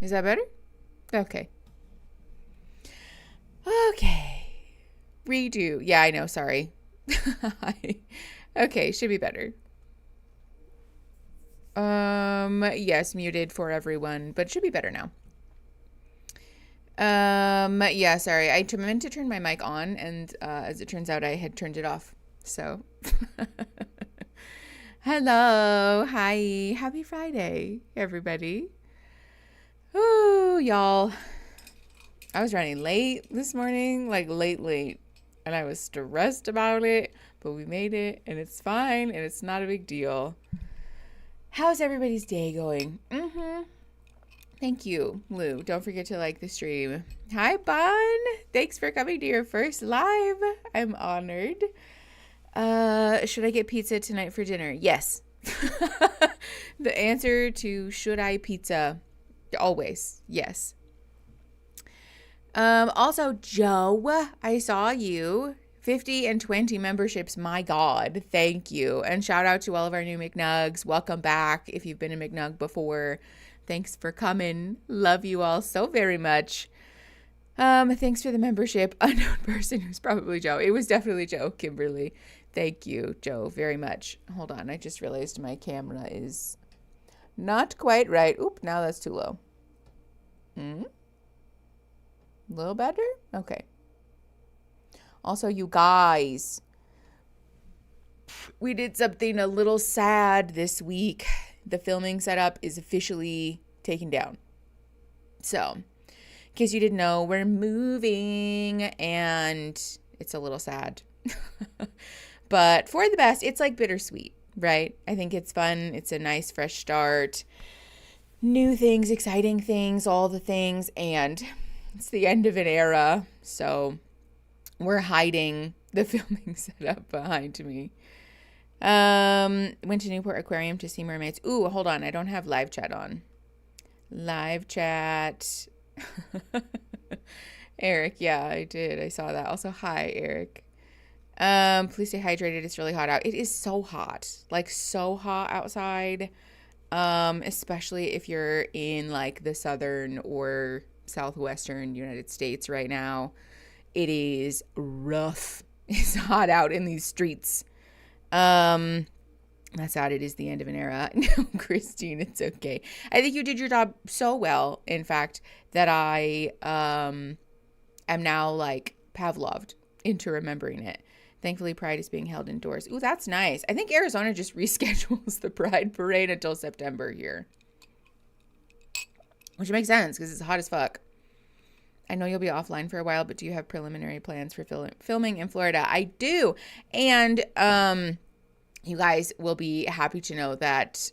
Is that better? Okay. Okay. Redo. Yeah, I know. Sorry. Okay, should be better. Yes, muted for everyone, but it should be better now. Yeah, sorry. I meant to turn my mic on, and as it turns out, I had turned it off. So, hello. Hi. Happy Friday, everybody. Oh, y'all. I was running late this morning, like late, and I was stressed about it, but we made it, and it's fine, and it's not a big deal. How's everybody's day going? Thank you, Lou. Don't forget to like the stream. Hi, Bon. Thanks for coming to your first live. I'm honored. Should I get pizza tonight for dinner? Yes. The answer to should I pizza, always yes. Also, Joe, I saw you. 50 and 20 memberships. My God. Thank you. And shout out to all of our new McNugs. Welcome back. If you've been a McNug before, thanks for coming. Love you all so very much. Thanks for the membership. Unknown person who's probably Joe. It was definitely Joe, Kimberly. Thank you, Joe, very much. Hold on. I just realized my camera is not quite right. Oop, now that's too low. A little better? Okay. Also, you guys, we did something a little sad this week. The filming setup is officially taken down. So, in case you didn't know, we're moving and it's a little sad. But for the best, it's like bittersweet, right? I think it's fun. It's a nice fresh start. New things, exciting things, all the things. And it's the end of an era. So we're hiding the filming setup behind me. Went to Newport Aquarium to see mermaids. Ooh, hold on. I don't have live chat on. Live chat. Eric, yeah, I did. I saw that. Also, hi, Eric. Please stay hydrated. It's really hot out. It is so hot. Like, so hot outside. Especially if you're in, like, the southern or southwestern United States right now. It is rough. It's hot out in these streets. That's sad. It is the end of an era. No, Christine, it's okay. I think you did your job so well, in fact, that I am now like Pavloved into remembering it. Thankfully, Pride is being held indoors. Ooh, that's nice. I think Arizona just reschedules the Pride Parade until September here, which makes sense because it's hot as fuck. I know you'll be offline for a while, but do you have preliminary plans for filming in Florida? I do. And you guys will be happy to know that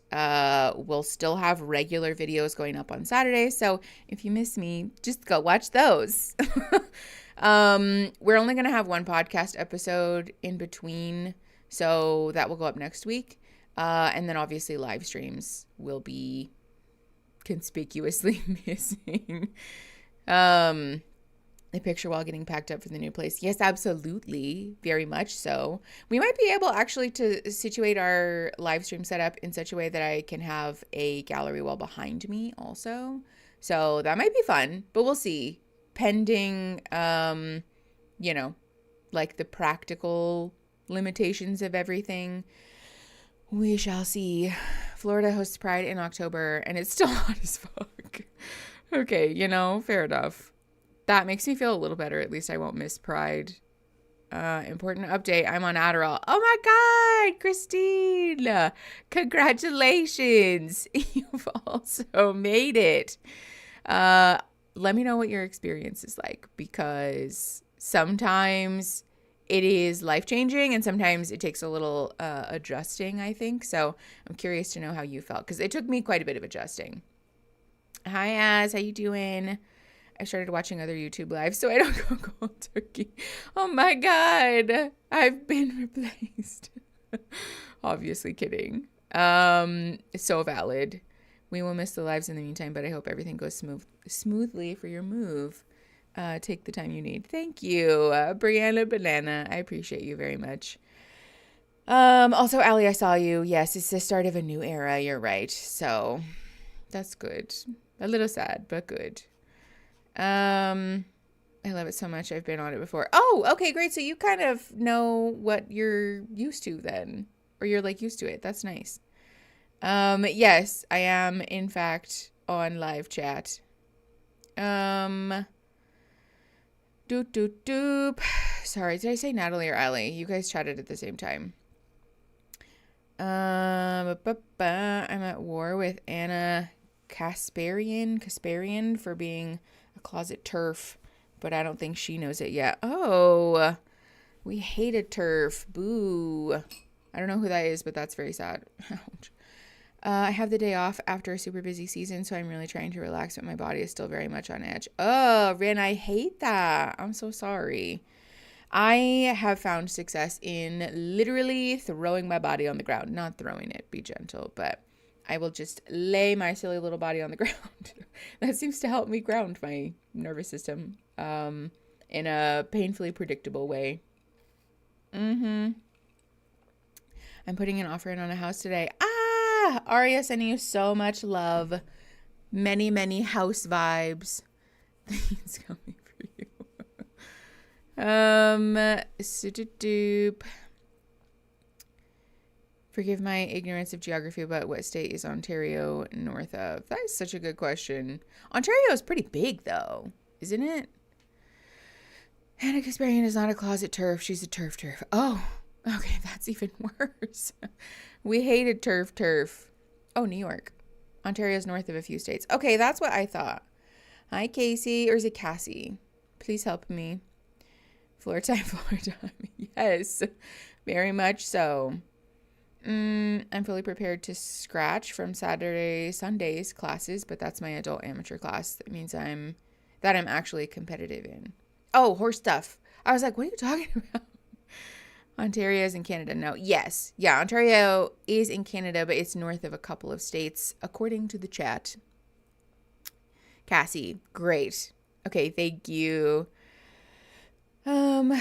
we'll still have regular videos going up on Saturdays. So if you miss me, just go watch those. We're only going to have one podcast episode in between. So that will go up next week. And then obviously live streams will be conspicuously missing. The picture while getting packed up for the new place. Yes, absolutely. Very much so. We might be able actually to situate our live stream setup in such a way that I can have a gallery wall behind me also. So that might be fun, but we'll see. Pending, like the practical limitations of everything. We shall see. Florida hosts Pride in October and it's still hot as fuck. Okay, fair enough. That makes me feel a little better. At least I won't miss Pride. Important update. I'm on Adderall. Oh my God, Christine. Congratulations. You've also made it. Let me know what your experience is like, because sometimes it is life-changing and sometimes it takes a little adjusting, I think. So I'm curious to know how you felt, because it took me quite a bit of adjusting. Hi, Az. How you doing? I started watching other YouTube lives so I don't go cold turkey. Oh my God. I've been replaced. Obviously kidding. So valid. We will miss the lives in the meantime, but I hope everything goes smoothly for your move. Take the time you need. Thank you, Brianna Banana. I appreciate you very much. Also, Allie, I saw you. Yes, it's the start of a new era. You're right. So that's good. A little sad, but good. I love it so much. I've been on it before. Oh, okay, great. So you kind of know what you're used to then, or you're like used to it. That's nice. Yes, I am in fact on live chat. Doop doop doop. Sorry, did I say Natalie or Allie? You guys chatted at the same time. I'm at war with Anna Kasparian for being a closet TERF, but I don't think she knows it yet. Oh, we hated TERF. Boo. I don't know who that is, but that's very sad. Ouch. I have the day off after a super busy season, so I'm really trying to relax, but my body is still very much on edge. Oh, Rin, I hate that. I'm so sorry. I have found success in literally throwing my body on the ground. Not throwing it, be gentle, but I will just lay my silly little body on the ground. That seems to help me ground my nervous system in a painfully predictable way. I'm putting an offer in on a house today. Aria, sending you so much love. Many, many house vibes. It's coming for you. Forgive my ignorance of geography, but what state is Ontario north of? That is such a good question. Ontario is pretty big, though, isn't it? Anna Kasparian is not a closet TERF. She's a TERF. Oh, okay, that's even worse. We hated TERF. Oh, New York. Ontario's north of a few states. Okay, that's what I thought. Hi, Casey. Or is it Cassie? Please help me. Floor time. Yes, very much so. I'm fully prepared to scratch from Sunday's classes, but that's my adult amateur class. That means I'm actually competitive in. Oh, horse stuff. I was like, what are you talking about? Ontario is in Canada. No, yes. Yeah, Ontario is in Canada, but it's north of a couple of states, according to the chat. Cassie, great. Okay, thank you. Doop.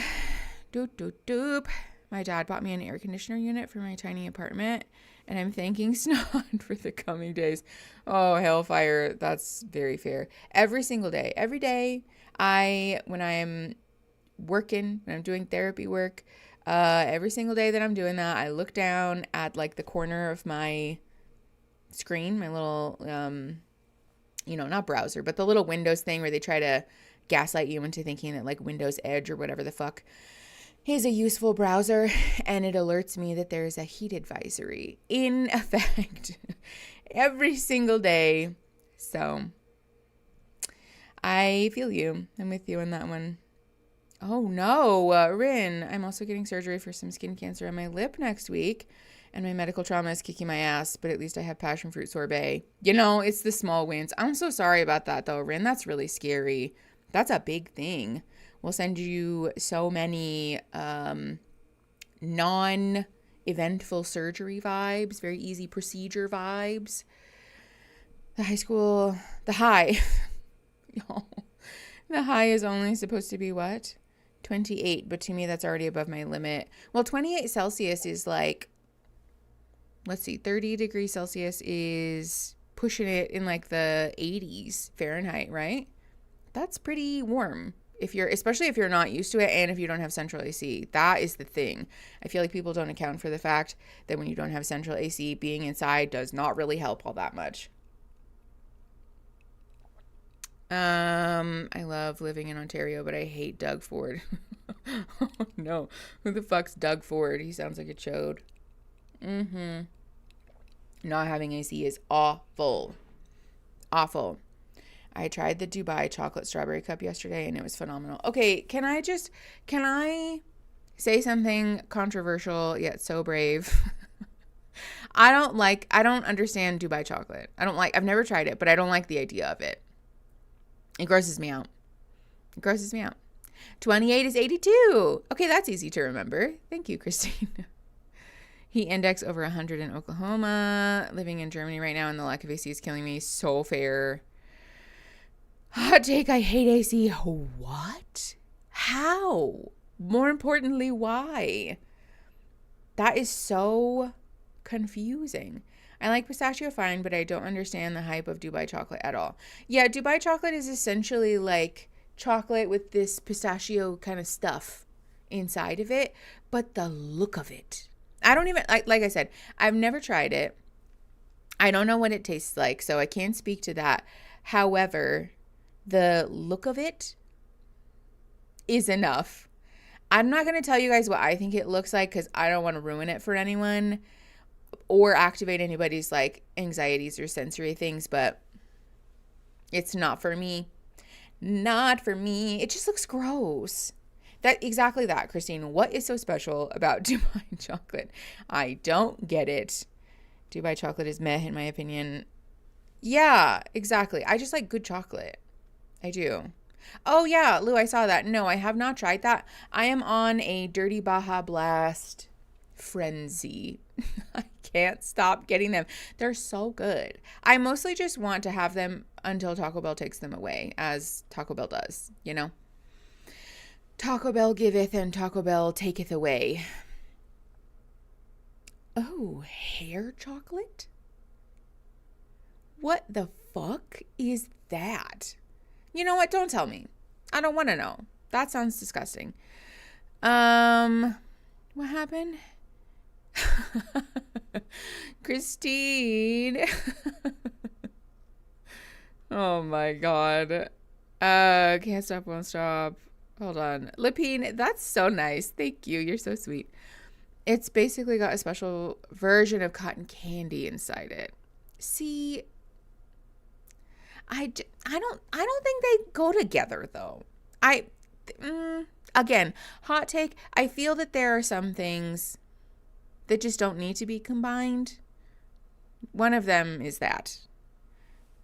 My dad bought me an air conditioner unit for my tiny apartment, and I'm thanking Snod for the coming days. Oh, hellfire. That's very fair. Every single day. Every day, when I'm working, when I'm doing therapy work, every single day that I'm doing that, I look down at like the corner of my screen, my little, not browser, but the little Windows thing where they try to gaslight you into thinking that like Windows Edge or whatever the fuck is a useful browser, and it alerts me that there's a heat advisory in effect every single day. So I feel you. I'm with you on that one. Oh no, Rin, I'm also getting surgery for some skin cancer on my lip next week, and my medical trauma is kicking my ass, but at least I have passion fruit sorbet. It's the small wins. I'm so sorry about that though, Rin. That's really scary. That's a big thing. We'll send you so many non-eventful surgery vibes, very easy procedure vibes. The high. The high is only supposed to be what? 28, but to me that's already above my limit. Well, 28 Celsius is like, let's see, 30 degrees Celsius is pushing it in like the 80s Fahrenheit, right? That's pretty warm. Especially if you're not used to it, and if you don't have central AC. That is the thing. I feel like people don't account for the fact that when you don't have central AC, being inside does not really help all that much. I love living in Ontario, but I hate Doug Ford. Oh no. Who the fuck's Doug Ford? He sounds like a chode. Not having AC is awful. Awful. I tried the Dubai chocolate strawberry cup yesterday, and it was phenomenal. Okay, can I say something controversial yet so brave? I don't understand Dubai chocolate. I've never tried it, but I don't like the idea of it. It grosses me out. 28 is 82. Okay, that's easy to remember. Thank you, Christine. Heat index over 100 in Oklahoma. Living in Germany right now, and the lack of AC is killing me. So fair. Hot take, I hate AC. What? How? More importantly, why? That is so confusing. I like pistachio fine, but I don't understand the hype of Dubai chocolate at all. Yeah, Dubai chocolate is essentially like chocolate with this pistachio kind of stuff inside of it, but the look of it. I don't even, like I said, I've never tried it. I don't know what it tastes like, so I can't speak to that. However, the look of it is enough. I'm not going to tell you guys what I think it looks like because I don't want to ruin it for anyone or activate anybody's like anxieties or sensory things, but it's not for me. Not for me. It just looks gross. Exactly that, Christine. What is so special about Dubai chocolate? I don't get it. Dubai chocolate is meh, in my opinion. Yeah, exactly. I just like good chocolate. I do. Oh, yeah, Lou, I saw that. No, I have not tried that. I am on a Dirty Baja Blast frenzy. I can't stop getting them. They're so good. I mostly just want to have them until Taco Bell takes them away, as Taco Bell does, you know? Taco Bell giveth and Taco Bell taketh away. Oh, hair chocolate? What the fuck is that? You know what? Don't tell me. I don't want to know. That sounds disgusting. What happened? Christine. Oh my God. Can't stop, won't stop. Hold on. Lipine, that's so nice. Thank you. You're so sweet. It's basically got a special version of cotton candy inside it. See, I don't think they go together though. Again, hot take. I feel that there are some things that just don't need to be combined. One of them is that.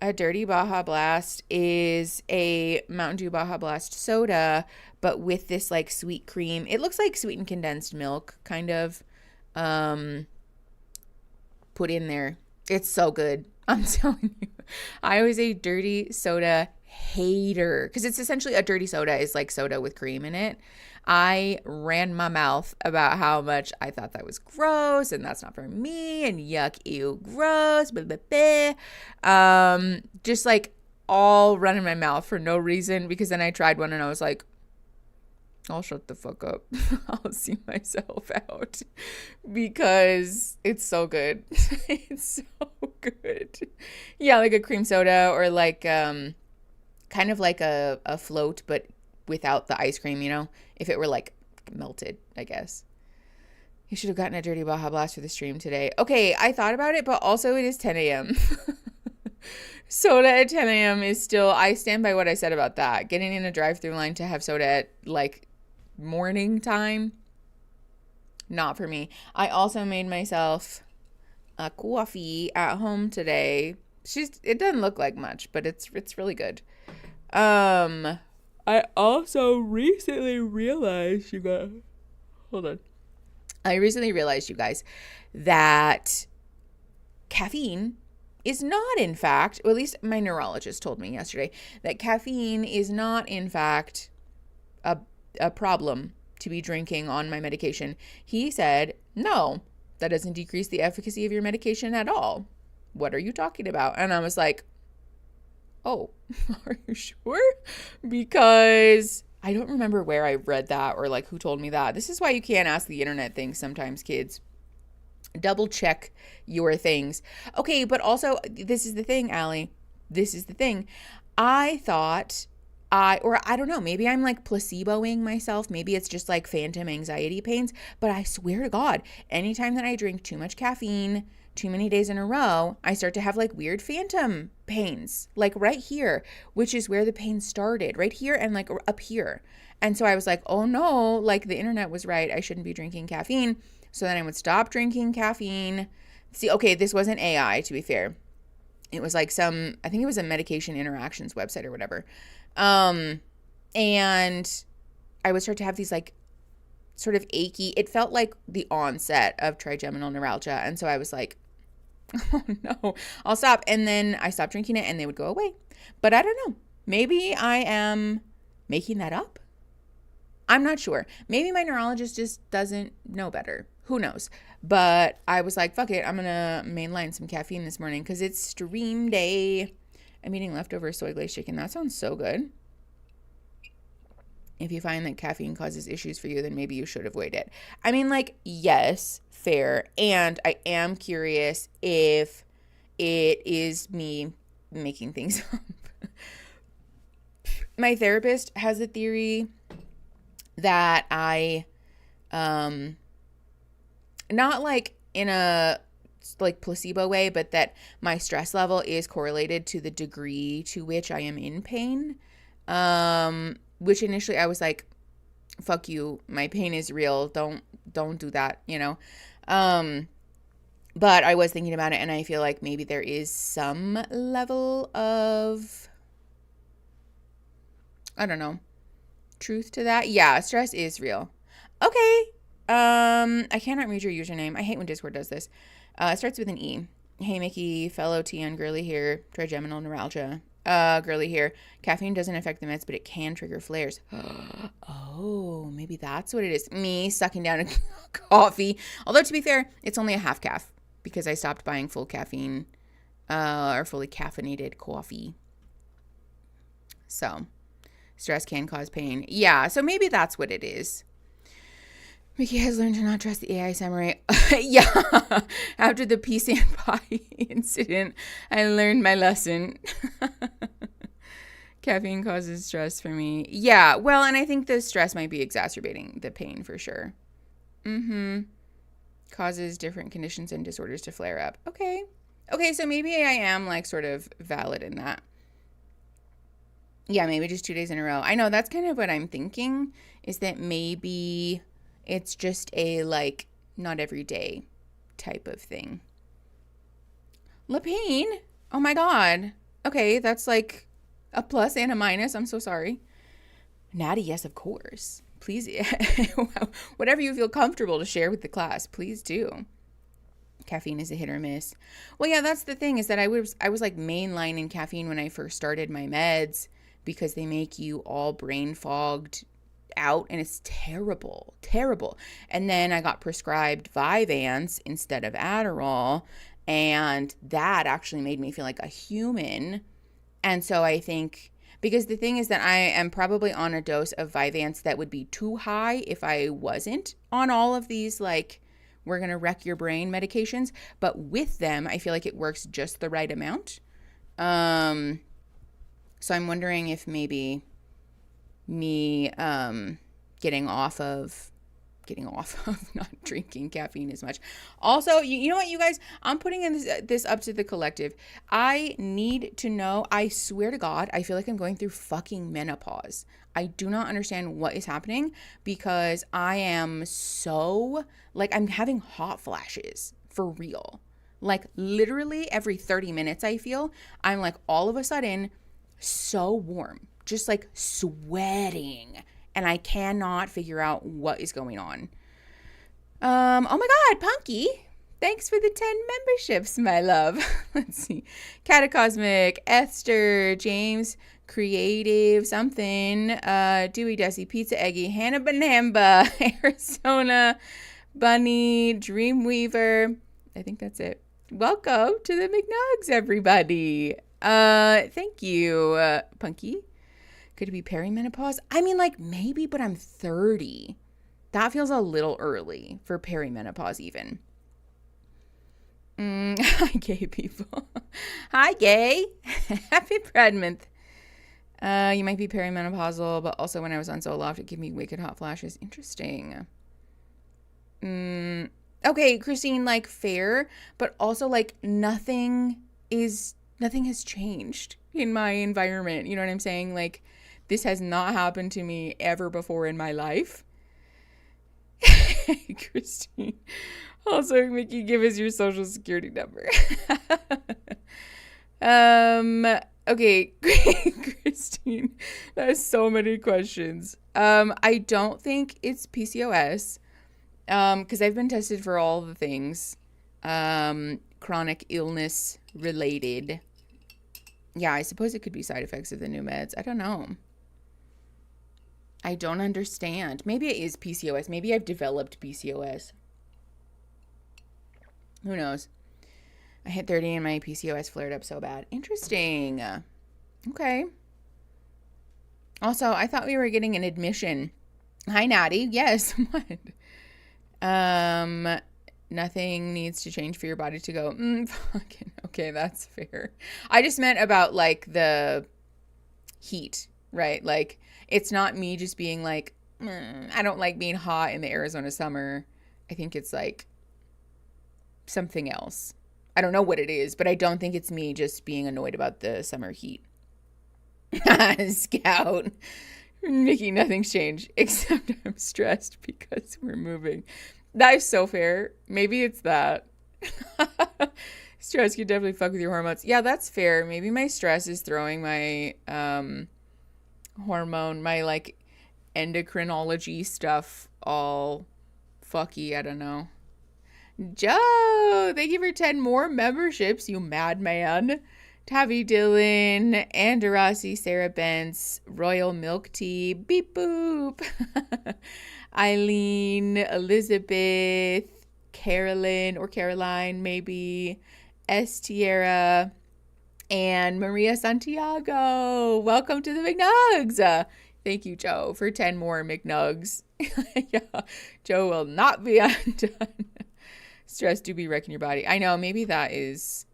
A Dirty Baja Blast is a Mountain Dew Baja Blast soda, but with this like sweet cream. It looks like sweetened condensed milk, kind of, put in there. It's so good. I'm telling you. I was a dirty soda hater because it's essentially a dirty soda is like soda with cream in it. I ran my mouth about how much I thought that was gross and that's not for me and yuck, ew, gross, blah, blah, blah. Just like all running my mouth for no reason because then I tried one and I was like, I'll shut the fuck up. I'll see myself out because it's so good. It's so good. Yeah, like a cream soda or like kind of like a float but without the ice cream, you know, if it were like melted, I guess. You should have gotten a Dirty Baja Blast for the stream today. Okay, I thought about it, but also it is 10 a.m. Soda at 10 a.m. is still, I stand by what I said about that. Getting in a drive-thru line to have soda at like morning time, not for me. I also made myself a coffee at home today. It doesn't look like much, but it's really good. I also recently realized, you guys, hold on. I recently realized, you guys, that caffeine is not, in fact, or at least my neurologist told me yesterday, that caffeine is not, in fact, a problem to be drinking on my medication. He said, no, that doesn't decrease the efficacy of your medication at all. What are you talking about? And I was like, oh, are you sure? Because I don't remember where I read that or like who told me that. This is why you can't ask the internet things sometimes, kids. Double check your things. Okay, but also, this is the thing, Allie. This is the thing. I thought I don't know, maybe I'm like placeboing myself. Maybe it's just like phantom anxiety pains. But I swear to God, anytime that I drink too much caffeine, too many days in a row, I start to have like weird phantom pains, like right here, which is where the pain started, right here and like up here. And so I was like, oh no, like the internet was right. I shouldn't be drinking caffeine. So then I would stop drinking caffeine. See, okay, this wasn't AI, to be fair. It was like I think it was a medication interactions website or whatever. And I would start to have these like sort of achy, it felt like the onset of trigeminal neuralgia. And so I was like, oh no, I'll stop. And then I stopped drinking it and they would go away. But I don't know. Maybe I am making that up. I'm not sure. Maybe my neurologist just doesn't know better. Who knows? But I was like, fuck it. I'm going to mainline some caffeine this morning because it's stream day. I'm eating leftover soy glazed chicken. That sounds so good. If you find that caffeine causes issues for you, then maybe you should avoid it. I mean, like, yes, fair. And I am curious if it is me making things up. My therapist has a theory that I, not like in a like placebo way, but that my stress level is correlated to the degree to which I am in pain. Which initially I was like, fuck you, my pain is real. Don't do that, you know? But I was thinking about it and I feel like maybe there is some level of, I don't know, truth to that. Yeah, stress is real. Okay. I cannot read your username. I hate when Discord does this. It starts with an E. Hey, Mickey, fellow TN girly here. Trigeminal neuralgia. Girly here. Caffeine doesn't affect the meds, but it can trigger flares. Oh, maybe that's what it is. Me sucking down a coffee. Although, to be fair, it's only a half calf because I stopped buying full caffeine or fully caffeinated coffee. So, stress can cause pain. Yeah, so maybe that's what it is. Mickey has learned to not trust the AI samurai. Yeah, after the peace and pie incident, I learned my lesson. Caffeine causes stress for me. Yeah, well, and I think the stress might be exacerbating the pain for sure. Causes different conditions and disorders to flare up. Okay, so maybe I am like sort of valid in that. Yeah, maybe just 2 days in a row. I know that's kind of what I'm thinking, is that maybe it's just a, like, not every day type of thing. Lapine? Oh, my God. Okay, that's like a plus and a minus. I'm so sorry. Natty, yes, of course. Please, whatever you feel comfortable to share with the class, please do. Caffeine is a hit or miss. Well, yeah, that's the thing, is that I was like mainlining caffeine when I first started my meds because they make you all brain fogged out, and it's terrible. And then I got prescribed Vyvanse instead of Adderall, and that actually made me feel like a human. And so I think, because the thing is that I am probably on a dose of Vyvanse that would be too high if I wasn't on all of these, like, we're gonna wreck your brain medications, but with them I feel like it works just the right amount. So I'm wondering if maybe me getting off of not drinking caffeine as much. Also, you know what, you guys, I'm putting in this up to the collective. I need to know, I swear to God, I feel like I'm going through fucking menopause. I do not understand what is happening, because I am so, like, I'm having hot flashes for real. Like, literally every 30 minutes I feel I'm like all of a sudden so warm, just like sweating, and I cannot figure out what is going on. Oh my God, Punky, thanks for the 10 memberships, my love. Let's see. Catacosmic, Esther, James, Creative, something, Dewey, Desi, Pizza Eggy, Hannah Banamba, Arizona, Bunny, Dreamweaver. I think that's it. Welcome to the McNugs, everybody. Thank you, Punky. Could it be perimenopause? I mean, like, maybe, but I'm 30. That feels a little early for perimenopause even. Hi, gay people. Hi, gay. Happy Pride Month. You might be perimenopausal, but also when I was on Zoloft, it gave me wicked hot flashes. Interesting. Okay, Christine, like, fair, but also, like, nothing has changed in my environment. You know what I'm saying? Like, this has not happened to me ever before in my life. Christine. Also, Mickey, give us your social security number. Okay, Christine, that has so many questions. I don't think it's PCOS, because I've been tested for all the things, chronic illness related. Yeah, I suppose it could be side effects of the new meds. I don't know. I don't understand. Maybe it is PCOS. Maybe I've developed PCOS. Who knows? I hit 30 and my PCOS flared up so bad. Interesting. Okay. Also, I thought we were getting an admission. Hi, Natty. Yes. What? Nothing needs to change for your body to go, fucking, okay, that's fair. I just meant about, like, the heat, right? Like, it's not me just being like, I don't like being hot in the Arizona summer. I think it's, like, something else. I don't know what it is, but I don't think it's me just being annoyed about the summer heat. Scout. Nikki, nothing's changed, except I'm stressed because we're moving. That is so fair. Maybe it's that. Stress can definitely fuck with your hormones. Yeah, that's fair. Maybe my stress is throwing my hormone, my like endocrinology stuff all fucky. I don't know. Joe, thank you for 10 more memberships, you madman. Tavi Dillon, Andarasi, Sarah Bentz, Royal Milk Tea, beep boop. Eileen, Elizabeth, Carolyn or Caroline, maybe, Estiera, and Maria Santiago. Welcome to the McNugs. Thank you, Joe, for 10 more McNugs. Yeah, Joe will not be undone. Stress do be wrecking your body. I know, maybe that is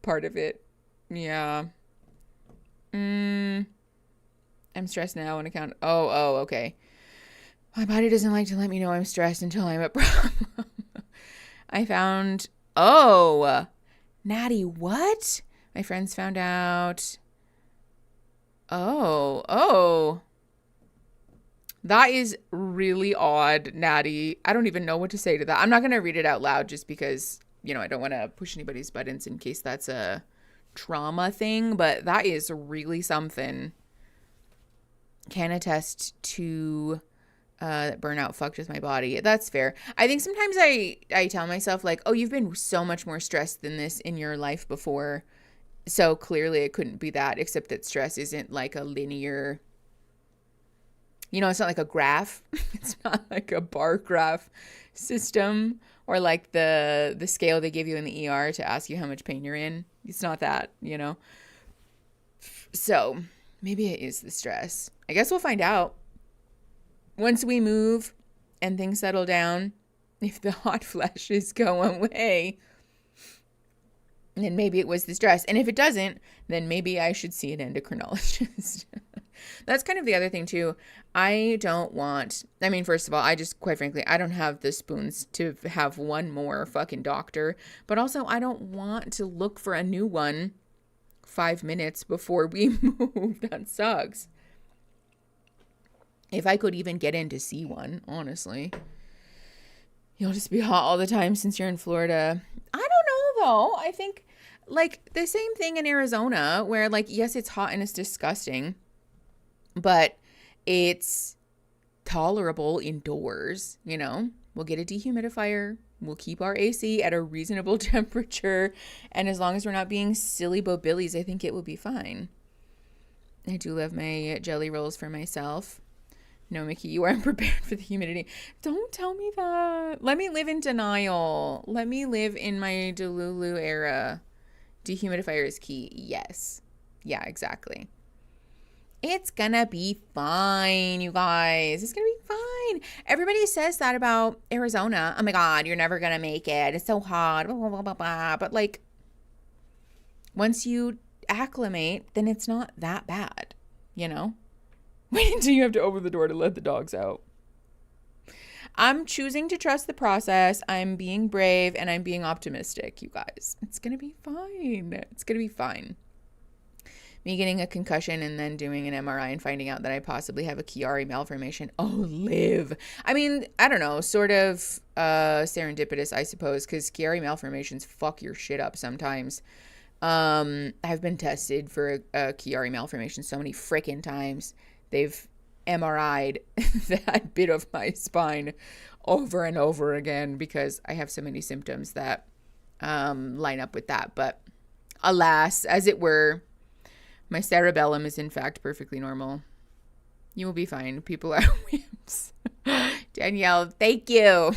part of it. Yeah. I'm stressed now on account. Oh, okay. My body doesn't like to let me know I'm stressed until I'm a problem. I found, Natty, what? My friends found out. Oh. That is really odd, Natty. I don't even know what to say to that. I'm not going to read it out loud just because, I don't want to push anybody's buttons in case that's a trauma thing, but that is really something. Can attest to that burnout fucked with my body. That's fair. I think sometimes I tell myself like, oh, you've been so much more stressed than this in your life before. So clearly it couldn't be that, except that stress isn't like a linear, it's not like a graph. It's not like a bar graph system or like the scale they give you in the ER to ask you how much pain you're in. It's not that, So maybe it is the stress. I guess we'll find out once we move and things settle down. If the hot flashes go away, then maybe it was the stress. And if it doesn't, then maybe I should see an endocrinologist. That's kind of the other thing too. First of all, quite frankly, I don't have the spoons to have one more fucking doctor, but also I don't want to look for a new one 5 minutes before we move. That sucks. If I could even get in to see one, honestly. You'll just be hot all the time since you're in Florida. I don't know though. I think like the same thing in Arizona where like, yes, it's hot and it's disgusting, but it's tolerable indoors, We'll get a dehumidifier. We'll keep our AC at a reasonable temperature. And as long as we're not being silly bobillies, I think it will be fine. I do love my jelly rolls for myself. No, Mickey, you aren't prepared for the humidity. Don't tell me that. Let me live in denial. Let me live in my Delulu era. Dehumidifier is key. Yes. Yeah, exactly. It's gonna be fine, you guys. It's gonna be fine. Everybody says that about Arizona. Oh my God, you're never gonna make it. It's so hot. Blah, blah, blah, blah, blah. But like, once you acclimate, then it's not that bad, Wait until you have to open the door to let the dogs out. I'm choosing to trust the process. I'm being brave and I'm being optimistic, you guys. It's going to be fine. It's going to be fine. Me getting a concussion and then doing an MRI and finding out that I possibly have a Chiari malformation. Oh, live. I mean, I don't know, sort of serendipitous, I suppose, because Chiari malformations fuck your shit up sometimes. I've been tested for a Chiari malformation so many freaking times. They've MRI'd that bit of my spine over and over again because I have so many symptoms that line up with that. But alas, as it were, my cerebellum is in fact perfectly normal. You will be fine. People are wimps. Danielle, thank you.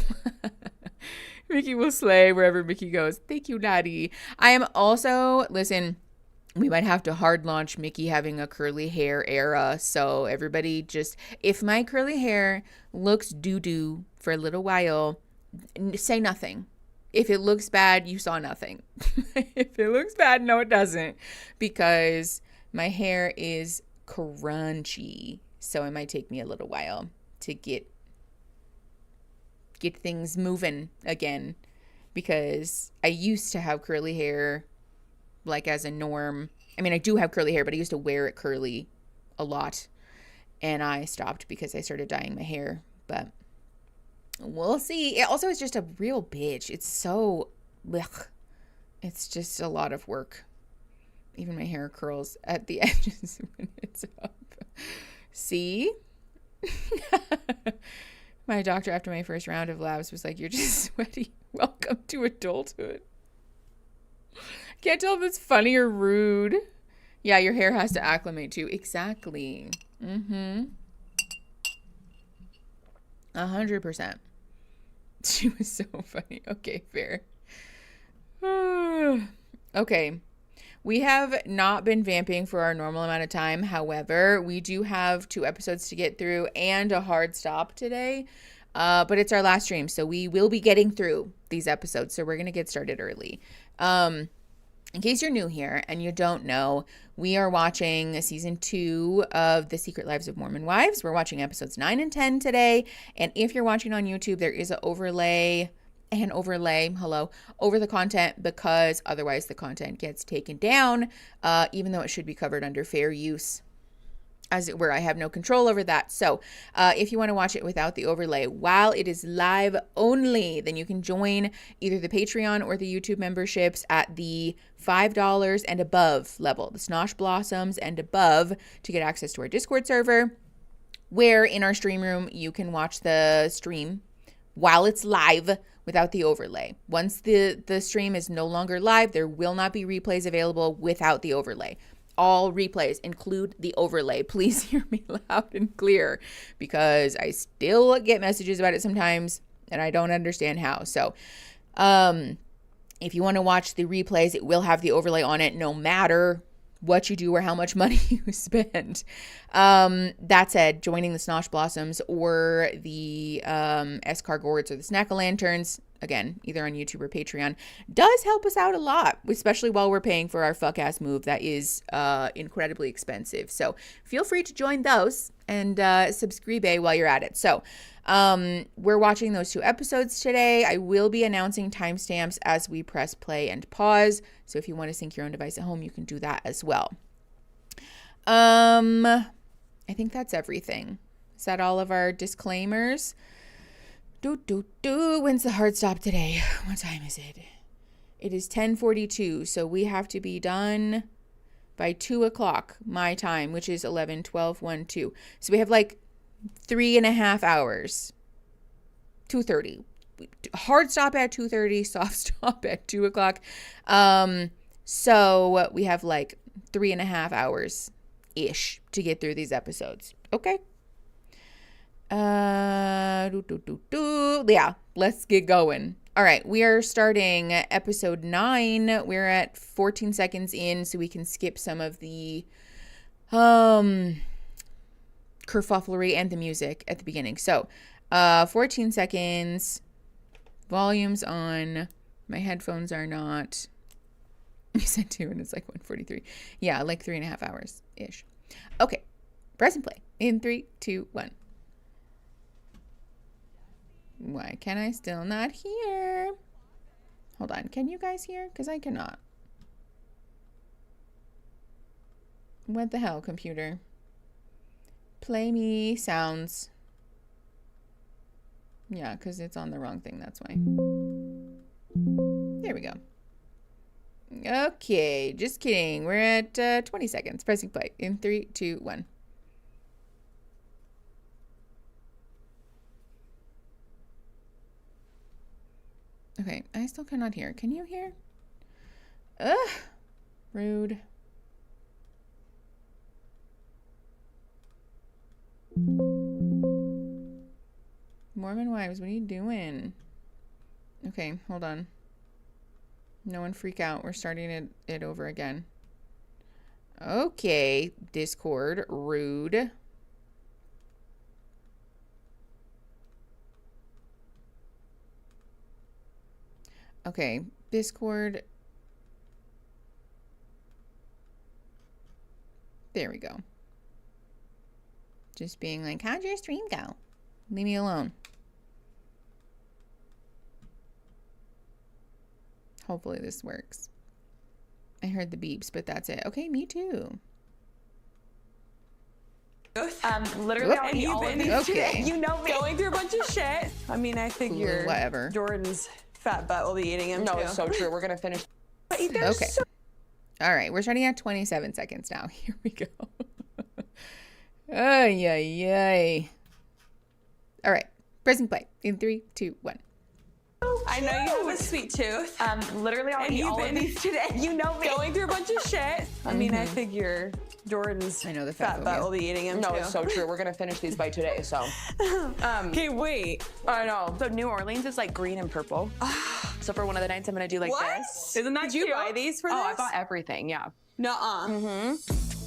Mickey will slay wherever Mickey goes. Thank you, Natty. I am also, listen, we might have to hard launch Mickey having a curly hair era. So everybody just, if my curly hair looks doo-doo for a little while, say nothing. If it looks bad, you saw nothing. If it looks bad, no, it doesn't. Because my hair is crunchy. So it might take me a little while to get things moving again. Because I used to have curly hair like as a norm. I mean, I do have curly hair, but I used to wear it curly a lot. And I stopped because I started dyeing my hair. But we'll see. It also is just a real bitch. It's so, ugh. It's just a lot of work. Even my hair curls at the edges when it's up. See? My doctor after my first round of labs was like, "You're just sweaty. Welcome to adulthood." Can't tell if it's funny or rude. Yeah, your hair has to acclimate to. Exactly. 100%. She was so funny. Okay, fair. Okay. We have not been vamping for our normal amount of time. However, we do have 2 episodes to get through and a hard stop today. But it's our last stream, so we will be getting through these episodes. So we're going to get started early. In case you're new here and you don't know, we are watching season 2 of The Secret Lives of Mormon Wives. We're watching episodes 9 and 10 today. And if you're watching on YouTube, there is an overlay over the content, because otherwise the content gets taken down, even though it should be covered under fair use, as it were. I have no control over that. So if you want to watch it without the overlay while it is live only, then you can join either the Patreon or the YouTube memberships at the $5 and above level, the Snosh Blossoms and above, to get access to our Discord server, where in our stream room you can watch the stream while it's live without the overlay. Once the stream is no longer live, there will not be replays available without the overlay. All replays include the overlay. Please hear me loud and clear, because I still get messages about it sometimes and I don't understand how. So if you want to watch the replays, it will have the overlay on it no matter what you do or how much money you spend. That said, joining the Snosh Blossoms or the Escar Gourds or the Snack-a-Lanterns, again, either on YouTube or Patreon, does help us out a lot, especially while we're paying for our fuck-ass move that is incredibly expensive. So feel free to join those and subscribe while you're at it. So we're watching those 2 episodes today. I will be announcing timestamps as we press play and pause. So if you want to sync your own device at home, you can do that as well. I think that's everything. Is that all of our disclaimers? When's the hard stop today? What time is it? It is 10:42, so we have to be done by 2 o'clock my time, which is 11, 12, 1, 2. So we have like 3.5 hours. 2:30. Hard stop at 2:30, soft stop at 2 o'clock. So we have like 3.5 hours-ish to get through these episodes. Okay. Yeah, let's get going. All right, we are starting episode 9. We're at 14 seconds in, so we can skip some of the kerfufflery and the music at the beginning. So 14 seconds, volume's on, my headphones are not. You said 2 and it's like 1:43. Yeah, like 3.5 hours ish. Okay, press and play in 3, 2, 1. Why can I still not hear? Hold on. Can you guys hear? Because I cannot. What the hell, computer? Play me sounds. Yeah, because it's on the wrong thing. That's why. There we go. Okay, just kidding. We're at 20 seconds. Pressing play in 3, 2, 1. Okay, I still cannot hear. Can you hear? Ugh, rude. Mormon Wives, what are you doing? Okay, hold on. No one freak out. We're starting it over again. Okay, Discord, rude. Okay, Discord. There we go. Just being like, how'd your stream go? Leave me alone. Hopefully this works. I heard the beeps, but that's it. Okay, me too. Literally, I'll eat all of these today. You know me. Going through a bunch of shit. I mean, I figure whatever. Jordan's fat butt will be eating him No, too. it's so true. We're gonna finish. Okay. All right, we're starting at 27 seconds now. Here we go. Ay, ay, ay. All right, pressing play in 3, 2, 1. I know you have a sweet tooth. Literally, I'll eat all of these today. You know me. Going through a bunch of shit. I mean, I figure Jordan's the fat butt will be eating him No, too. it's so true. We're gonna finish these by today. So. Okay, wait. I know. So New Orleans is like green and purple. So for one of the nights, I'm gonna do like this. Isn't that Did you buy these for this? Oh, I bought everything. Yeah. Nuh-uh.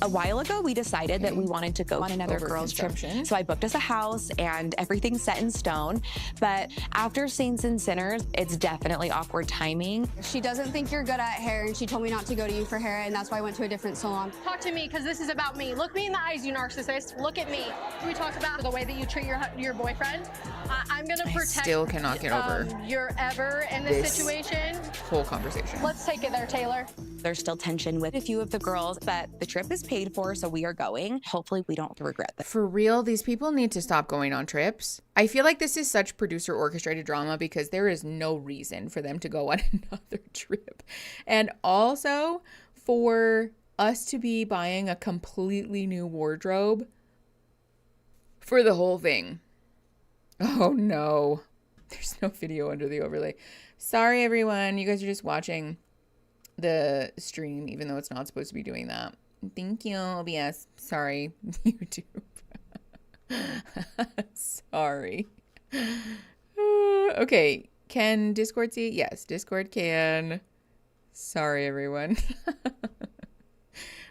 A while ago, we decided that we wanted to go on another girls' trip. So I booked us a house and everything's set in stone. But after Saints and Sinners, it's definitely awkward timing. She doesn't think you're good at hair, and she told me not to go to you for hair, and that's why I went to a different salon. Talk to me, because this is about me. Look me in the eyes, you narcissist. Look at me. We talked about the way that you treat your boyfriend. I'm going to protect still cannot get over your ever in this situation. Whole conversation. Let's take it there, Taylor. There's still tension with a few of the girls, but the trip is paid for, so we are going. Hopefully, we don't regret this. For real, these people need to stop going on trips. I feel like this is such producer orchestrated drama because there is no reason for them to go on another trip. And also for us to be buying a completely new wardrobe for the whole thing. Oh no. There's no video under the overlay. Sorry, everyone. You guys are just watching the stream, even though it's not supposed to be doing that. Thank you, OBS. Sorry, YouTube. Sorry. Okay, can Discord see? Yes, Discord can. Sorry, everyone.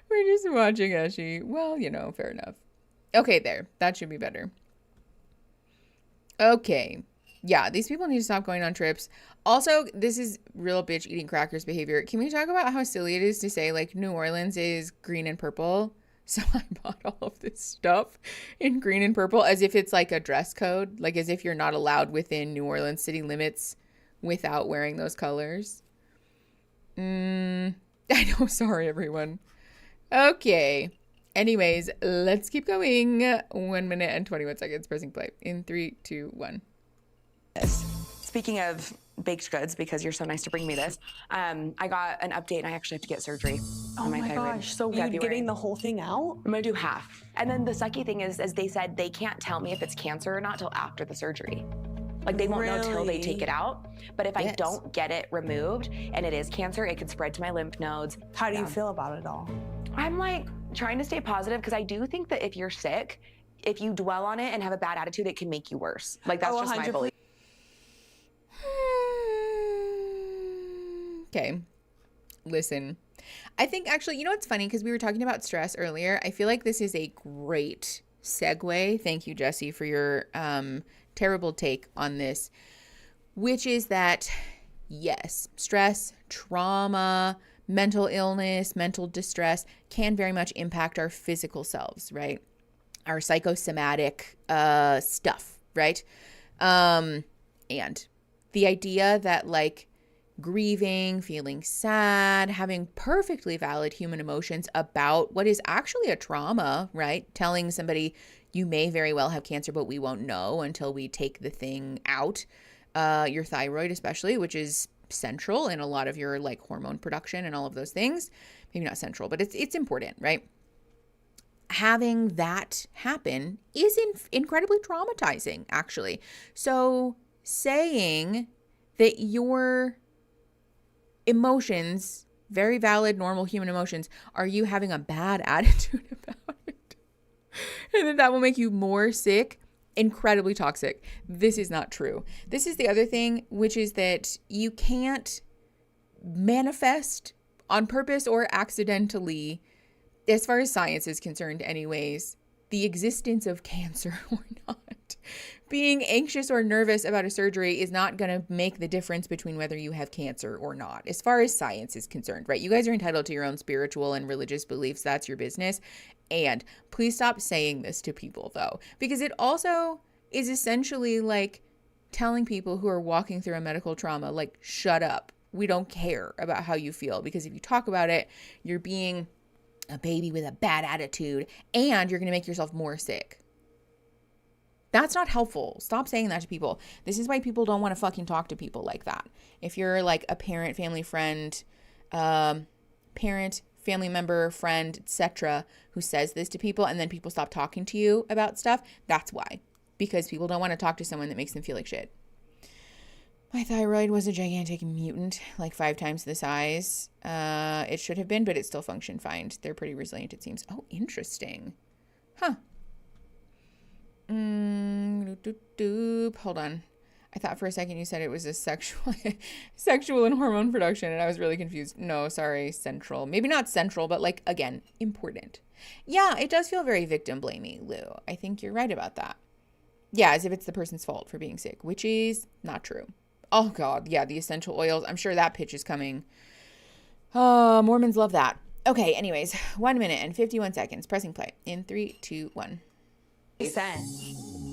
We're just watching Eshi. Well, you know, fair enough. Okay, there. That should be better. Okay. Yeah, these people need to stop going on trips. Also, this is real bitch eating crackers behavior. Can we talk about how silly it is to say, like, New Orleans is green and purple? So I bought all of this stuff in green and purple as if it's like a dress code. Like as if you're not allowed within New Orleans city limits without wearing those colors. I know. Sorry, everyone. Okay. Anyways, let's keep going. 1 minute and 21 seconds. Pressing play in 3, 2, 1. Speaking of baked goods, because you're so nice to bring me this, I got an update and I actually have to get surgery on my thyroid. So you're getting the whole thing out? I'm gonna do half. And then the sucky thing is, as they said, they can't tell me if it's cancer or not till after the surgery. Like they won't know till they take it out. But if I don't get it removed and it is cancer, it could spread to my lymph nodes. How do you feel about it all? I'm like trying to stay positive because I do think that if you're sick, if you dwell on it and have a bad attitude, it can make you worse. Like that's just my belief. Okay, listen, I think actually, you know what's funny? Because we were talking about stress earlier. I feel like this is a great segue. Thank you, Jesse, for your terrible take on this, which is that, yes, stress, trauma, mental illness, mental distress can very much impact our physical selves, right? Our psychosomatic stuff, right? And the idea that like grieving, feeling sad, having perfectly valid human emotions about what is actually a trauma, right? Telling somebody you may very well have cancer, but we won't know until we take the thing out. Your thyroid especially, which is central in a lot of your like hormone production and all of those things. Maybe not central, but it's important, right? Having that happen is incredibly traumatizing, actually. So saying that your emotions, very valid, normal human emotions, are you having a bad attitude about it? And that will make you more sick incredibly toxic. This is not true. This is the other thing, which is that you can't manifest on purpose or accidentally, as far as science is concerned anyways, the existence of cancer or not. Being anxious or nervous about a surgery is not going to make the difference between whether you have cancer or not, as far as science is concerned, right? You guys are entitled to your own spiritual and religious beliefs. That's your business. And please stop saying this to people, though, because it also is essentially like telling people who are walking through a medical trauma, like, shut up. We don't care about how you feel, because if you talk about it, you're being a baby with a bad attitude and you're going to make yourself more sick. That's not helpful. Stop saying that to people. This is why people don't want to fucking talk to people like that. If you're like a parent, family, friend, family member, friend, etc., who says this to people and then people stop talking to you about stuff, that's why. Because people don't want to talk to someone that makes them feel like shit. My thyroid was a gigantic mutant, like 5 times the size it should have been, but it still functioned fine. They're pretty resilient, it seems. Oh, interesting. Huh. Hold on. I thought for a second you said it was a sexual and hormone production, and I was really confused. No, sorry, central. Maybe not central, but like, again, important. Yeah, it does feel very victim blamey, Lou. I think you're right about that. Yeah, as if it's the person's fault for being sick, which is not true. Oh God, yeah, the essential oils. I'm sure that pitch is coming. Mormons love that. Okay, anyways, 1 minute and 51 seconds. Pressing play in 3, 2, 1.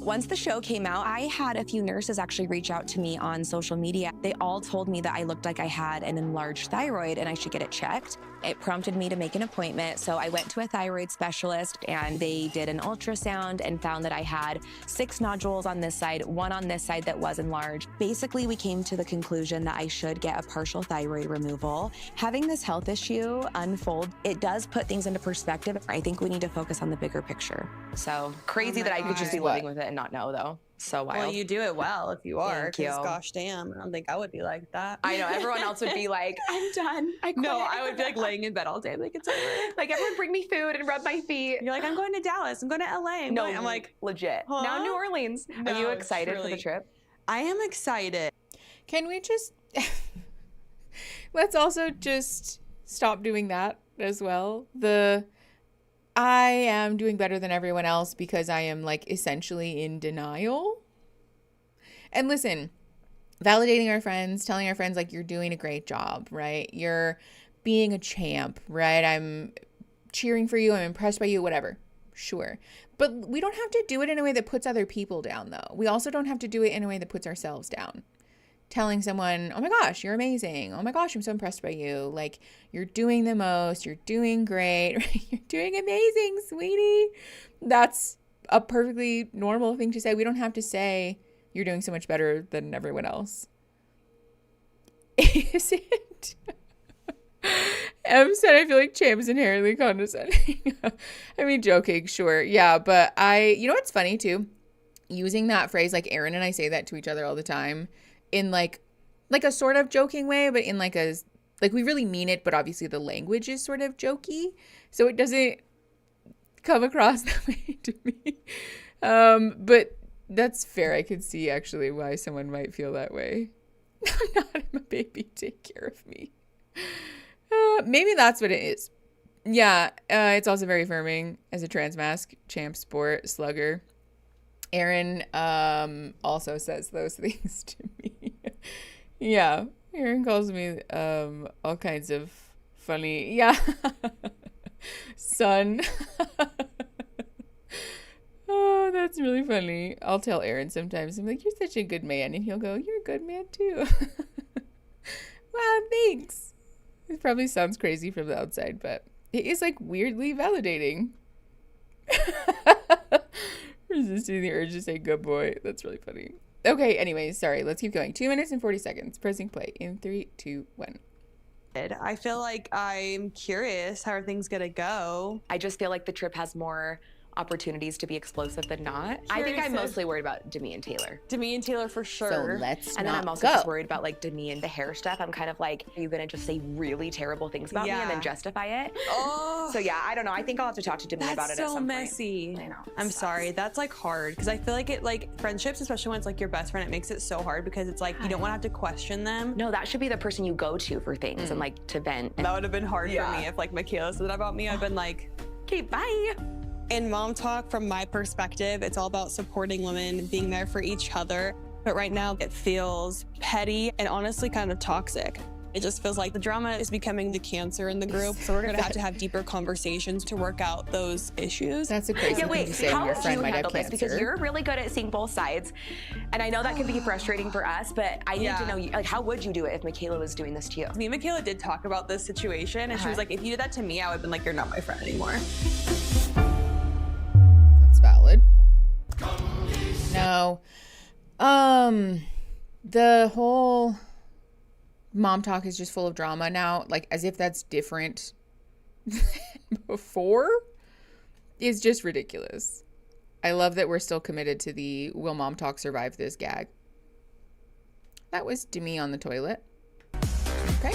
Once the show came out, I had a few nurses actually reach out to me on social media. They all told me that I looked like I had an enlarged thyroid and I should get it checked. It prompted me to make an appointment. So I went to a thyroid specialist and they did an ultrasound and found that I had 6 nodules on this side, 1 on this side that was enlarged. Basically, we came to the conclusion that I should get a partial thyroid removal. Having this health issue unfold, it does put things into perspective. I think we need to focus on the bigger picture. So crazy that I could just be living with it and not know, though. So wild. Well, you do it well if you are. Thank you. Gosh damn, I don't think I would be like that. I know, everyone else would be like, I'm done. I quit. No, I would be like laying in bed all day. Like, it's over. Like, everyone bring me food and rub my feet. You're like, I'm going to Dallas. I'm going to LA. I'm like, legit. Huh? Now New Orleans. No, are you excited for the trip? I am excited. Can we just let's also just stop doing that as well. I am doing better than everyone else because I am like essentially in denial. And listen, validating our friends, telling our friends like, you're doing a great job, right? You're being a champ, right? I'm cheering for you. I'm impressed by you, whatever. Sure. But we don't have to do it in a way that puts other people down, though. We also don't have to do it in a way that puts ourselves down. Telling someone, oh my gosh, you're amazing. Oh my gosh, I'm so impressed by you. Like, you're doing the most. You're doing great. Right? You're doing amazing, sweetie. That's a perfectly normal thing to say. We don't have to say you're doing so much better than everyone else. Is it? Em said, I feel like champ is inherently condescending. I mean, joking, sure. Yeah, but you know what's funny too? Using that phrase, like Erin and I say that to each other all the time in like a sort of joking way, but in like we really mean it, but obviously the language is sort of jokey. So it doesn't come across that way to me. But that's fair. I could see actually why someone might feel that way. I'm a baby. Take care of me. Maybe that's what it is. Yeah, it's also very affirming as a trans mask, champ, sport, slugger. Erin also says those things to me. Yeah, Erin calls me all kinds of funny. Yeah, son. Oh, that's really funny. I'll tell Erin sometimes. I'm like, you're such a good man, and he'll go, you're a good man too. Wow, thanks. It probably sounds crazy from the outside, but it is like weirdly validating. Resisting the urge to say good boy. That's really funny. Okay, anyways, sorry. Let's keep going. 2 minutes and 40 seconds. Pressing play in 3, 2, 1. I feel like I'm curious how are things gonna go. I just feel like the trip has more opportunities to be explosive than not. I think I'm mostly worried about Demi and Taylor. Demi and Taylor for sure. So let's And then I'm not also go. just worried about like Demi and the hair stuff. I'm kind of like, are you gonna just say really terrible things about me and then justify it? Oh, So yeah, I don't know. I think I'll have to talk to Demi about it at some messy. point. I know. I'm sorry. That's like hard because I feel like it like friendships, especially when it's like your best friend, it makes it so hard because it's like you don't want to have to question them. No, that should be the person you go to for things and like to vent. That would have been hard for me if like Michaela said that about me. I've been like, Okay, bye. in MomTok, from my perspective, it's all about supporting women, being there for each other. But right now it feels petty and honestly kind of toxic. It just feels like the drama is becoming the cancer in the group. So we're gonna have to have deeper conversations to work out those issues. That's a crazy Yeah, thing wait, to say how when your would friend you might have handle this? cancer. Because you're really good at seeing both sides. And I know that can be frustrating for us, but I need to know, like, how would you do it if Michaela was doing this to you? Me and Michaela did talk about this situation and she was like, if you did that to me, I would have been like, you're not my friend anymore. That's valid. No. The whole MomTok is just full of drama now, like as if that's different than before, is just ridiculous. I love that we're still committed to the will MomTok survive this gag. That was Demi on the toilet. Okay.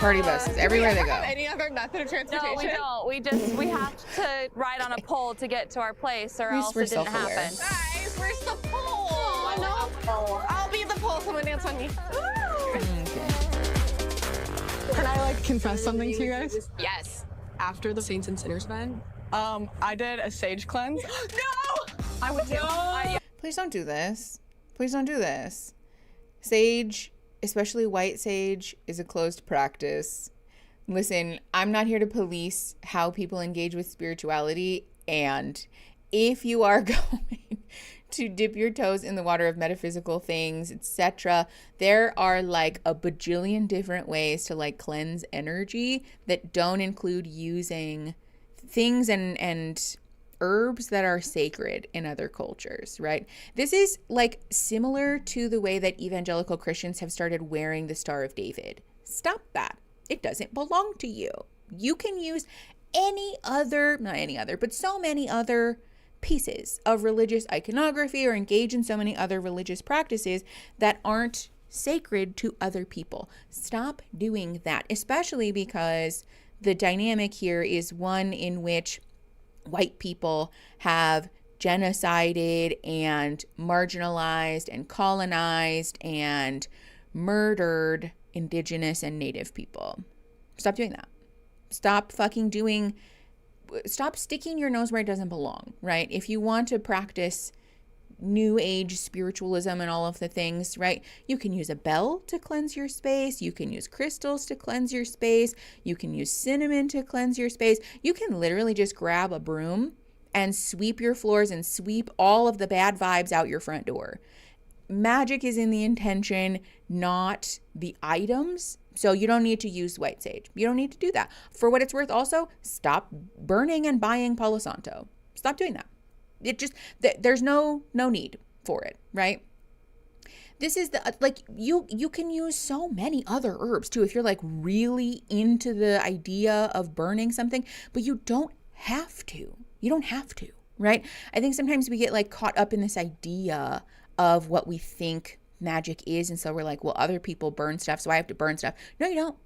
Party buses everywhere they go. Any other method of transportation? No, we don't. We have to ride on a pole to get to our place, or else we're it didn't self-aware. happen. Guys, where's the pole? No pole. I'll be the pole. Someone dance on me. Can I like confess something to you guys? Yes. After the Saints and Sinners event, I did a sage cleanse. No! I would do. Please don't do this. Please don't do this. Sage, especially white sage, is a closed practice. Listen, I'm not here to police how people engage with spirituality, and if you are going to dip your toes in the water of metaphysical things, etc., there are like a bajillion different ways to like cleanse energy that don't include using things and herbs that are sacred in other cultures, right? This is like similar to the way that evangelical Christians have started wearing the Star of David. Stop that. It doesn't belong to you. You can use but so many other pieces of religious iconography or engage in so many other religious practices that aren't sacred to other people. Stop doing that, especially because the dynamic here is one in which white people have genocided and marginalized and colonized and murdered indigenous and native people. Stop doing that. Stop sticking your nose where it doesn't belong, right? If you want to practice new age spiritualism and all of the things, right? You can use a bell to cleanse your space. You can use crystals to cleanse your space. You can use cinnamon to cleanse your space. You can literally just grab a broom and sweep your floors and sweep all of the bad vibes out your front door. Magic is in the intention, not the items. So you don't need to use white sage. You don't need to do that. For what it's worth, also, stop burning and buying Palo Santo. Stop doing that. It just, there's no need for it, right? This is the, like, you can use so many other herbs too if you're like really into the idea of burning something, but you don't have to. You don't have to, right? I think sometimes we get like caught up in this idea of what we think magic is, and so we're like, well, other people burn stuff, so I have to burn stuff. No, you don't.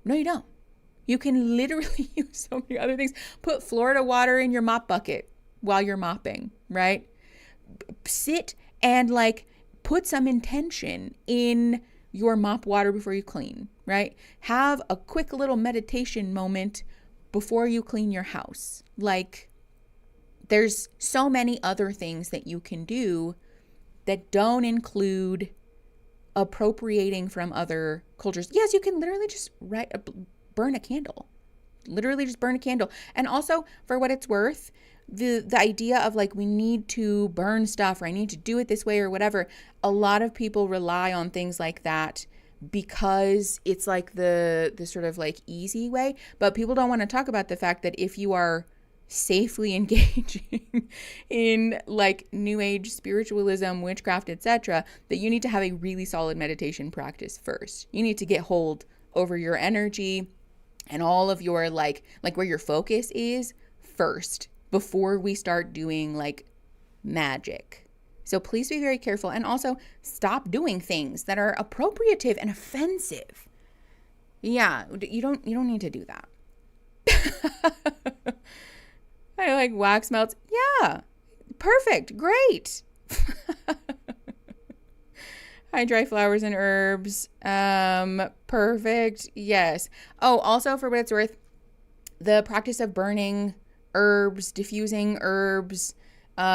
No, you don't. You can literally use so many other things. Put Florida water in your mop bucket while you're mopping, right? Sit and like put some intention in your mop water before you clean, right? Have a quick little meditation moment before you clean your house. Like, there's so many other things that you can do that don't include appropriating from other cultures. Yes, you can literally just burn a candle. Literally just burn a candle. And also, for what it's worth, the idea of like, we need to burn stuff, or I need to do it this way or whatever, a lot of people rely on things like that because it's like the sort of like easy way. But people don't want to talk about the fact that if you are safely engaging in like new age spiritualism, witchcraft, etc., that you need to have a really solid meditation practice first. You need to get hold over your energy and all of your like where your focus is first before we start doing like magic. So please be very careful, and also stop doing things that are appropriative and offensive. Yeah, you don't need to do that. I like wax melts. Yeah, perfect, great. I dry flowers and herbs. Perfect. Yes. Oh, also for what it's worth, the practice of burning herbs, diffusing herbs,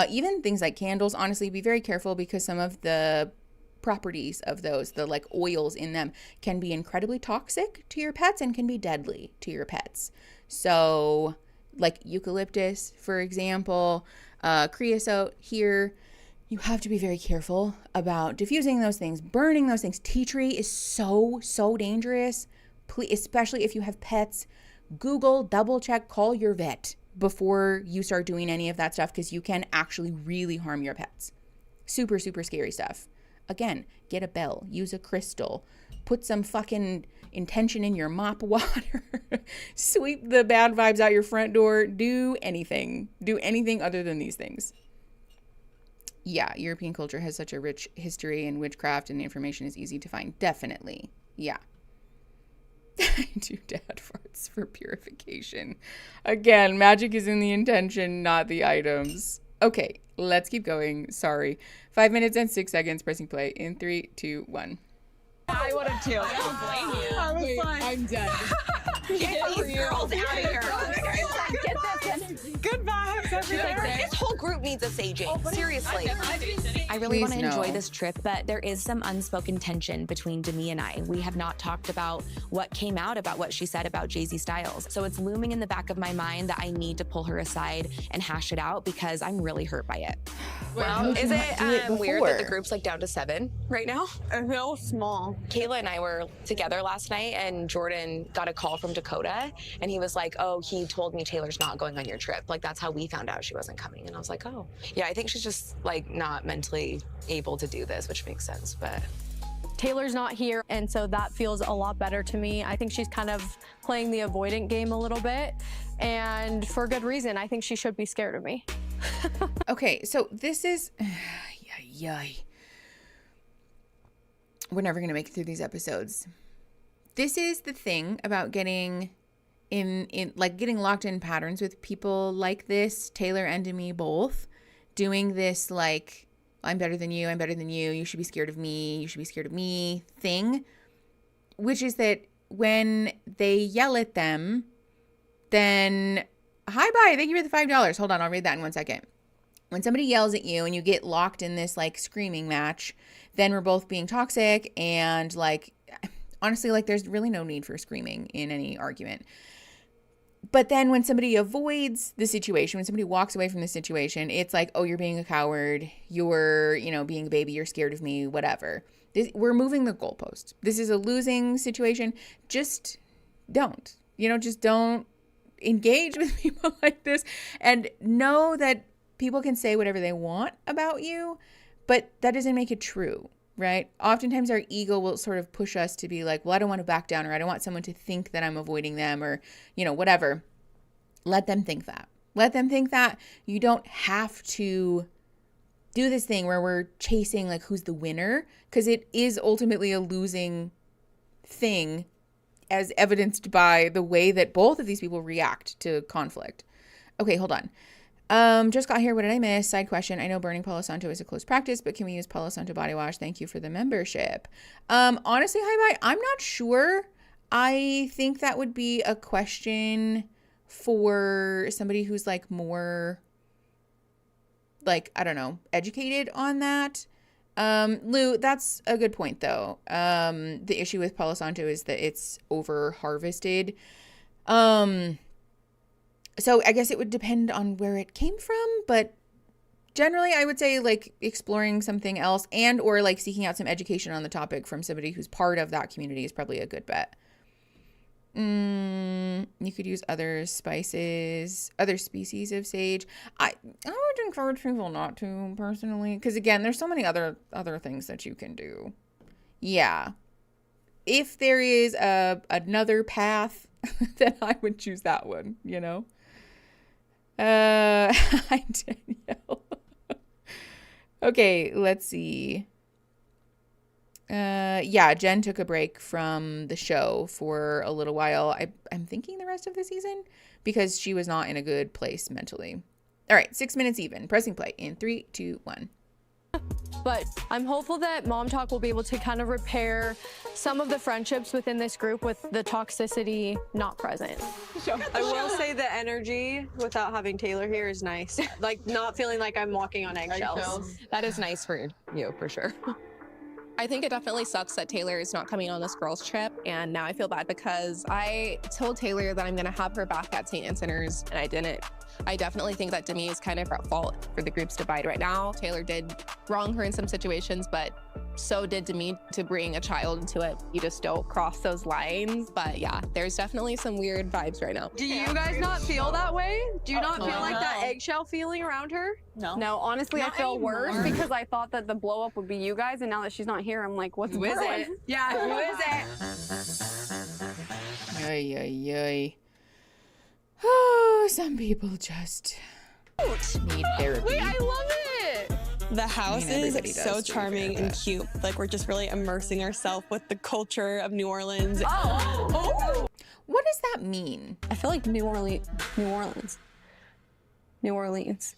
even things like candles, honestly, be very careful because some of the properties of those, the like oils in them, can be incredibly toxic to your pets and can be deadly to your pets. So like eucalyptus, for example, creosote here, you have to be very careful about diffusing those things, burning those things. Tea tree is so dangerous, especially if you have pets. Google, double check, call your vet before you start doing any of that stuff, because you can actually really harm your pets. Super scary stuff. Again, get a bell, use a crystal, put some fucking intention in your mop water, sweep the bad vibes out your front door, do anything other than these things. Yeah, European culture has such a rich history in witchcraft, and the information is easy to find. Definitely. Yeah. I do dad farts for purification. Again, magic is in the intention, not the items. Okay, let's keep going. Sorry. 5 minutes and 6 seconds, pressing play in 3, 2, 1. I wanted to. I don't blame you. I was like, I'm dead. Get these girls out of here. Get this. Good vibes everywhere. This whole group needs a saging. Seriously. I really want to Please enjoy no. this trip, but there is some unspoken tension between Demi and I. We have not talked about what came out about what she said about Jay-Z Styles. So it's looming in the back of my mind that I need to pull her aside and hash it out because I'm really hurt by it. Well, is it weird that the group's like down to 7 right now? I feel small. Kayla and I were together last night, and Jordan got a call from Dakota, and he was like, oh, he told me Taylor's not going on your trip. Like, that's how we found out she wasn't coming. And I was like, oh. Yeah, I think she's just, like, not mentally able to do this, which makes sense, but... Taylor's not here, and so that feels a lot better to me. I think she's kind of playing the avoidant game a little bit, and for good reason. I think she should be scared of me. Okay, so this is... We're never going to make it through these episodes. This is the thing about getting getting locked in patterns with people like this, Taylor and Demi both, doing this like, I'm better than you, you should be scared of me thing, which is that when they yell at them, then, hi, bye, thank you for the $5. Hold on, I'll read that in 1 second. When somebody yells at you and you get locked in this like screaming match, then we're both being toxic, and like, honestly, like there's really no need for screaming in any argument. But then when somebody avoids the situation, when somebody walks away from the situation, it's like, oh, you're being a coward. You're, being a baby. You're scared of me, whatever. We're moving the goalpost. This is a losing situation. Just don't, just don't engage with people like this, and know that people can say whatever they want about you, but that doesn't make it true, right? Oftentimes our ego will sort of push us to be like, well, I don't want to back down, or I don't want someone to think that I'm avoiding them, or, whatever. Let them think that. Let them think that. You don't have to do this thing where we're chasing like who's the winner, because it is ultimately a losing thing, as evidenced by the way that both of these people react to conflict. Okay, hold on. Just got here. What did I miss? Side question. I know burning Palo Santo is a close practice, but can we use Palo Santo body wash? Thank you for the membership. Honestly, hi, bye. I'm not sure. I think that would be a question for somebody who's like more, like, I don't know, educated on that. Lou, that's a good point though. The issue with Palo Santo is that it's over harvested. So I guess it would depend on where it came from, but generally I would say like exploring something else and or like seeking out some education on the topic from somebody who's part of that community is probably a good bet. You could use other spices, other species of sage. I would encourage people not to, personally, because again, there's so many other things that you can do. Yeah. If there is another path then I would choose that one, you know? Hi, Danielle. Okay, let's see. Yeah, Jen took a break from the show for a little while. I'm thinking the rest of the season because she was not in a good place mentally. All right, 6 minutes even. Pressing play in 3, 2, 1. But I'm hopeful that MomTok will be able to kind of repair some of the friendships within this group with the toxicity not present. I will say the energy without having Taylor here is nice. Like not feeling like I'm walking on eggshells. That is nice for you, for sure. I think it definitely sucks that Taylor is not coming on this girls trip, and now I feel bad because I told Taylor that I'm gonna have her back at St. Anne's and I didn't. I definitely think that Demi is kind of at fault for the group's divide right now. Taylor did wrong her in some situations, but so did Demi to bring a child into it. You just don't cross those lines. But yeah, there's definitely some weird vibes right now. Do you guys not feel that way? Do you not feel like that eggshell feeling around her? No, honestly, I feel worse because I thought that the blow up would be you guys, and now that she's not here, I'm like, what's Who is it? Yeah, who is it? Ay, ay, ay. Oh, some people just need therapy. Wait, I love it. The house is everybody does, so to be charming fair, and but- cute. Like we're just really immersing ourselves with the culture of New Orleans. Oh. What does that mean? I feel like New Orleans.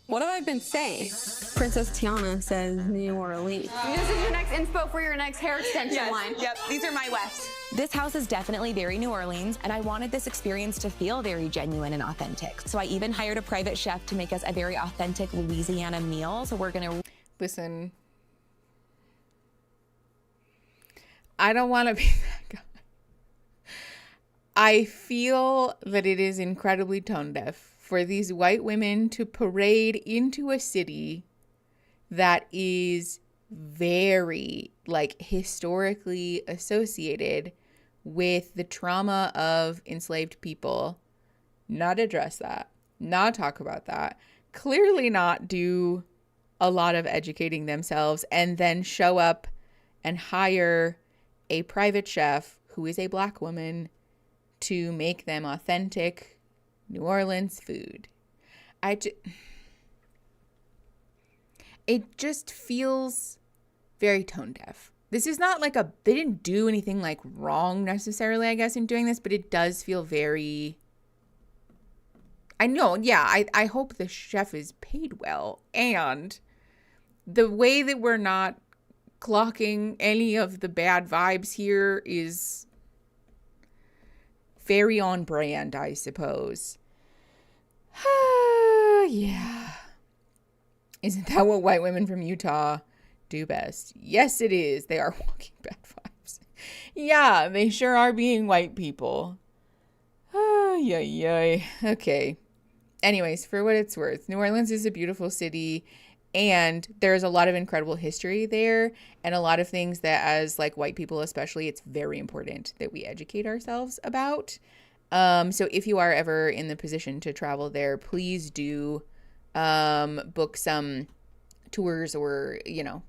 What have I been saying? Princess Tiana says New Orleans. This is your next inspo for your next hair extension line. Yep, these are my wefts. This house is definitely very New Orleans, and I wanted this experience to feel very genuine and authentic. So I even hired a private chef to make us a very authentic Louisiana meal. So we're gonna Listen, I don't want to be that guy. I feel that it is incredibly tone deaf for these white women to parade into a city that is very, like, historically associated with the trauma of enslaved people, not address that, not talk about that, clearly not do a lot of educating themselves, and then show up and hire a private chef who is a black woman to make them authentic New Orleans food. It just feels very tone deaf. This is not like they didn't do anything like wrong necessarily, I guess, in doing this, but it does feel very, I know, yeah, I hope the chef is paid well. And the way that we're not clocking any of the bad vibes here is very on brand, I suppose. Yeah. Isn't that what white women from Utah do best? Yes, it is. They are walking bad vibes. Yeah, they sure are being white people. Yay. Okay. Anyways, for what it's worth, New Orleans is a beautiful city, and there's a lot of incredible history there, and a lot of things that, as like white people especially, it's very important that we educate ourselves about. So if you are ever in the position to travel there, please do book some tours or,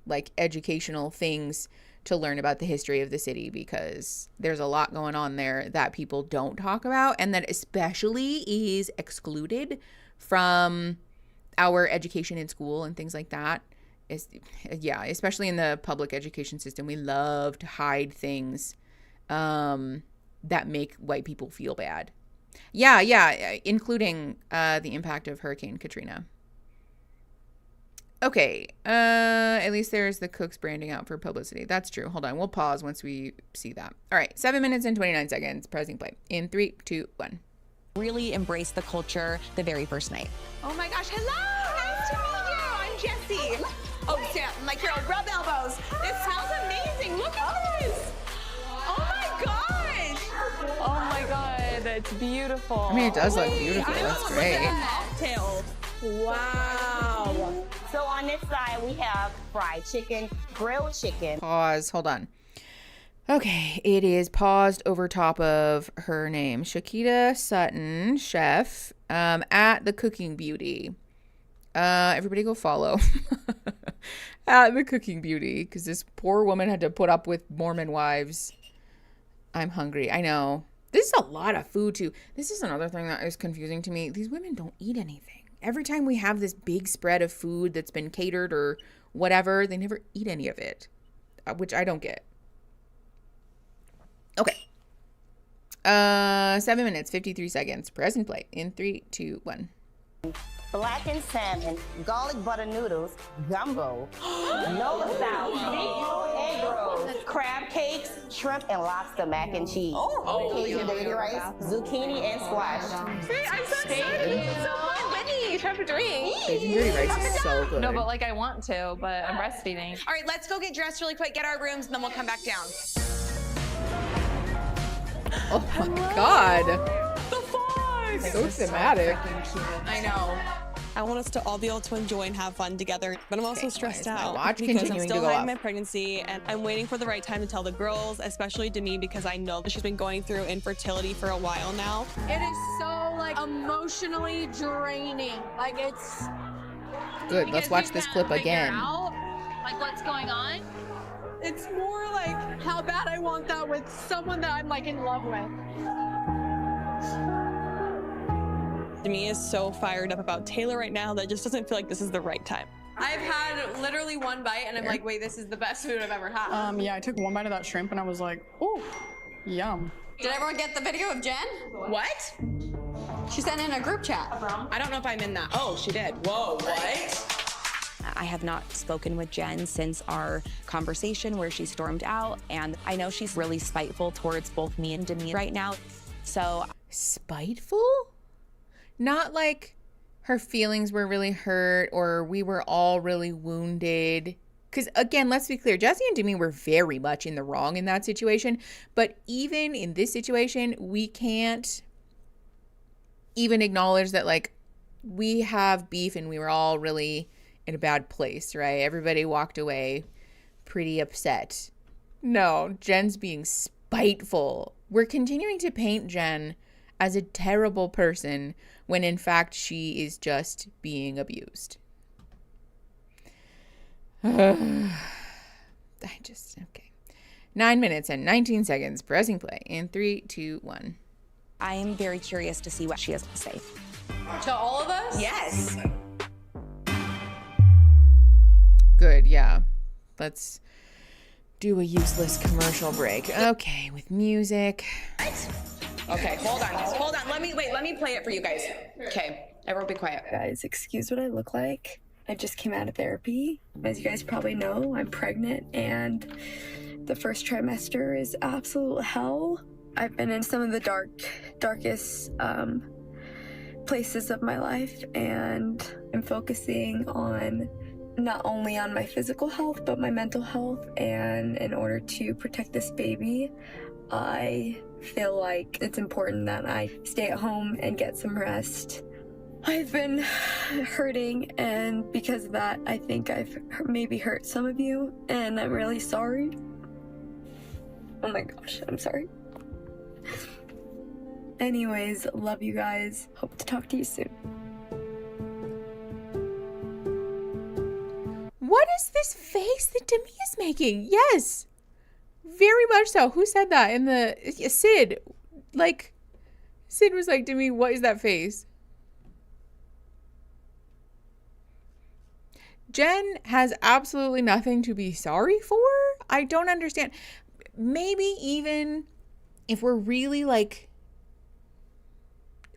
like educational things to learn about the history of the city, because there's a lot going on there that people don't talk about, and that especially is excluded from our education in school and things like that. Especially in the public education system, we love to hide things that make white people feel bad. Including the impact of Hurricane Katrina. Okay, at least there's the Cooks branding out for publicity. That's true. Hold on, we'll pause once we see that. All right, 7 minutes and 29 seconds. Pressing play in 3, 2, 1. really embrace the culture the very first night. Oh my gosh, hello, nice to meet you. I'm Jessie. Oh, yeah, my girl, rub elbows. This smells amazing. Look at this. Oh my gosh. Oh my God, that's beautiful. I mean, it does look beautiful. That's great. Mocktail. Wow. So on this side, we have fried chicken, grilled chicken. Pause. Hold on. Okay, it is paused over top of her name, Shakita Sutton, chef, at the Cooking Beauty. Everybody go follow at the Cooking Beauty, because this poor woman had to put up with Mormon Wives. I'm hungry. I know. This is a lot of food too. This is another thing that is confusing to me. These women don't eat anything. Every time we have this big spread of food that's been catered or whatever, they never eat any of it, which I don't get. Okay. 7 minutes, 53 seconds. Press and play in 3, 2, 1. Blackened salmon, garlic butter noodles, gumbo, Nola style, seafood egg rolls, crab cakes, shrimp and lobster mac and cheese, Cajun dirty rice, zucchini and squash. I'm so excited. It's so fun. Whitney, try to drink. Cajun dirty rice is so good. No, but like I want to, but I'm breastfeeding. All right, let's go get dressed really quick, get our rooms, and then we'll come back down. Oh my God. The fox! So thematic. I know. I want us to all be able to enjoy and have fun together, but I'm also stressed out watch because I'm continuing still to go hiding up. my pregnancy, and I'm waiting for the right time to tell the girls, especially Demi, because I know that she's been going through infertility for a while now. It is so like emotionally draining. Like it's Good. Let's watch this clip again. Like what's going on? It's more like how bad I want that with someone that I'm like in love with. Demi is so fired up about Taylor right now that just doesn't feel like this is the right time. I've had literally one bite and I'm like, wait, this is the best food I've ever had. Yeah, I took one bite of that shrimp and I was like, ooh, yum. Did everyone get the video of Jen? What? She sent in a group chat. I don't know if I'm in that. Oh, she did. Whoa, what? I have not spoken with Jen since our conversation where she stormed out, and I know she's really spiteful towards both me and Demi right now. So Spiteful? Not like her feelings were really hurt or we were all really wounded. Because again, let's be clear, Jesse and Demi were very much in the wrong in that situation. But even in this situation, we can't even acknowledge that like we have beef and we were all really in a bad place, right? Everybody walked away pretty upset. No, Jen's being spiteful. We're continuing to paint Jen as a terrible person when in fact she is just being abused. Okay. 9 minutes and 19 seconds. Pressing play in 3, 2, 1. I am very curious to see what she has to say. To all of us? Yes. Good, yeah. Let's do a useless commercial break. Okay, with music. Okay, hold on. Let me play it for you guys. Okay, everyone be quiet. Guys, excuse what I look like. I just came out of therapy. As you guys probably know, I'm pregnant and the first trimester is absolute hell. I've been in some of the darkest places of my life, and I'm focusing on not only on my physical health, but my mental health. And in order to protect this baby, I feel like it's important that I stay at home and get some rest. I've been hurting, and because of that, I think I've maybe hurt some of you, and I'm really sorry. Oh my gosh, I'm sorry. Anyways, love you guys. Hope to talk to you soon. What is this face that Demi is making? Yes, very much so. Who said that in the Sid? Like, Sid was like, Demi, what is that face? Jen has absolutely nothing to be sorry for. I don't understand. Maybe even if we're really like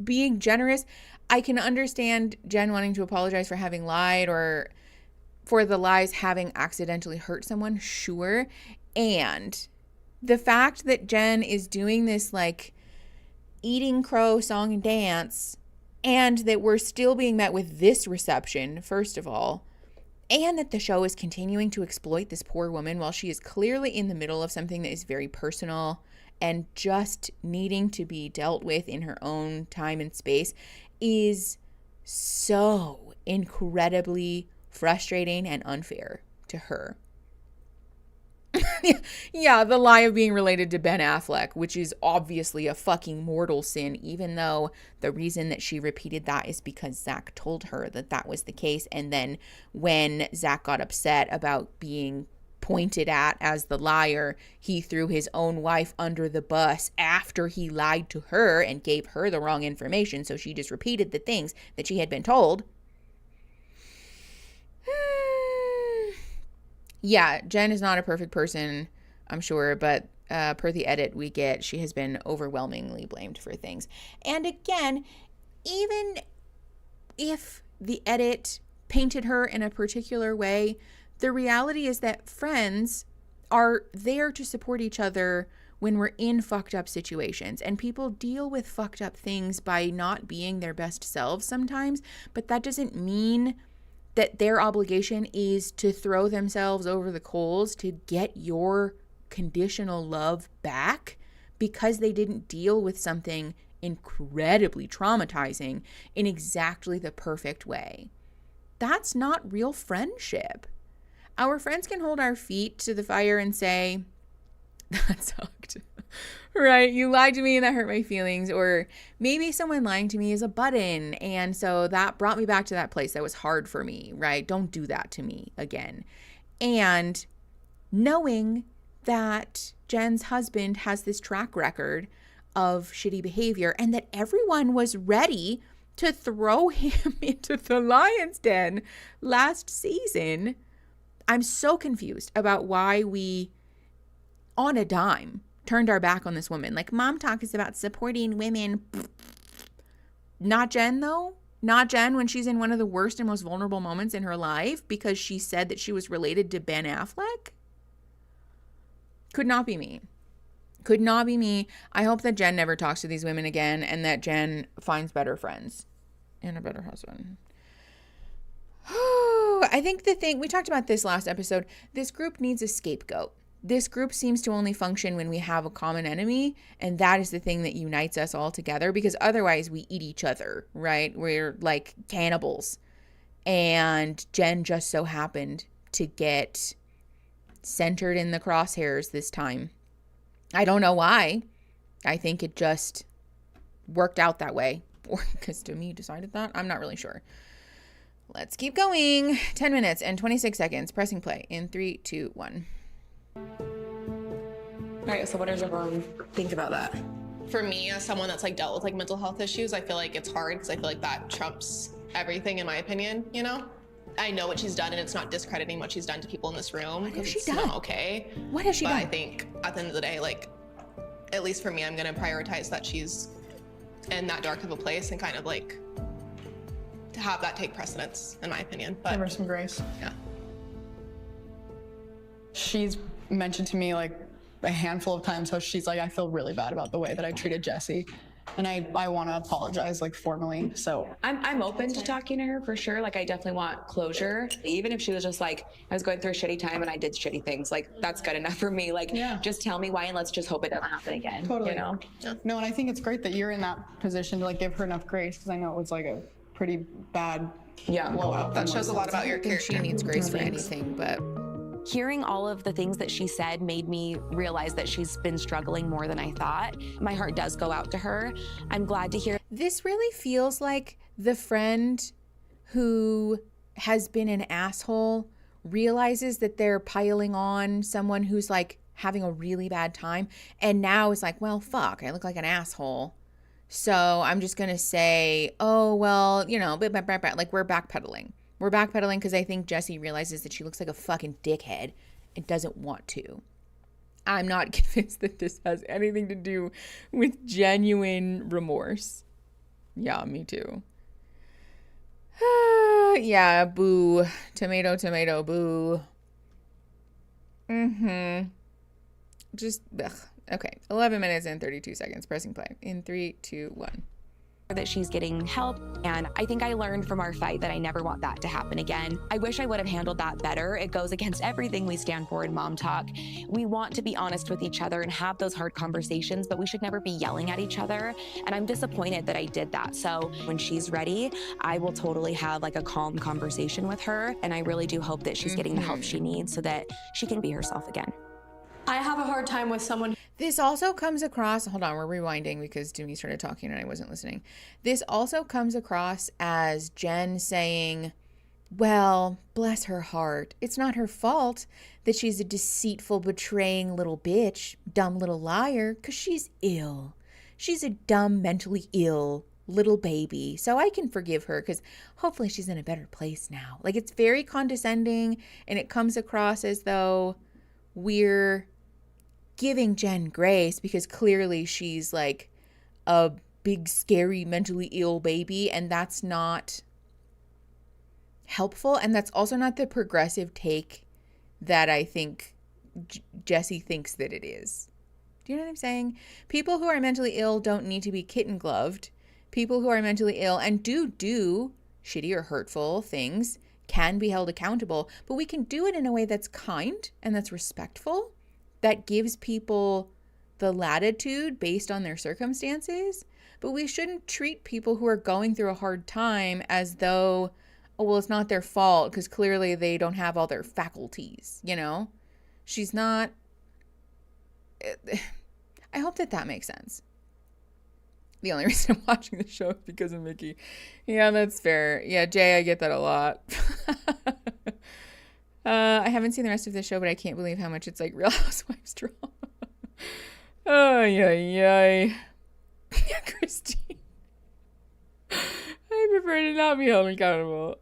being generous, I can understand Jen wanting to apologize for having lied or for the lies having accidentally hurt someone, sure. And the fact that Jen is doing this like eating crow song and dance, and that we're still being met with this reception, first of all, and that the show is continuing to exploit this poor woman while she is clearly in the middle of something that is very personal and just needing to be dealt with in her own time and space, is so incredibly frustrating and unfair to her. Yeah, the lie of being related to Ben Affleck, which is obviously a fucking mortal sin, even though the reason that she repeated that is because Zach told her that that was the case. And then when Zach got upset about being pointed at as the liar. He threw his own wife under the bus after he lied to her and gave her the wrong information. So she just repeated the things that she had been told. Yeah, Jen is not a perfect person, I'm sure, but per the edit we get, she has been overwhelmingly blamed for things. And again, even if the edit painted her in a particular way, the reality is that friends are there to support each other when we're in fucked up situations. And people deal with fucked up things by not being their best selves sometimes, but that doesn't mean that their obligation is to throw themselves over the coals to get your conditional love back because they didn't deal with something incredibly traumatizing in exactly the perfect way. That's not real friendship. Our friends can hold our feet to the fire and say, that sucked. Right, you lied to me and that hurt my feelings. Or maybe someone lying to me is a button, and so that brought me back to that place that was hard for me, right? Don't do that to me again. And knowing that Jen's husband has this track record of shitty behavior and that everyone was ready to throw him into the lion's den last season, I'm so confused about why we, on a dime, turned our back on this woman. Like, MomTok is about supporting women. Not Jen, though. Not Jen when she's in one of the worst and most vulnerable moments in her life because she said that she was related to Ben Affleck. Could not be me. Could not be me. I hope that Jen never talks to these women again and that Jen finds better friends and a better husband. I think the thing, we talked about this last episode, this group needs a scapegoat. This group seems to only function when we have a common enemy, and that is the thing that unites us all together, because otherwise we eat each other, right? We're like cannibals. And Jen just so happened to get centered in the crosshairs this time. I don't know why. I think it just worked out that way. Or because Demi decided that. I'm not really sure. Let's keep going. 10 minutes and 26 seconds. Pressing play in 3, 2, 1. All right, so what does everyone think about that? For me, as someone that's like dealt with like mental health issues, I feel like it's hard because I feel like that trumps everything in my opinion, you know? I know what she's done and it's not discrediting what she's done to people in this room. What has she it's done? Not okay. What has she but done? I think at the end of the day, like, at least for me, I'm gonna prioritize that she's in that dark of a place and kind of like to have that take precedence, in my opinion. But Give her some grace. Yeah. She's mentioned to me like a handful of times how she's like, I feel really bad about the way that I treated Jesse. And I want to apologize like formally. So I'm open to talking to her for sure. Like, I definitely want closure. Even if she was just like, I was going through a shitty time and I did shitty things, like that's good enough for me. Like, just tell me why and let's just hope it doesn't happen again. Totally. You know? No, and I think it's great that you're in that position to like give her enough grace, because I know it was like a pretty bad blowout. That shows a lot about your I think character. she needs grace for anything, but Hearing all of the things that she said made me realize that she's been struggling more than I thought. My heart does go out to her. I'm glad to hear. This really feels like the friend who has been an asshole realizes that they're piling on someone who's like having a really bad time, and now is like, well, fuck, I look like an asshole, so I'm just gonna say, oh, well, you know, like we're backpedaling. We're backpedaling because I think Jessie realizes that she looks like a fucking dickhead and doesn't want to. I'm not convinced that this has anything to do with genuine remorse. Yeah, me too. Yeah, boo. Tomato, tomato, boo. Just, ugh. Okay, 11 minutes and 32 seconds. Pressing play in 3, 2, 1. That she's getting help, and I think I learned from our fight that I never want that to happen again. I wish I would have handled that better. It goes against everything we stand for in MomTok. We want to be honest with each other and have those hard conversations, but we should never be yelling at each other, and I'm disappointed that I did that. So when she's ready, I will totally have like a calm conversation with her, and I really do hope that she's getting the help she needs so that she can be herself again. I have a hard time with someone. This also comes across, hold on, we're rewinding because Demi started talking and I wasn't listening. This also comes across as Jen saying, Well, bless her heart. It's not her fault that she's a deceitful, betraying little bitch, dumb little liar, because she's ill. She's a dumb, mentally ill little baby. So I can forgive her because hopefully she's in a better place now. Like, it's very condescending and it comes across as though we're giving Jen grace because clearly she's like a big, scary, mentally ill baby, and that's not helpful. And that's also not the progressive take that I think Jessie thinks that it is. Do you know what I'm saying? People who are mentally ill don't need to be kitten gloved. People who are mentally ill and do shitty or hurtful things can be held accountable, but we can do it in a way that's kind and that's respectful, that gives people the latitude based on their circumstances. But we shouldn't treat people who are going through a hard time as though, oh, well, it's not their fault because clearly they don't have all their faculties, you know? She's not... I hope that makes sense. The only reason I'm watching the show is because of Mickey. Yeah, that's fair. Yeah, Jay, I get that a lot. I haven't seen the rest of the show, but I can't believe how much it's like Real Housewives drama. Oh, yeah. Christine. I prefer to not be held accountable.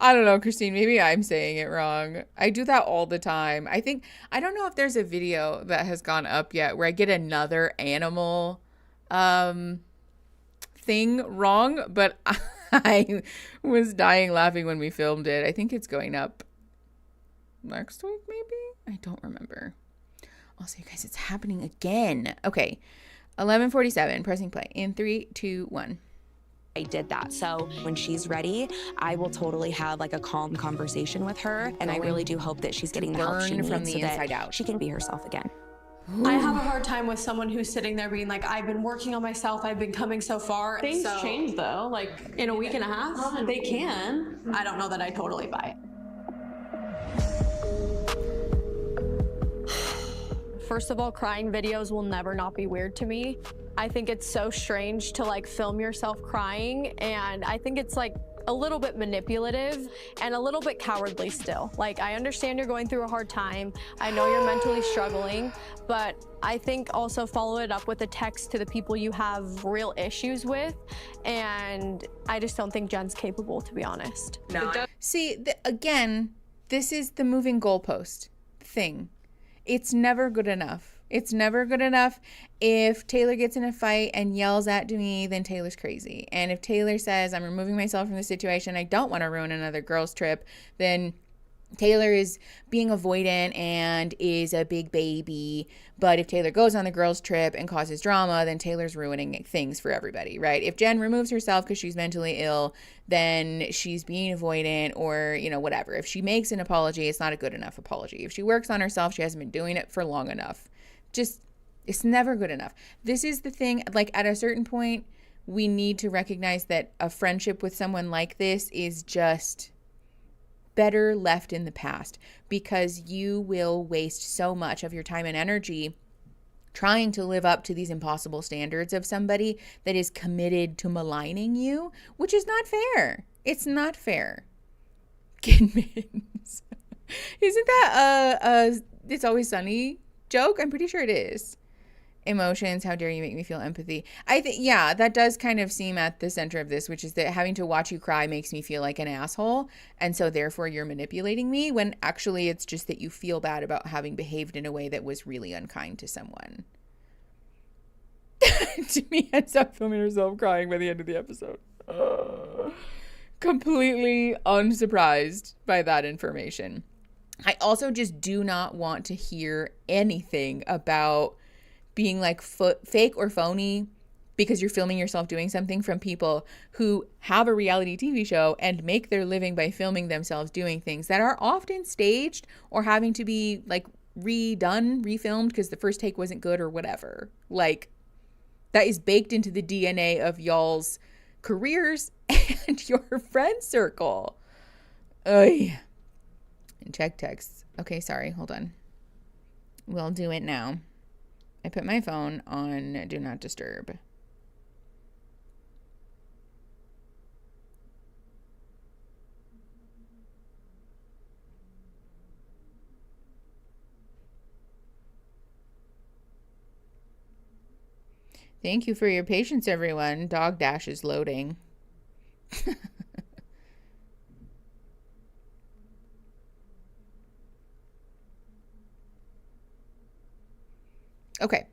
I don't know, Christine, maybe I'm saying it wrong. I do that all the time. I don't know if there's a video that has gone up yet where I get another animal thing wrong, but I was dying laughing when we filmed it. I think it's going up next week, maybe? I don't remember. Also, you guys, it's happening again. Okay, 11:47, pressing play in 3, 2, 1. I did that. So when she's ready, I will totally have like a calm conversation with her. And I really do hope that she's getting the help she needs from the so inside that out. she can be herself again. I have a hard time with someone who's sitting there being like, I've been working on myself, I've been coming so far. Things change though, like in a week and a half. they can. I don't know that I totally buy it. First of all, crying videos will never not be weird to me. I think it's so strange to like film yourself crying, and I think it's like a little bit manipulative and a little bit cowardly still. Like, I understand you're going through a hard time. I know you're mentally struggling, but I think also follow it up with a text to the people you have real issues with. And I just don't think Jen's capable, to be honest. No. See, again, this is the moving goalpost thing. It's never good enough. It's never good enough. If Taylor gets in a fight and yells at me, then Taylor's crazy. And if Taylor says, I'm removing myself from the situation, I don't want to ruin another girls' trip, then Taylor is being avoidant and is a big baby. But if Taylor goes on the girls' trip and causes drama, then Taylor's ruining things for everybody, right? If Jen removes herself because she's mentally ill, then she's being avoidant or, you know, whatever. If she makes an apology, it's not a good enough apology. If she works on herself, she hasn't been doing it for long enough. Just, it's never good enough. This is the thing, like at a certain point, we need to recognize that a friendship with someone like this is just better left in the past, because you will waste so much of your time and energy trying to live up to these impossible standards of somebody that is committed to maligning you, which is not fair. It's not fair. Kidmans. Isn't that It's Always Sunny joke? I'm pretty sure it is. Emotions, how dare you make me feel empathy. I think, yeah, that does kind of seem at the center of this, which is that having to watch you cry makes me feel like an asshole, and so therefore you're manipulating me, when actually it's just that you feel bad about having behaved in a way that was really unkind to someone. Jimmy ends up filming herself crying by the end of the episode. Completely unsurprised by that information. I also just do not want to hear anything about being like fake or phony because you're filming yourself doing something from people who have a reality TV show and make their living by filming themselves doing things that are often staged or having to be like refilmed because the first take wasn't good or whatever. Like, that is baked into the DNA of y'all's careers and your friend circle. Ugh. And check texts. Okay, sorry, hold on. We'll do it now. I put my phone on Do Not Disturb. Thank you for your patience, everyone. Dog Dash is loading. Okay.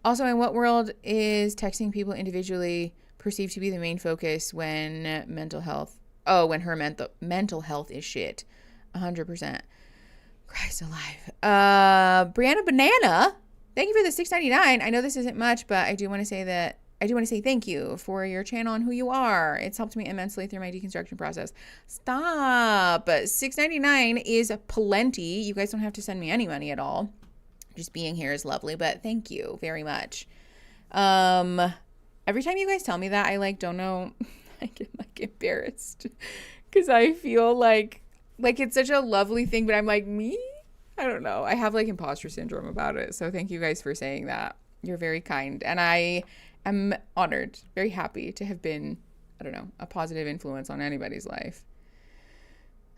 Also, in what world is texting people individually perceived to be the main focus when when her mental health is shit? 100%. Christ alive. Brianna Banana, thank you for the $6.99. I know this isn't much, but I do want to say thank you for your channel and who you are. It's helped me immensely through my deconstruction process. Stop. $6.99 is plenty. You guys don't have to send me any money at all. Just being here is lovely, but thank you very much. Every time you guys tell me that, I don't know, I get embarrassed because I feel like it's such a lovely thing, but I'm me? I don't know. I have imposter syndrome about it. So thank you guys for saying that. You're very kind. And I am honored, very happy to have been, I don't know, a positive influence on anybody's life.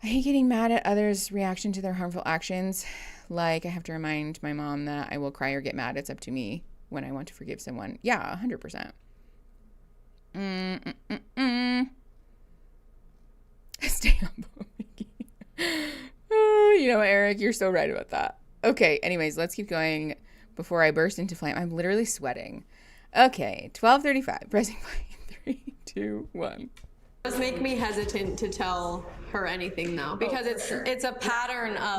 I hate getting mad at others' reaction to their harmful actions. I have to remind my mom that I will cry or get mad. It's up to me when I want to forgive someone. Yeah, 100%. Stay humble, Mickey. You know, Eric, you're so right about that. Okay, anyways, let's keep going before I burst into flame. I'm literally sweating. Okay, 12:35. Pressing play. 3, 2, 1. It does make me hesitant to tell her anything though, because it's a pattern of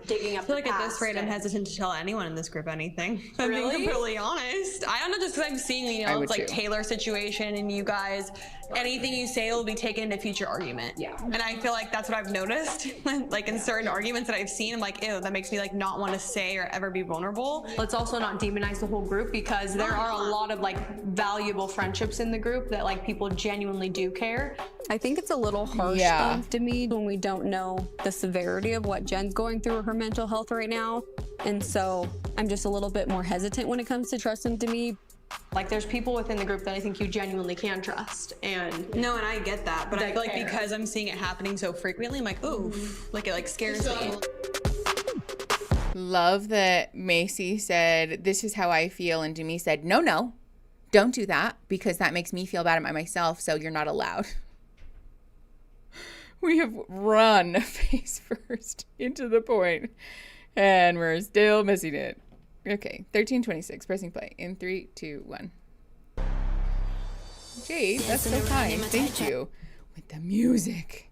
digging up. I feel like at this rate, I'm hesitant to tell anyone in this group anything. I'm being completely honest. I don't know, just because I'm seeing, it's Taylor's situation and you guys, anything you say will be taken into future argument. Yeah. And I feel like that's what I've noticed, in certain arguments that I've seen, I'm ew, that makes me not want to say or ever be vulnerable. Let's also not demonize the whole group, because there are a lot of valuable friendships in the group that people genuinely do care. I think it's a little harsh to me when we don't know the severity of what Jen's going through with her mental health right now. And so I'm just a little bit more hesitant when it comes to trusting to me. There's people within the group that I think you genuinely can trust. And no, and I get that, but I feel because I'm seeing it happening so frequently, I'm oof, it scares me. Love that Macy said, "This is how I feel," and Demi said, no, don't do that, because that makes me feel bad about myself, so you're not allowed. We have run face first into the point, and we're still missing it. Okay, 13:26, pressing play in 3, 2, 1. Jade, that's so kind. Thank you. With the music.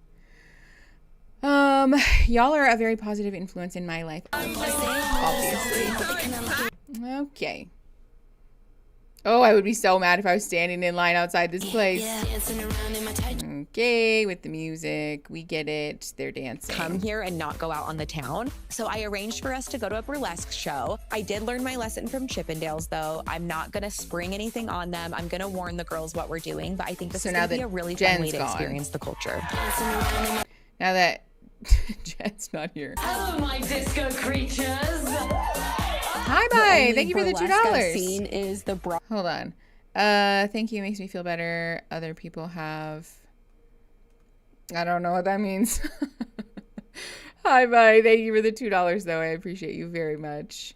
Y'all are a very positive influence in my life. Obviously. Okay. Oh, I would be so mad if I was standing in line outside this place. Okay, with the music, we get it. They're dancing. Come here and not go out on the town. So I arranged for us to go to a burlesque show. I did learn my lesson from Chippendales, though. I'm not going to spring anything on them. I'm going to warn the girls what we're doing, but I think this is going to be a really fun way to experience the culture. Now that Jen's not here. Hello, my disco creatures. Hi, bye. Thank you for the $2. Scene is the Hold on. Thank you. Makes me feel better. Other people have. I don't know what that means. Hi, bye. Thank you for the $2, though. I appreciate you very much.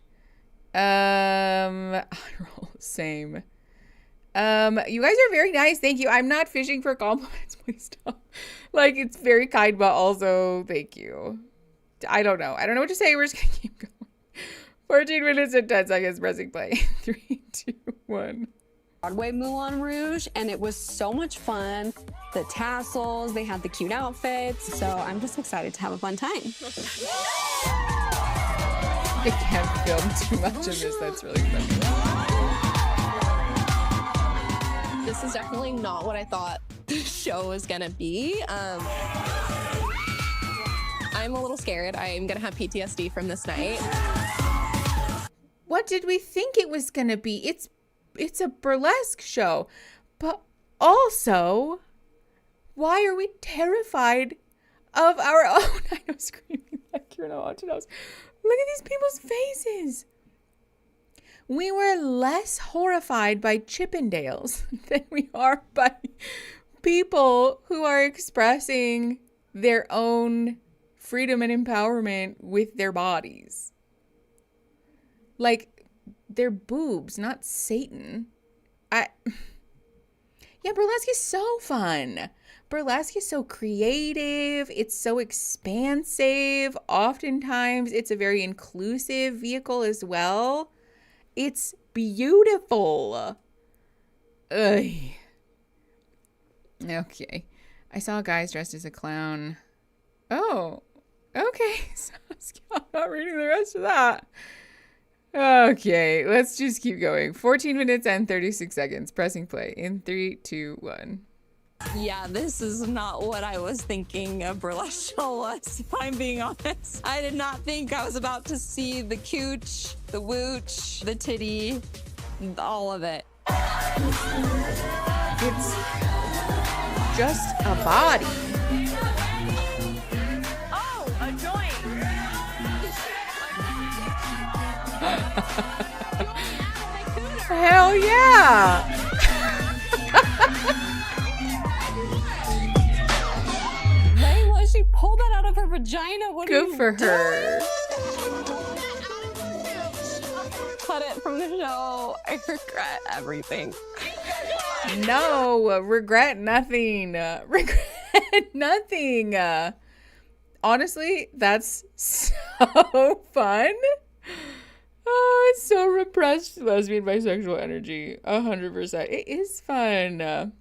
Same. You guys are very nice. Thank you. I'm not fishing for compliments. Please stop. It's very kind, but also thank you. I don't know. I don't know what to say. We're just gonna keep going. 14 minutes and 10 seconds, pressing play. 3, 2, 1. Broadway Moulin Rouge, and it was so much fun. The tassels, they had the cute outfits, so I'm just excited to have a fun time. I can't film too much of this. That's really funny. This is definitely not what I thought the show was gonna be. I'm a little scared. I'm gonna have PTSD from this night. What did we think it was gonna be? It's a burlesque show, but also, why are we terrified of our own? I know, screaming like you're not watching us. Look at these people's faces. We were less horrified by Chippendales than we are by people who are expressing their own freedom and empowerment with their bodies. they're boobs, not Satan. Yeah, burlesque is so fun. Burlesque is so creative. It's so expansive. Oftentimes, it's a very inclusive vehicle as well. It's beautiful. Ugh. Okay. I saw guys dressed as a clown. Oh, okay. So I'm not reading the rest of that. Okay, let's just keep going. 14 minutes and 36 seconds. Pressing play in 3, 2, 1. Yeah, this is not what I was thinking a burlesque show was, if I'm being honest. I did not think I was about to see the cooch, the wooch, the titty, all of it. It's just a body. Oh, a joint. Hell yeah! Layla, she pulled that out of her vagina. What Good for her. Cut it from the show. I regret everything. No, regret nothing. Regret nothing. Honestly, that's so fun. Oh, it's so repressed lesbian bisexual energy. 100%. It is fun.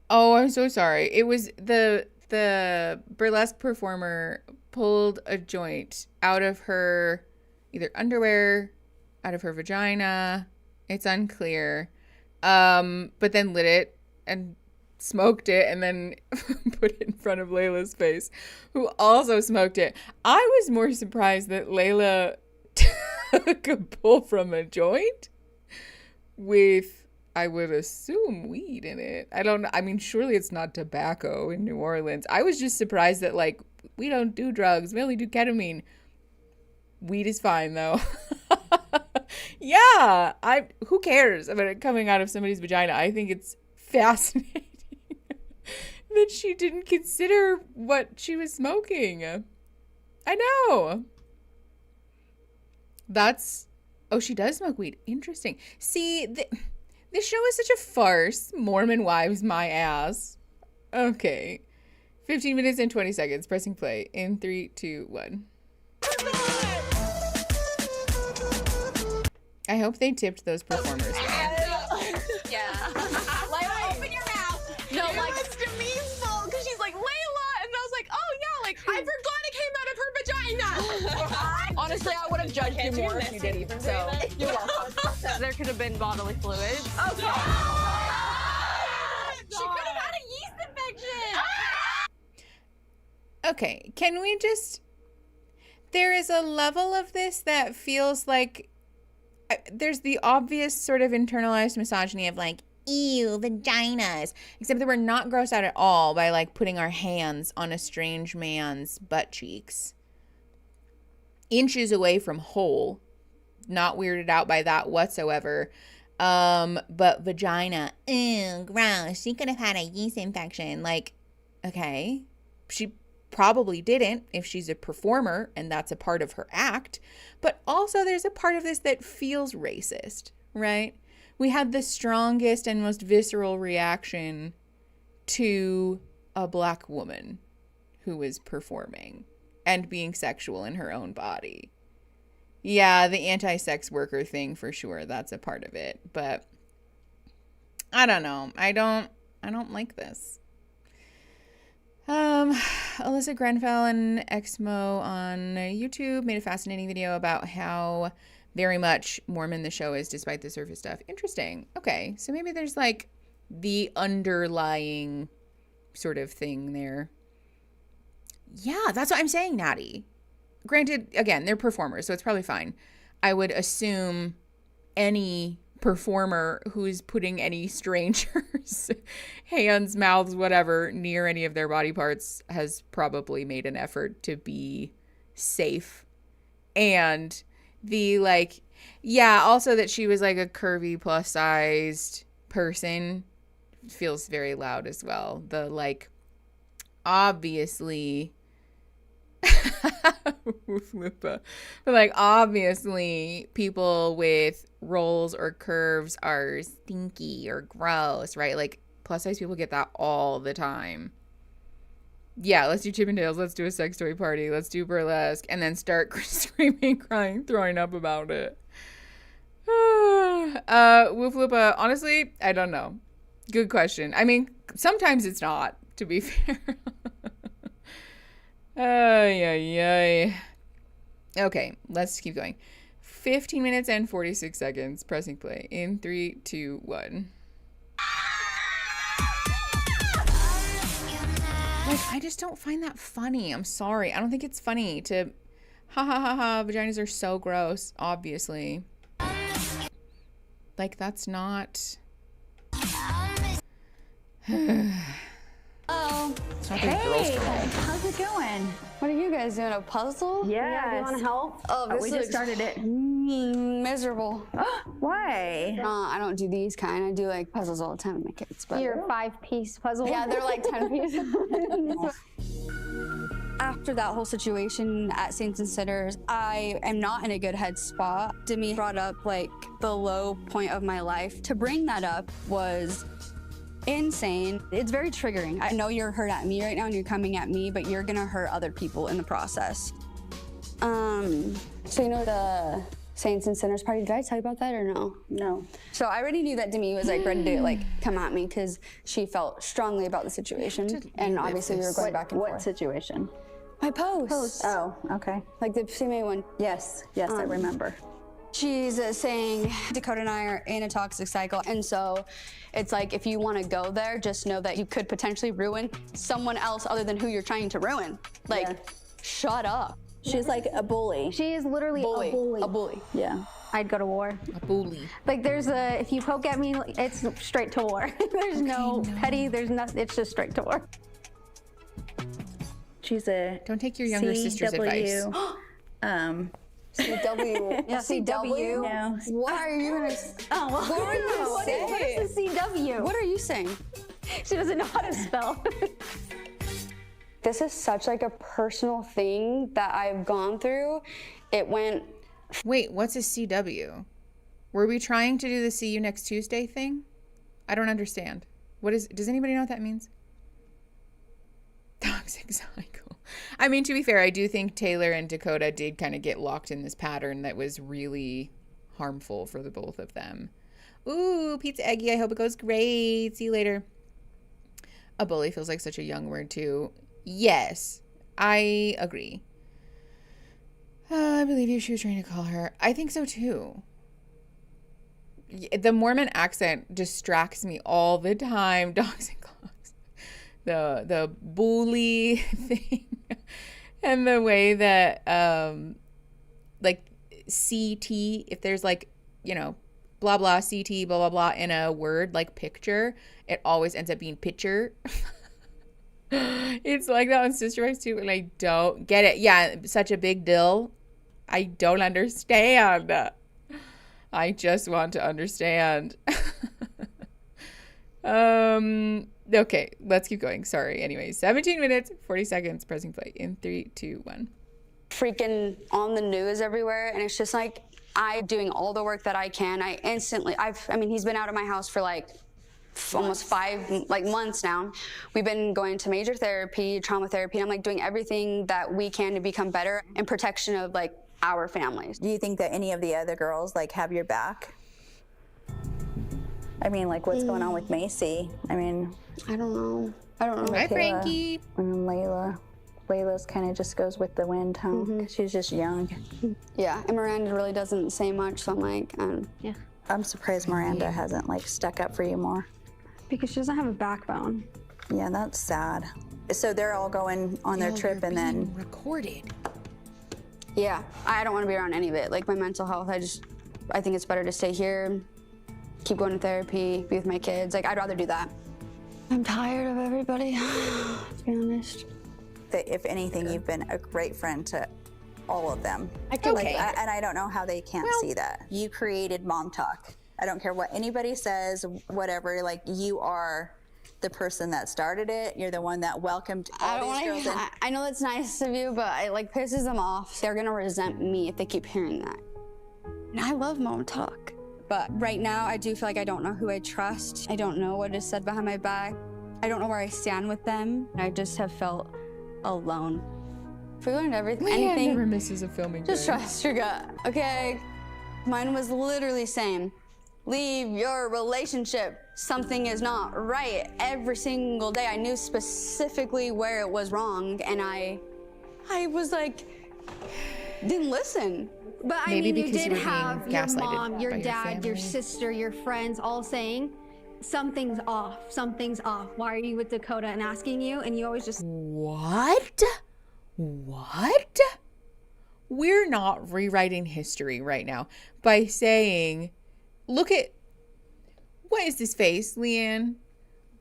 Oh, I'm so sorry. It was the burlesque performer pulled a joint out of her either underwear, out of her vagina. It's unclear. But then lit it and smoked it and then put it in front of Layla's face, who also smoked it. I was more surprised that Layla took a pull from a joint with, I would assume, weed in it. I don't know. I mean, surely it's not tobacco in New Orleans. I was just surprised that, like, we don't do drugs. We only do ketamine. Weed is fine, though. Yeah. Who cares about it coming out of somebody's vagina? I think it's fascinating that she didn't consider what she was smoking. I know. Oh, she does smoke weed. Interesting. See, this show is such a farce. Mormon Wives, my ass. Okay. 15 minutes and 20 seconds. Pressing play in 3, 2, 1. I hope they tipped those performers. Yeah. Layla, open your mouth. No, It like- was Demi's fault because she's like, Layla. And I was like, oh, yeah, like, I forgot it came out of her vagina. Honestly, I would have judged you more if you didn't. So you're welcome. There could have been bodily fluids. Okay. She could have had a yeast infection. Okay, can we just... There is a level of this that feels like... There's the obvious sort of internalized misogyny of like, ew, vaginas. Except that we're not grossed out at all by like putting our hands on a strange man's butt cheeks. Inches away from whole. Not weirded out by that whatsoever. But vagina, ew, gross. She could have had a yeast infection. Like, okay. She probably didn't if she's a performer and that's a part of her act. But also there's a part of this that feels racist, right? We had the strongest and most visceral reaction to a black woman who was performing and being sexual in her own body. Yeah, the anti-sex worker thing for sure, that's a part of it. But I don't know. I don't like this. Alyssa Grenfell and Exmo on YouTube made a fascinating video about how very much Mormon the show is despite the surface stuff. Interesting. Okay, so maybe there's like the underlying sort of thing there. Yeah, that's what I'm saying, Natty. Granted, again, they're performers, so it's probably fine. I would assume any performer who's putting any strangers' hands, mouths, whatever, near any of their body parts has probably made an effort to be safe. And the like, yeah, also that she was like a curvy plus sized person feels very loud as well. The like, obviously But like, obviously people with rolls or curves are stinky or gross, right? Like, plus size people get that all the time. Yeah, let's do Chippendales. Let's do a sex toy party. Let's do burlesque. And then start screaming, crying, throwing up about it. Woofloopa, honestly, I don't know. Good question. I mean, sometimes it's not, to be fair. Ay. Okay, let's keep going. 15 minutes and 46 seconds. Pressing play in 3, 2, 1. Like, I just don't find that funny. I'm sorry. I don't think it's funny to ha. Vaginas are so gross, obviously. Like, that's not. Oh, hey, how's it going? What are you guys doing? A puzzle? Yeah, you want to help? Oh, this we just started it. Miserable. Why? I don't do these kind. I do like puzzles all the time with my kids. But Your 5-piece puzzle? yeah, they're like 10 pieces. After that whole situation at Saints and Sinners, I am not in a good head spot. Demi brought up like the low point of my life. To bring that up was insane. It's very triggering. I know you're hurt at me right now and you're coming at me, but you're gonna hurt other people in the process. So you know the Saints and Sinners party, did I tell you about that or no? No. So I already knew that Demi was like ready to like come at me because she felt strongly about the situation. And obviously we were going back and forth. What situation? My post. Oh, okay. Like the CMA one. Yes, I remember. She's saying Dakota and I are in a toxic cycle. And so it's like, if you want to go there, just know that you could potentially ruin someone else other than who you're trying to ruin. Like, shut up. She's like a bully. She is literally a bully. A bully. Yeah. I'd go to war. A bully. Like, if you poke at me, it's straight to war. There's no petty, there's nothing, it's just straight to war. She's a Don't take your younger sister's advice. CW. Yeah, CW. No. What are you gonna? Oh, well, what are you saying? What is the CW? What are you saying? She doesn't know how to spell. This is such like a personal thing that I've gone through. It went. Wait, what's a CW? Were we trying to do the See You Next Tuesday thing? I don't understand. Does anybody know what that means? Toxic cycle. I mean, to be fair, I do think Taylor and Dakota did kind of get locked in this pattern that was really harmful for the both of them. Ooh, Pizza Eggy, I hope it goes great. See you later. A bully feels like such a young word too. Yes, I agree. I believe you. She was trying to call her. I think so too. The Mormon accent distracts me all the time. Dogs and clogs. The bully thing. And the way that like CT, if there's like, you know, blah blah CT blah blah blah in a word like picture, it always ends up being picture. It's like that on Sister Wives too, and I don't get it. Yeah, such a big deal. I don't understand. I just want to understand. Okay, let's keep going. Sorry. Anyways, 17 minutes, 40 seconds, pressing play in 3, 2, 1. Freaking on the news everywhere, and it's just like I'm doing all the work that I can. I mean, he's been out of my house for like almost 5 months now. We've been going to major therapy, trauma therapy, and I'm like doing everything that we can to become better in protection of like our families. Do you think that any of the other girls like have your back? I mean, like what's going on with Macy? I mean, I don't know. Hi, Frankie. And Layla. Layla's kind of just goes with the wind, huh? Mm-hmm. She's just young. Yeah, and Miranda really doesn't say much, so I'm like, yeah. I'm surprised Miranda hasn't like stuck up for you more. Because she doesn't have a backbone. Yeah, that's sad. So they're all going on their trip and then recorded. Yeah, I don't want to be around any of it. Like my mental health, I think it's better to stay here, keep going to therapy, be with my kids. Like I'd rather do that. I'm tired of everybody, to be honest. If anything, you've been a great friend to all of them. Okay. And I don't know how they can't see that. You created MomTok. I don't care what anybody says, whatever, like you are the person that started it. You're the one that welcomed all these girls in. I know that's nice of you, but it like pisses them off. They're gonna resent me if they keep hearing that. And I love MomTok. But right now, I do feel like I don't know who I trust. I don't know what is said behind my back. I don't know where I stand with them. I just have felt alone. If we learned anything, never misses a filming just day. trust your gut, okay? Mine was literally saying, leave your relationship. Something is not right. Every single day, I knew specifically where it was wrong, and I was like, didn't listen. But I Maybe mean, you because you did were being have your gaslighted mom, your by your dad, your family. sister, your friends all saying, something's off, something's off. Why are you with Dakota? And asking you, and you always just... What? What? We're not rewriting history right now by saying, look at, what is this face, Leanne?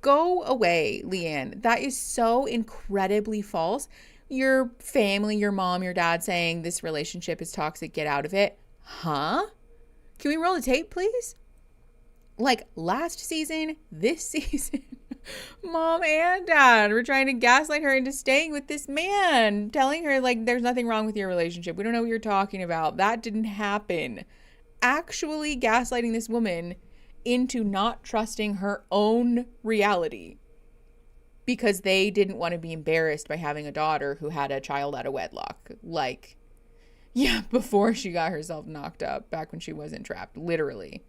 Go away, Leanne. That is so incredibly false. Your family, your mom, your dad saying this relationship is toxic, get out of it. Huh? Can we roll the tape, please? Like last season, this season, mom and dad were trying to gaslight her into staying with this man, telling her like there's nothing wrong with your relationship. We don't know what you're talking about. That didn't happen. Actually gaslighting this woman into not trusting her own reality because they didn't want to be embarrassed by having a daughter who had a child out of wedlock. Like, yeah, before she got herself knocked up, back when she wasn't trapped, literally.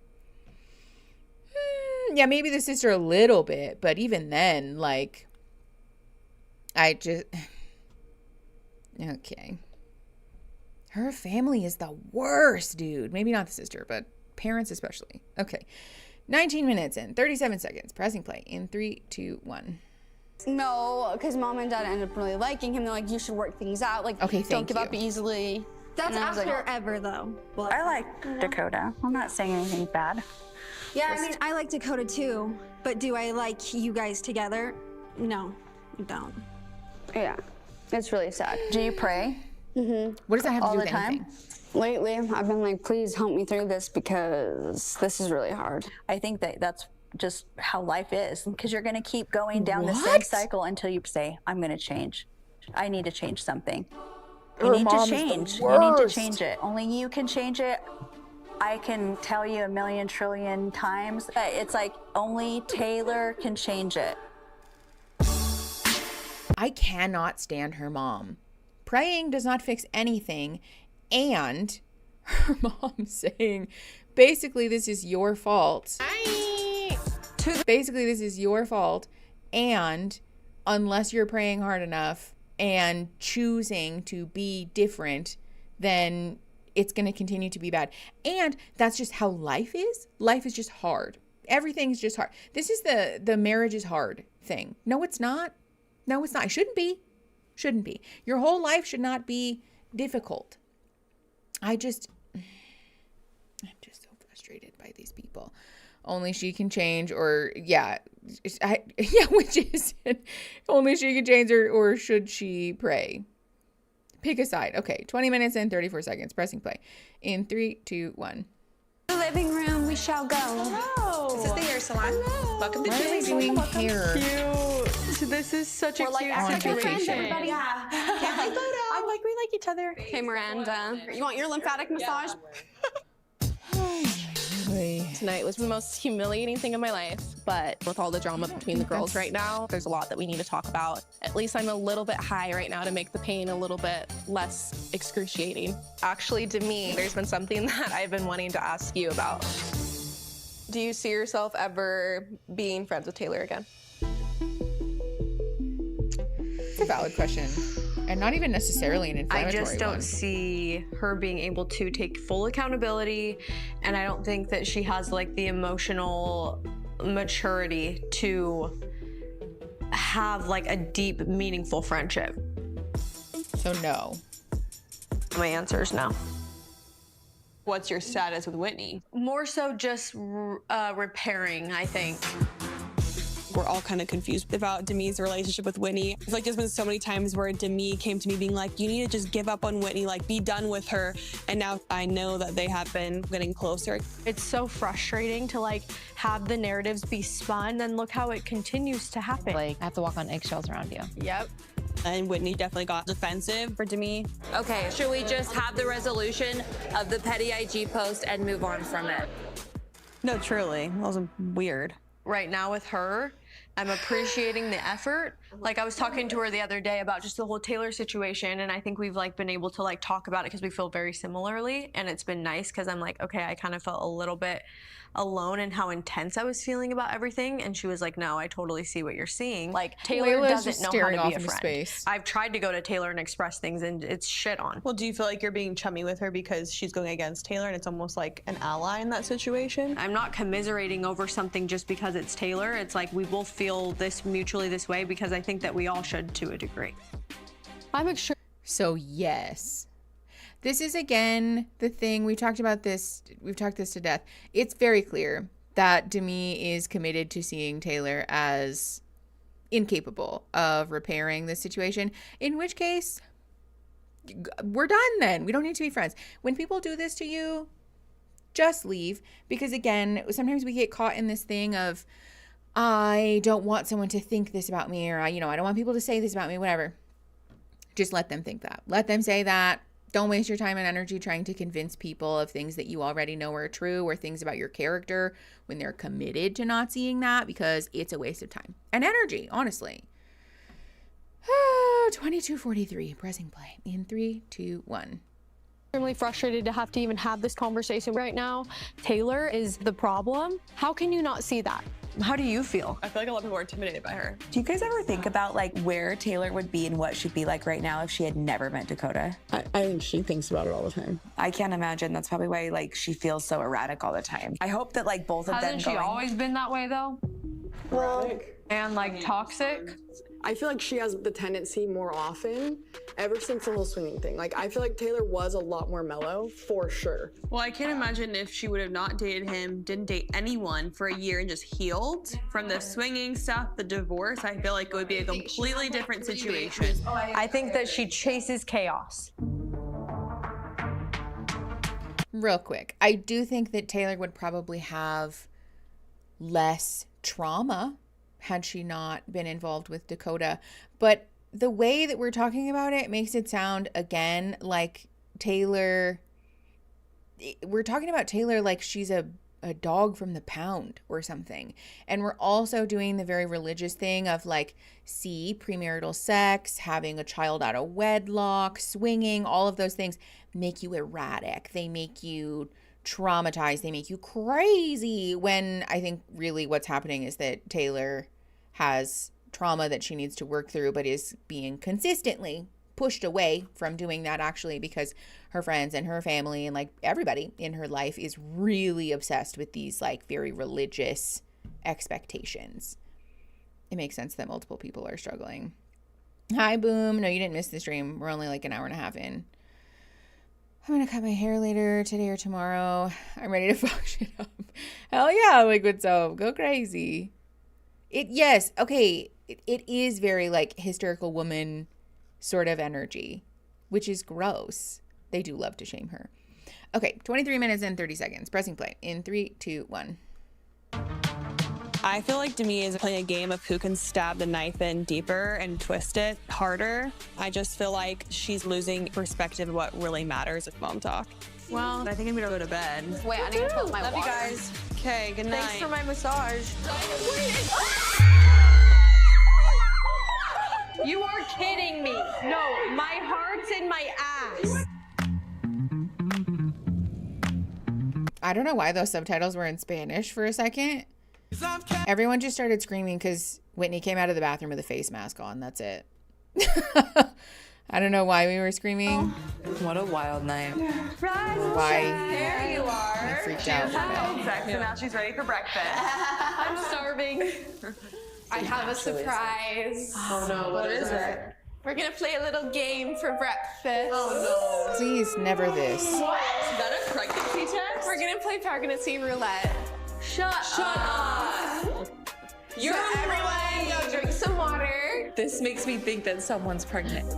Yeah, maybe the sister a little bit, but even then, like, okay. Her family is the worst, dude. Maybe not the sister, but parents especially. Okay. 19 minutes in, 37 seconds. Pressing play in 3, 2, 1. No, because mom and dad ended up really liking him. They're like, you should work things out. Like, okay, don't give up easily. That's after ever, though. But I like Dakota. I'm not saying anything bad. Yeah, I mean, I like Dakota too, but do I like you guys together? No, I don't. Yeah, it's really sad. Do you pray? Mm-hmm. What does that have to all do the with time? anything? Lately, I've been like, please help me through this because this is really hard. I think that's just how life is, because you're going to keep going down the same cycle until you say, I'm going to change. I need to change something. You need to change. You need to change it. Only you can change it. I can tell you a million trillion times. It's like only Taylor can change it. I cannot stand her mom. Praying does not fix anything. And her mom saying, basically, this is your fault. Basically, this is your fault. And unless you're praying hard enough and choosing to be different, then it's going to continue to be bad. And that's just how life is. Life is just hard. Everything's just hard. This is the marriage is hard thing. No, it's not. No, it's not. It shouldn't be. Shouldn't be. Your whole life should not be difficult. I'm just so frustrated by these people. Only she can change, or which is it? Only she can change, or should she pray? Pick a side. Okay, 20 minutes and 34 seconds. Pressing play in 3, 2, 1. The living room, we shall go. Hello. Is this the hair salon? Hello. Welcome to Why are they Julie's. doing hair? Cute. This is such a cute situation. Yeah. I'm like, we like each other. Hey, Miranda, you want your lymphatic massage? Tonight was the most humiliating thing in my life, but with all the drama between the girls right now, there's a lot that we need to talk about. At least I'm a little bit high right now to make the pain a little bit less excruciating. Actually, to me, there's been something that I've been wanting to ask you about. Do you see yourself ever being friends with Taylor again? It's a valid question. And not even necessarily an inflammatory I just don't one. see her being able to take full accountability, and I don't think that she has like the emotional maturity to have like a deep, meaningful friendship. So no. My answer is no. What's your status with Whitney? More so just repairing, I think. We're all kind of confused about Demi's relationship with Whitney. It's like there's been so many times where Demi came to me being like, you need to just give up on Whitney, like be done with her. And now I know that they have been getting closer. It's so frustrating to like have the narratives be spun, and look how it continues to happen. Like, I have to walk on eggshells around you. Yep. And Whitney definitely got defensive for Demi. Okay, should we just have the resolution of the petty IG post and move on from it? No, truly, that was weird. Right now with her, I'm appreciating the effort. Like I was talking to her the other day about just the whole Taylor situation, and I think we've like been able to like talk about it because we feel very similarly, and it's been nice because I'm like, okay, I kind of felt a little bit alone in how intense I was feeling about everything, and she was like, no, I totally see what you're seeing. Like Taylor doesn't know how to be a friend. Space. I've tried to go to Taylor and express things, and it's shit on. Well, do you feel like you're being chummy with her because she's going against Taylor and it's almost like an ally in that situation? I'm not commiserating over something just because it's Taylor. It's like we both feel this mutually this way because I think that we all should to a degree. I'm extremely. So yes. This is, again, the thing. We talked about this. We've talked this to death. It's very clear that Demi is committed to seeing Taylor as incapable of repairing the situation, in which case, we're done then. We don't need to be friends. When people do this to you, just leave. Because, again, sometimes we get caught in this thing of, I don't want someone to think this about me, or, I don't want people to say this about me, whatever. Just let them think that. Let them say that. Don't waste your time and energy trying to convince people of things that you already know are true, or things about your character when they're committed to not seeing that, because it's a waste of time and energy, honestly. 22:43, pressing play in 3, 2, 1. Extremely frustrated to have to even have this conversation right now. Taylor is the problem. How can you not see that? How do you feel? I feel like a lot of people are intimidated by her. Do you guys ever think about like where Taylor would be and what she'd be like right now if she had never met Dakota? I think she thinks about it all the time. I can't imagine. That's probably why like she feels so erratic all the time. I hope that like both of them Hasn't she always been that way though? Well, and like toxic? I feel like she has the tendency more often ever since the whole swinging thing. Like, I feel like Taylor was a lot more mellow, for sure. Well, I can't imagine if she would have not dated him, didn't date anyone for a year and just healed from the swinging stuff, the divorce. I feel like it would be a completely different situation. I think that she chases chaos. Real quick, I do think that Taylor would probably have less trauma had she not been involved with Dakota. But the way that we're talking about it makes it sound, again, like Taylor, we're talking about Taylor like she's a dog from the pound or something. And we're also doing the very religious thing of like, see, premarital sex, having a child out of wedlock, swinging, all of those things make you erratic. They make you traumatized. They make you crazy, when I think really what's happening is that Taylor has trauma that she needs to work through, but is being consistently pushed away from doing that, actually, because her friends and her family and like everybody in her life is really obsessed with these like very religious expectations. It makes sense that multiple people are struggling. Hi, Boom. No, you didn't miss the stream. We're only like an hour and a half in. I'm going to cut my hair later today or tomorrow. I'm ready to function up. Hell yeah, Liquid Soap. Go crazy. Yes, okay. It is very like hysterical woman sort of energy, which is gross. They do love to shame her. Okay, 23 minutes and 30 seconds. Pressing play in 3, 2, 1. I feel like Demi is playing a game of who can stab the knife in deeper and twist it harder. I just feel like she's losing perspective of what really matters with MomTok. Well, I think I'm gonna go to bed. Wait, I need to put my Love water. you guys. Okay, good night. Thanks for my massage. You are kidding me. No, my heart's in my ass. I don't know why those subtitles were in Spanish for a second. Everyone just started screaming because Whitney came out of the bathroom with a face mask on. That's it. I don't know why we were screaming. What a wild night. Why? There you are. I freaked out. Sex, and now she's ready for breakfast. I'm starving. I have a surprise. Oh no, what is it? We're gonna play a little game for breakfast. Oh no. Please, never this. What? Is that a pregnancy test? We're gonna play pregnancy roulette. Shut up. You're everyone, go drink some water. This makes me think that someone's pregnant.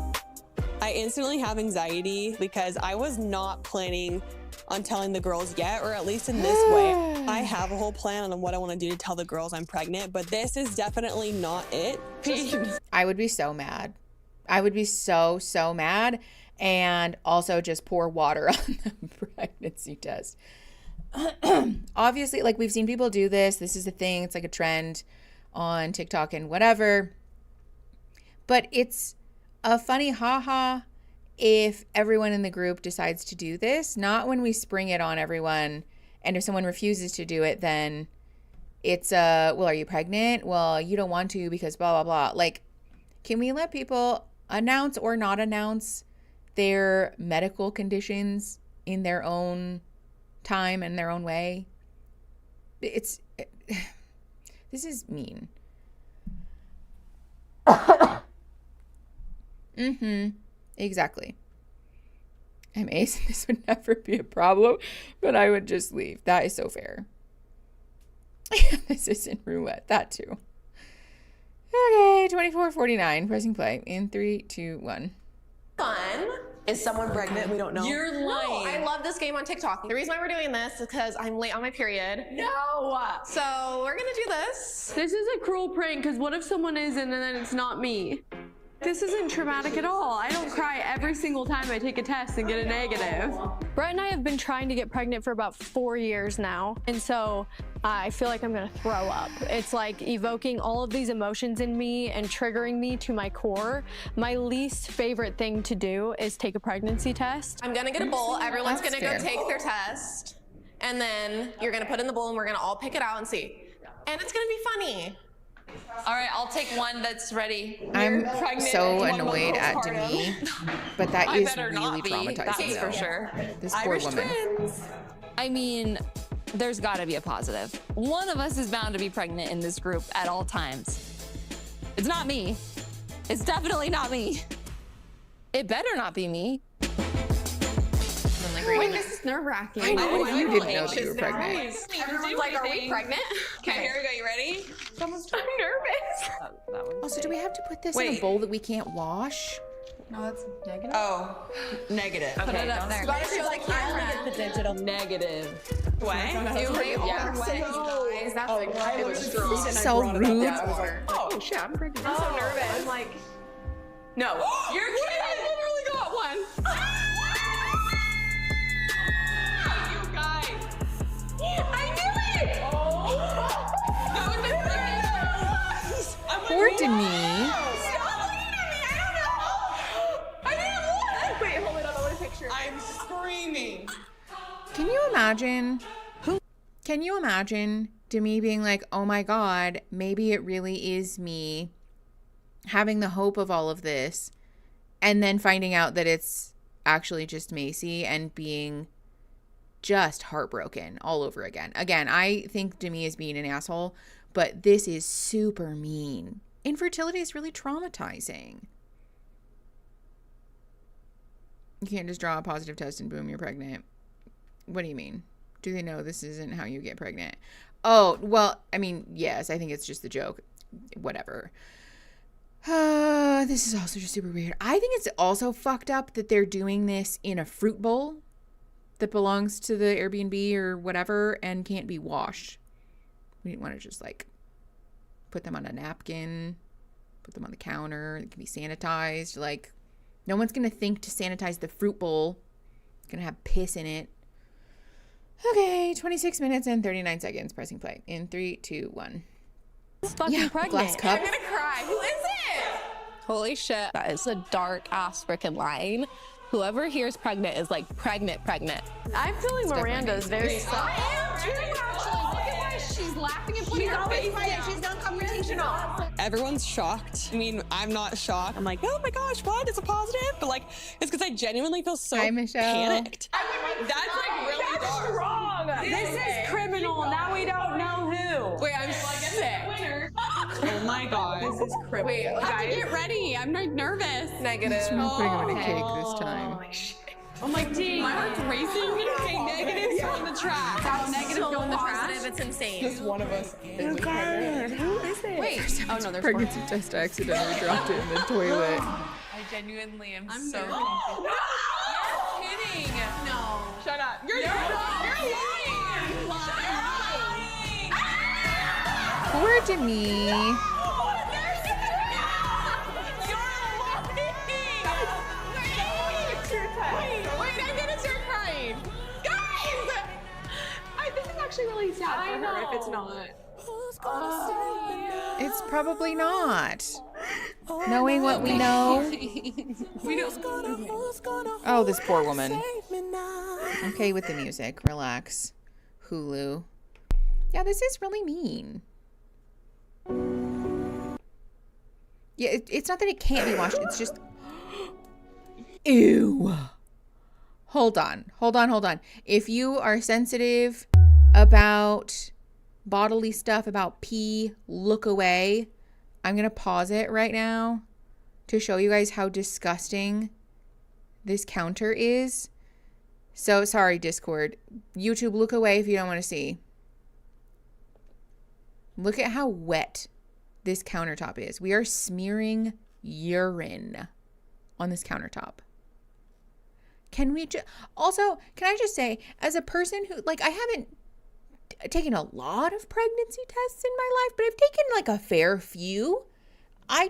I instantly have anxiety because I was not planning on telling the girls yet, or at least in this way. I have a whole plan on what I want to do to tell the girls I'm pregnant, but this is definitely not it. I would be so mad. I would be so mad, and also just pour water on the pregnancy test. Obviously, like, we've seen people do this. This is a thing. It's like a trend on TikTok and whatever. But it's a funny haha if everyone in the group decides to do this, not when we spring it on everyone. And if someone refuses to do it, then it's well, are you pregnant? Well, you don't want to because blah, blah, blah. Like, can we let people announce or not announce their medical conditions in their own time and their own way? This is mean. Exactly. I'm ace. This would never be a problem, but I would just leave. That is so fair. This isn't roulette. That too. Okay, 24:49. Pressing play in 3, 2, 1. Fun. Is someone pregnant? We don't know. You're lying. No, I love this game on TikTok. The reason why we're doing this is because I'm late on my period. No! So we're gonna do this. This is a cruel prank, because what if someone isn't and then it's not me? This isn't traumatic at all. I don't cry every single time I take a test and get a negative. Brett and I have been trying to get pregnant for about 4 years now. And so I feel like I'm gonna throw up. It's like evoking all of these emotions in me and triggering me to my core. My least favorite thing to do is take a pregnancy test. I'm gonna get a bowl. Everyone's gonna go take their test. And then you're gonna put it in the bowl and we're gonna all pick it out and see. And it's gonna be funny. All right, I'll take one that's ready. I'm so annoyed at Demi, but that is really traumatizing. That's for sure. This poor woman. I mean, there's got to be a positive. One of us is bound to be pregnant in this group at all times. It's not me. It's definitely not me. It better not be me. Wait, this is nerve-wracking. I know you didn't know that you were pregnant. Everyone's like, are we pregnant? Okay, here we go. You ready? Someone's so nervous. Also, do we have to put this in a bowl that we can't wash? No, that's negative. Oh, negative. Put it up there. You gotta show the camera. Get the digital negative. What? You really are guys. That's like, it was strong. So rude. Oh shit, I'm pregnant. I'm so nervous. I'm like, no. You're kidding. I literally got one. I knew it! Oh! That would be pregnant. Poor Demi. Stop looking at me! I don't know! I didn't look! Wait, hold it up. I want a picture. I'm screaming. Can you imagine? Can you imagine Demi being like, oh my God, maybe it really is me, having the hope of all of this, and then finding out that it's actually just Macy and being just heartbroken all over again. Again, I think Demi is being an asshole, but this is super mean. Infertility is really traumatizing. You can't just draw a positive test and boom, you're pregnant. What do you mean? Do they know this isn't how you get pregnant? Oh, well, I mean, yes, I think it's just a joke. Whatever. This is also just super weird. I think it's also fucked up that they're doing this in a fruit bowl that belongs to the Airbnb or whatever and can't be washed. We didn't want to just like put them on a napkin, put them on the counter. It can be sanitized. Like, no one's going to think to sanitize the fruit bowl. It's going to have piss in it. Okay, 26 minutes and 39 seconds. Pressing play in 3, 2, 1. Fucking pregnant. Glass cup. I'm gonna cry. Who is it? Holy shit. That is a dark ass freaking line. Whoever here is pregnant is like pregnant. I'm feeling Miranda's very soft. I am too, actually. Look at why she's laughing and putting her face down. She's non-confrontational. Everyone's shocked. I mean, I'm not shocked. I'm like, oh my gosh, what? It's a positive? But like, it's because I genuinely feel so panicked. That's like really dark. Wrong. This is criminal. Now we don't know who. Wait, I'm sick. Oh my god. This is criminal. Wait, I have guys. to get ready. I'm like nervous. Negative. I'm putting on a cake this time. Oh my god. My heart's racing. Okay, negatives go in the trash. That's Negatives so go in the positive, trash. it's insane. Just one of us. Who is it? Wait. Oh no, there's Pregnancy test. I accidentally dropped it in the toilet. I genuinely am so You're kidding. No. Shut up. You're lying. Poor Demi. Actually really sad for her if it's not. It's probably not. Knowing what we know. Oh, this poor woman. Okay with the music. Relax. Hulu. Yeah, this is really mean. Yeah, it's not that it can't be watched. It's just... Ew. Hold on. If you are sensitive about bodily stuff, about pee, look away. I'm going to pause it right now to show you guys how disgusting this counter is. So, sorry, Discord. YouTube, look away if you don't want to see. Look at how wet this countertop is. We are smearing urine on this countertop. Can we also, can I just say, as a person who, like, I haven't taken a lot of pregnancy tests in my life, but I've taken like a fair few. I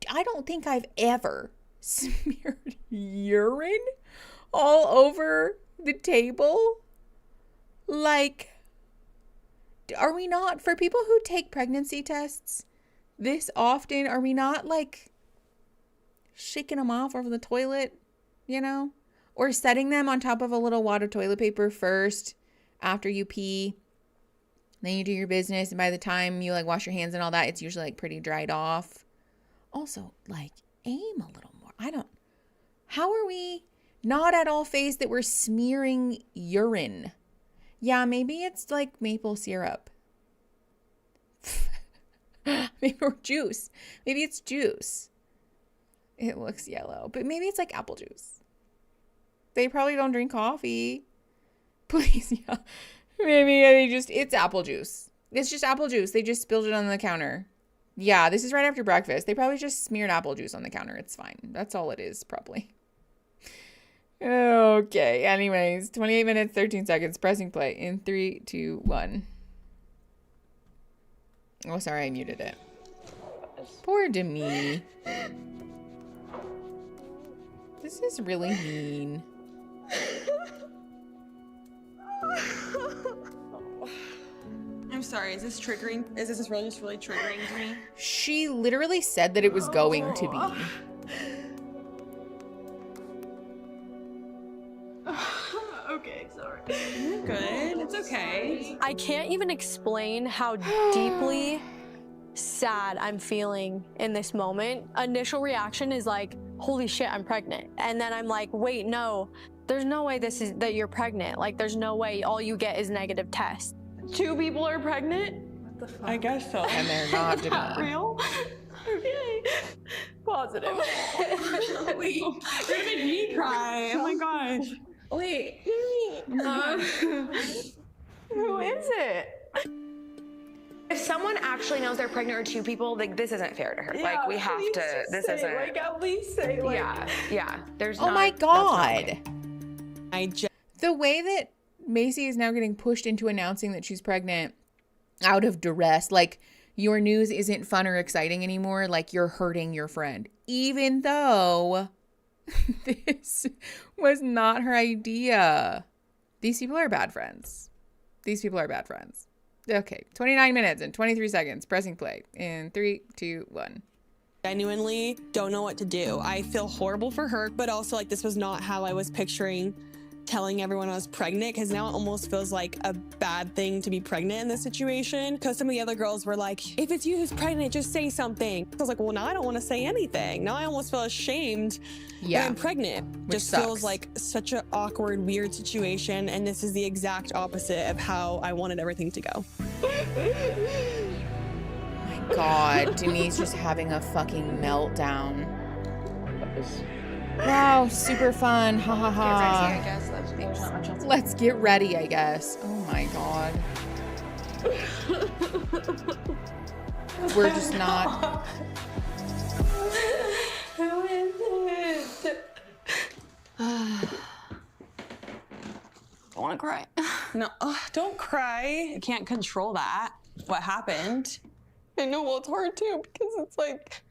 don't think I've ever smeared urine all over the table. Like, are we not, for people who take pregnancy tests this often, are we not like shaking them off over the toilet, you know? Or setting them on top of a little wad of toilet paper first after you pee. Then you do your business, and by the time you like wash your hands and all that, it's usually like pretty dried off. Also, like, aim a little more. How are we not at all phased that we're smearing urine? Yeah, maybe it's like maple syrup. Maybe or juice. Maybe it's juice. It looks yellow, but maybe it's like apple juice. They probably don't drink coffee. Please, yeah. Maybe it's apple juice. It's just apple juice. They just spilled it on the counter. Yeah, this is right after breakfast. They probably just smeared apple juice on the counter. It's fine. That's all it is, probably. Okay, anyways, 28 minutes, 13 seconds. Pressing play in 3, 2, 1. Oh, sorry, I muted it. Poor Demi. This is really mean. I'm sorry, is this triggering? Is this really just really triggering to me? She literally said that it was going to be. Okay, sorry. You're good. It's okay. I can't even explain how deeply sad I'm feeling in this moment. Initial reaction is like, holy shit, I'm pregnant. And then I'm like, wait, no, there's no way that you're pregnant. Like, there's no way all you get is negative tests. 2 people are pregnant? What the fuck? I guess so. And they're not Is that real? Okay. Positive. Wait, you're gonna make me cry. Oh my gosh. Wait. Who is it? If someone actually knows they're pregnant or 2 people, like, this isn't fair to her. Yeah, like, we have to. This isn't. Like, at least say. Like, yeah. There's. Oh my God. The way that Macy is now getting pushed into announcing that she's pregnant out of duress, like, your news isn't fun or exciting anymore, like, you're hurting your friend, even though this was not her idea. These people are bad friends. Okay, 29 minutes and 23 seconds. Pressing play in 3, 2, 1. Genuinely don't know what to do. I feel horrible for her, but also like this was not how I was picturing telling everyone I was pregnant, because now it almost feels like a bad thing to be pregnant in this situation. Because some of the other girls were like, if it's you who's pregnant, just say something. I was like, well, now I don't want to say anything. Now I almost feel ashamed that I'm pregnant. Just sucks. feels like such an awkward, weird situation. And this is the exact opposite of how I wanted everything to go. God, Demi's just having a fucking meltdown. Wow, super fun. Ha ha ha. Get ready, I guess. There's not much else. Let's get ready, I guess. Oh my god. We're just not. Who is it? I want to cry. No, don't cry. You can't control that. What happened? I know, well, it's hard too because it's like,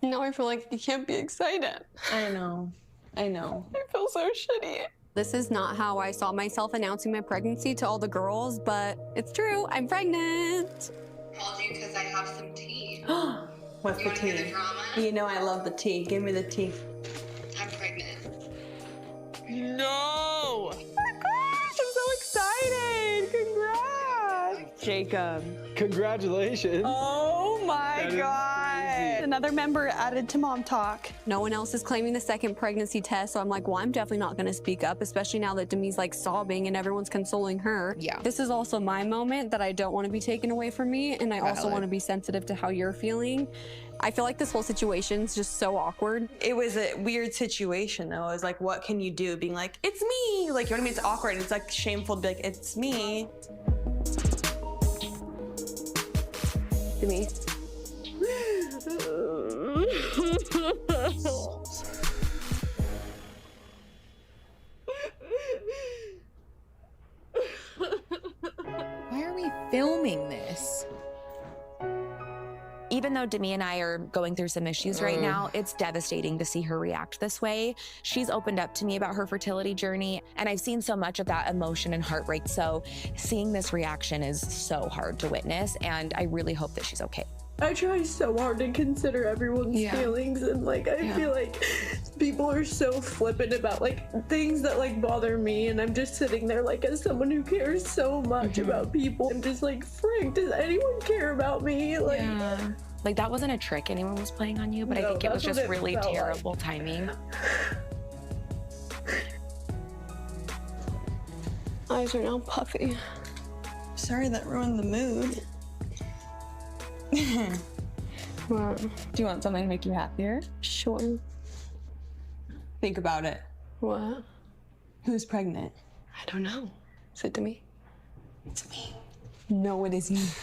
now I feel like you can't be excited. I know. I know. I feel so shitty. This is not how I saw myself announcing my pregnancy to all the girls, but it's true. I'm pregnant. Called you because I have some tea. What's the tea? You know I love the tea. Give me the tea. I'm pregnant. No! Oh my gosh, I'm so excited! Congrats! Jacob. Congratulations. Oh my That is god! crazy. Another member added to MomTok. No one else is claiming the second pregnancy test, so I'm like, well, I'm definitely not going to speak up, especially now that Demi's like sobbing and everyone's consoling her. Yeah. This is also my moment that I don't want to be taken away from me, and I also Valid. want to be sensitive to how you're feeling. I feel like this whole situation's just so awkward. It was a weird situation though. It was like, what can you do? Being like, it's me! Like, you know what I mean? It's awkward. It's like shameful to be like, it's me. Demi. Why are we filming this? Even though Demi and I are going through some issues right now, it's devastating to see her react this way. She's opened up to me about her fertility journey, and I've seen so much of that emotion and heartbreak. So seeing this reaction is so hard to witness, and I really hope that she's okay. I try so hard to consider everyone's feelings, and like I feel like people are so flippant about like things that like bother me, and I'm just sitting there like, as someone who cares so much about people, I'm just like, frick, does anyone care about me? Like, Like, that wasn't a trick anyone was playing on you, but I think it was just really terrible timing. Eyes are now puffy. Sorry that ruined the mood. What? Do you want something to make you happier? Sure. Think about it. What? Who's pregnant? I don't know. Is it Demi? It's me. No, it isn't.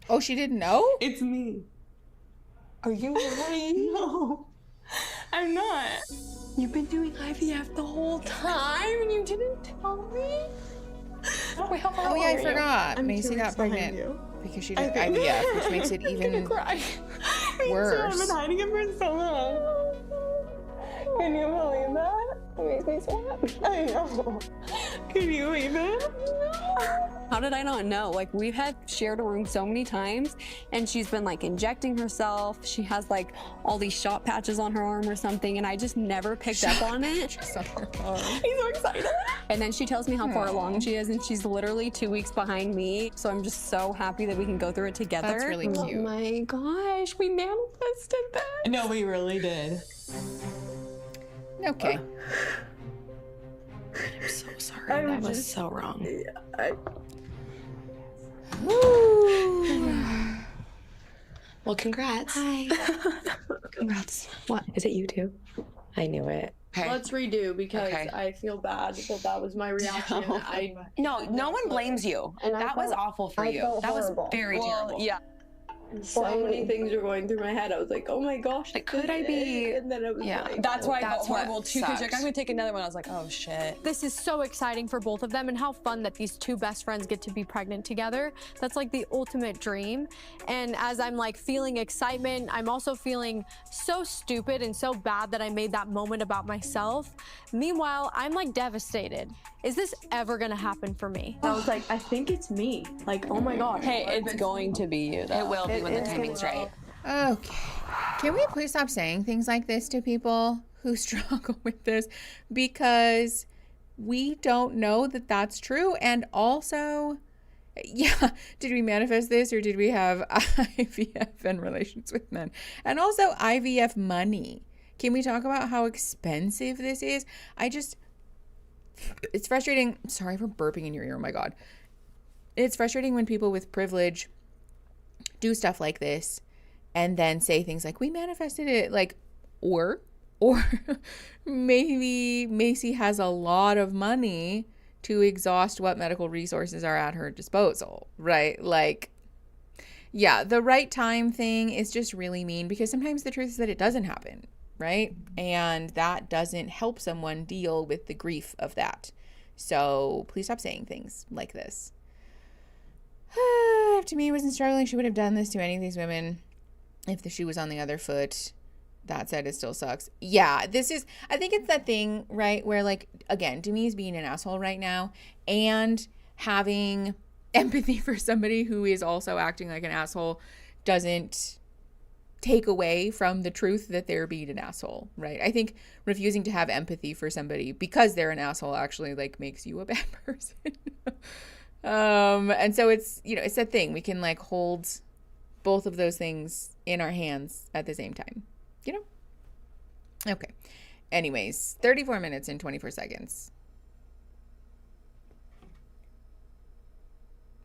Oh, she didn't know? It's me. Are you lying? No, I'm not. You've been doing IVF the whole time and you didn't tell me? Wait, how far Oh yeah, along I are you? forgot. I'm Macy 2 got weeks behind pregnant you. because she did IVF, which makes it even Cry. worse. I've been hiding it for so long. Can you believe that? It makes me so happy. I know. Can you believe it? How did I not know? Like, we've had shared a room so many times, and she's been like injecting herself. She has like all these shot patches on her arm or something, and I just never picked up on it. He's so excited. And then she tells me how far along she is, and she's literally 2 weeks behind me. So I'm just so happy that we can go through it together. That's really cute. Oh my gosh, we manifested that. No, we really did. Okay. I'm so sorry. That was so wrong. Well, congrats. Hi. Congrats. What? Is it you too? I knew it. Okay. let's redo because I feel bad that was my reaction. No one blames you. And that was awful for you. That was very terrible. Yeah. So many things were going through my head. I was like, oh my gosh, like, could I be? And then it was like, That's why I felt horrible too. Because sucks. I'm gonna take another one. I was like, oh shit. This is so exciting for both of them, and how fun that these two best friends get to be pregnant together. That's like the ultimate dream. And as I'm like feeling excitement, I'm also feeling so stupid and so bad that I made that moment about myself. Meanwhile, I'm like devastated. Is this ever gonna happen for me? I was like, I think it's me. Like, oh my gosh. Hey, it's going to be you though. It will be when the timing's right. Okay. Can we please stop saying things like this to people who struggle with this? Because we don't know that that's true. And also, yeah, did we manifest this or did we have IVF and relations with men? And also IVF money. Can we talk about how expensive this is? It's frustrating. Sorry for burping in your ear. Oh my God. It's frustrating when people with privilege do stuff like this and then say things like, we manifested it, like, or Or maybe Macy has a lot of money to exhaust what medical resources are at her disposal, right? Like, yeah, the right time thing is just really mean because sometimes the truth is that it doesn't happen, right? And that doesn't help someone deal with the grief of that. So please stop saying things like this. If Tamia wasn't struggling, she would have done this to any of these women. If the shoe was on the other foot, that said, it still sucks. Yeah, I think it's that thing, right, where, like, again, Demi's being an asshole right now and having empathy for somebody who is also acting like an asshole doesn't take away from the truth that they're being an asshole, right? I think refusing to have empathy for somebody because they're an asshole actually, like, makes you a bad person. And so it's, you know, it's that thing. We can, like, hold both of those things in our hands at the same time. You know? Okay. Anyways, 34 minutes and 24 seconds.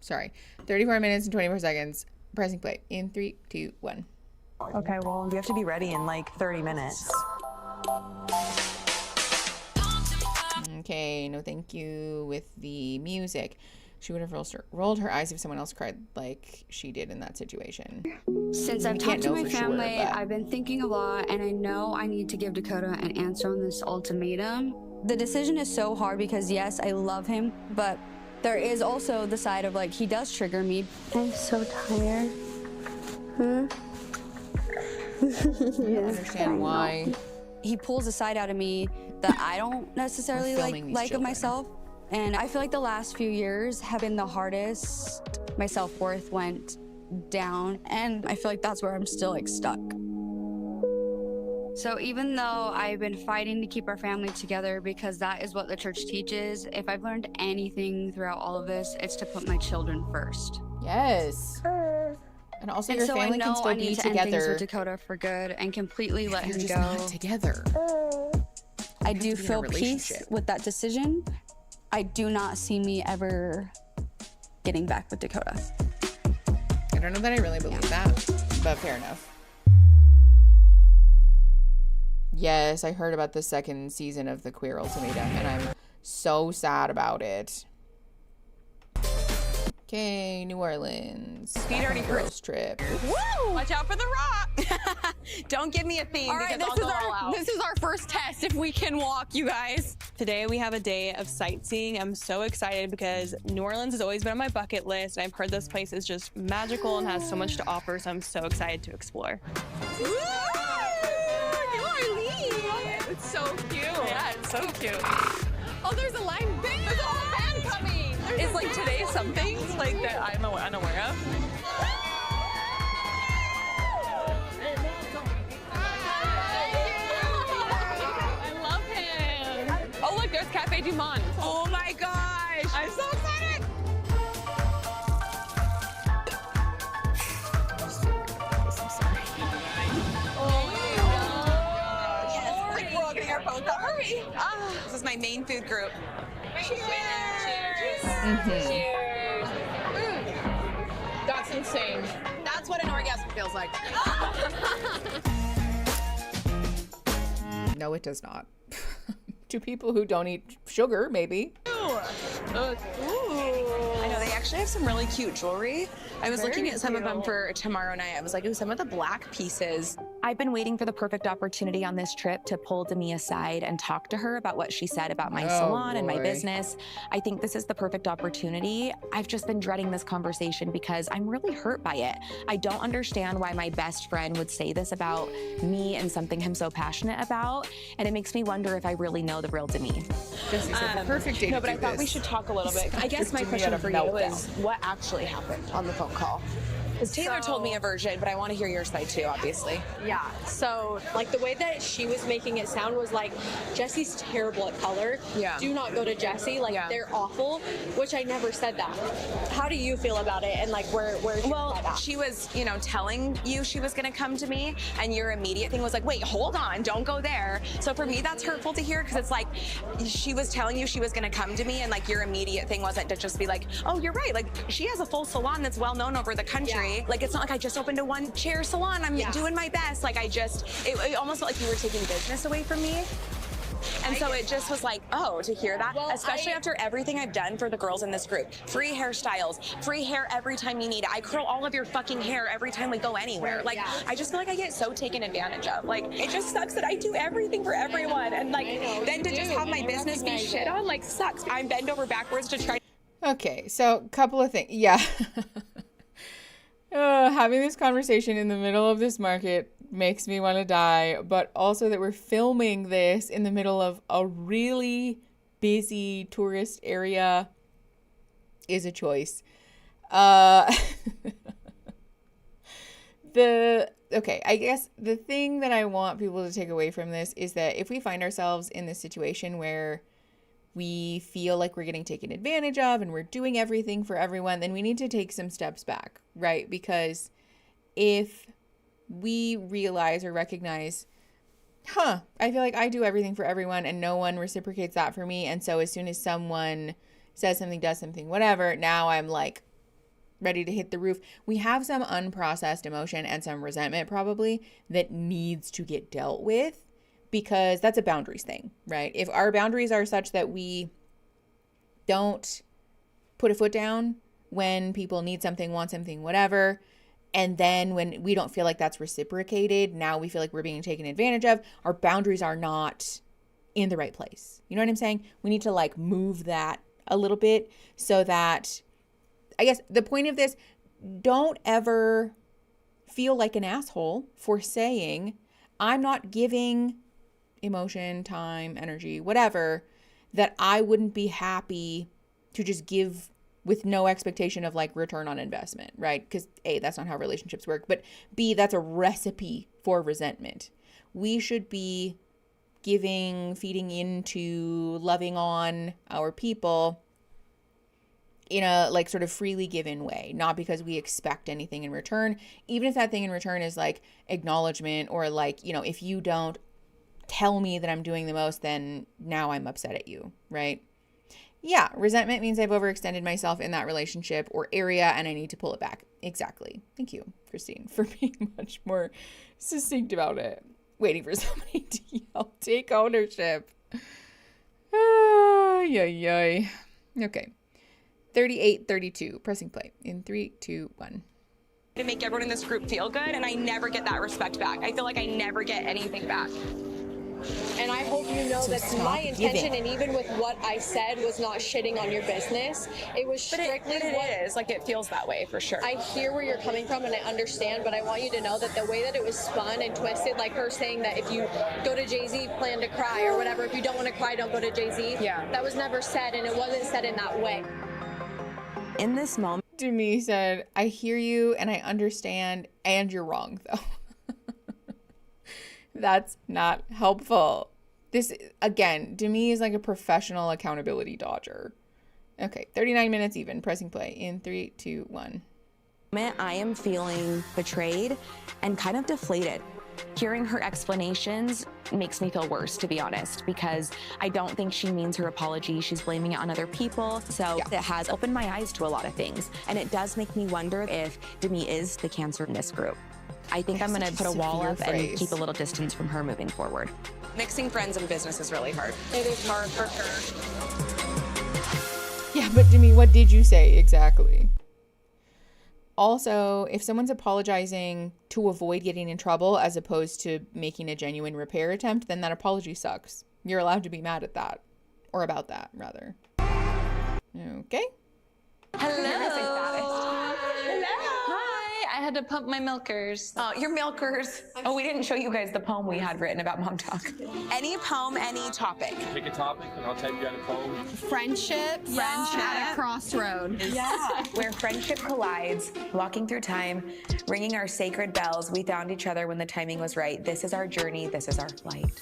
Sorry. 34 minutes and 24 seconds. Pressing play in 3, 2, 1. Okay, well, we have to be ready in like 30 minutes. Okay, no thank you with the music. She would have rolled her eyes if someone else cried like she did in that situation. Since I've talked to my family, I've been thinking a lot, and I know I need to give Dakota an answer on this ultimatum. The decision is so hard because, yes, I love him, but there is also the side of, like, he does trigger me. I'm so tired. I understand why. He pulls a side out of me that I don't necessarily like of myself. And I feel like the last few years have been the hardest. My self-worth went down, and I feel like that's where I'm still, like, stuck. So even though I've been fighting to keep our family together because that is what the church teaches, if I've learned anything throughout all of this, it's to put my children first. Yes. And also your family can still be together. End things with Dakota for good and completely let him go. Not together. I do feel peace with that decision. I do not see me ever getting back with Dakota. I don't know that I really believe that, but fair enough. Yes, I heard about the second season of the Queer Ultimatum, and I'm so sad about it. Okay, New Orleans. Feet already girls trip. Woo! Watch out for the rock. Don't give me a theme because I'll go all out. This is our first test if we can walk, you guys. Today we have a day of sightseeing. I'm so excited because New Orleans has always been on my bucket list, and I've heard this place is just magical and has so much to offer, so I'm so excited to explore. Woo! New Orleans! It's so cute. Yeah, it's so cute. Oh, there's a live band! There's a whole band coming! Is like today something like that I'm unaware of? I love him. Oh, look, there's Cafe Du Monde. Oh my gosh! I'm so excited. Oh my gosh! Yes, like we're all getting our phones out. Hurry! This is my main food group. Cheers! Cheers. That's insane. That's what an orgasm feels like. No, it does not. To people who don't eat sugar, maybe. Ooh. I know they actually have some really cute jewelry. I was looking at some of them for tomorrow night. I was like, ooh, some of the black pieces. I've been waiting for the perfect opportunity on this trip to pull Demi aside and talk to her about what she said about my salon and my business. I think this is the perfect opportunity. I've just been dreading this conversation because I'm really hurt by it. I don't understand why my best friend would say this about me and something I'm so passionate about. And it makes me wonder if I really know the real Demi. Jesse said the perfect day to No, but do I thought this. we should talk a little bit. I guess my question for you is what actually happened on the phone call? Because Taylor told me a version, but I want to hear your side too, obviously. Yeah, so like the way that she was making it sound was like, Jesse's terrible at color. Yeah. Do not go to Jesse. Like they're awful, which I never said that. How do you feel about it? And like where's your head at? She was, you know, telling you she was going to come to me, and your immediate thing was like, wait, hold on, don't go there. So for me, that's hurtful to hear because it's like she was telling you she was going to come to me, and like your immediate thing wasn't to just be like, oh, you're right. Like she has a full salon that's well known over the country. story. Like, it's not like I just opened a one chair salon. I'm doing my best. Like, it almost felt like you were taking business away from me. And so it just was like, oh, to hear that, especially after everything I've done for the girls in this group. Free hairstyles, free hair every time you need it. I curl all of your fucking hair every time we go anywhere. Like, I just feel like I get so taken advantage of. Like, it just sucks that I do everything for everyone. And like, then to just have my business be shit on, like, sucks. I'm bend over backwards to try. Okay, so couple of things. Yeah. Having this conversation in the middle of this market makes me want to die, but also that we're filming this in the middle of a really busy tourist area is a choice. Okay, I guess the thing that I want people to take away from this is that if we find ourselves in this situation where we feel like we're getting taken advantage of and we're doing everything for everyone, then we need to take some steps back, right? Because if we realize or recognize, I feel like I do everything for everyone and no one reciprocates that for me. And so as soon as someone says something, does something, whatever, now I'm like ready to hit the roof. We have some unprocessed emotion and some resentment probably that needs to get dealt with, because that's a boundaries thing, right? If our boundaries are such that we don't put a foot down when people need something, want something, whatever, and then when we don't feel like that's reciprocated, now we feel like we're being taken advantage of, our boundaries are not in the right place. You know what I'm saying? We need to like move that a little bit so that, I guess the point of this, don't ever feel like an asshole for saying, I'm not giving emotion, time, energy, whatever, that I wouldn't be happy to just give with no expectation of like return on investment, right? Because A, that's not how relationships work, but B, that's a recipe for resentment. We should be giving, feeding into, loving on our people in a like sort of freely given way, not because we expect anything in return, even if that thing in return is like acknowledgement or like, you know, if you don't tell me that I'm doing the most, then now I'm upset at you, right? Yeah, resentment means I've overextended myself in that relationship or area and I need to pull it back. Exactly. Thank you, Christine, for being much more succinct about it. Waiting for somebody to yell, take ownership. Okay. 38:32, pressing play in 3, 2, 1. To make everyone in this group feel good, and I never get that respect back. I feel like I never get anything back. And I hope you know that my intention, and even with what I said, was not shitting on your business. It was strictly it is. Like, it feels that way for sure. I hear where you're coming from and I understand, but I want you to know that the way that it was spun and twisted, like her saying that if you go to Jay-Z, plan to cry or whatever, if you don't want to cry, don't go to Jay-Z. Yeah. That was never said, and it wasn't said in that way. In this moment, Demi said, I hear you and I understand, and you're wrong though. That's not helpful. This, again, Demi is like a professional accountability dodger. Okay, 39 minutes even, pressing play in 3, 2, 1. I am feeling betrayed and kind of deflated. Hearing her explanations makes me feel worse, to be honest, because I don't think she means her apology. She's blaming it on other people. So it has opened my eyes to a lot of things. And it does make me wonder if Demi is the cancer in this group. I think I'm going to put a wall up and keep a little distance from her moving forward. Mixing friends and business is really hard. It is hard for her. Yeah, but Demi, what did you say exactly? Also, if someone's apologizing to avoid getting in trouble as opposed to making a genuine repair attempt, then that apology sucks. You're allowed to be mad at that. Or about that, rather. Okay. Hello. I had to pump my milkers. Oh, your milkers. Oh, we didn't show you guys the poem we had written about MomTok. Any poem, any topic. Pick a topic and I'll type you out a poem. Friendship at a crossroad. Yeah. Where friendship collides, walking through time, ringing our sacred bells. We found each other when the timing was right. This is our journey. This is our flight.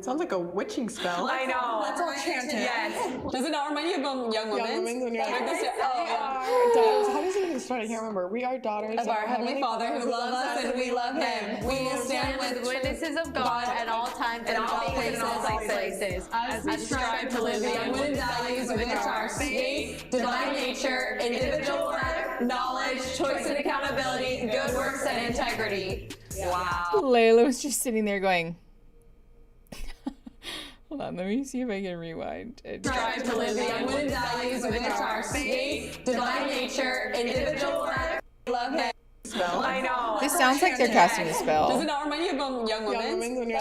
Sounds like a witching spell. I know. Let's all chant it. Yes. Does it not remind you of Young Women? When you're like, daughters. how does it even start? I can't remember. We are daughters of our Heavenly Father who loves us and we love Him. We will stand with witnesses of God at all times and all places as we strive to live young women's values which are faith, divine nature, individual life, knowledge, choice and accountability, good works and integrity. Wow. Layla was just sitting there going, hold on, let me see if I can rewind. Strive to live the young women's values which are faith, divine nature, individual worth, love, hate, spell. I know. This sounds like they're casting a spell. Does it not remind you of Young Women's?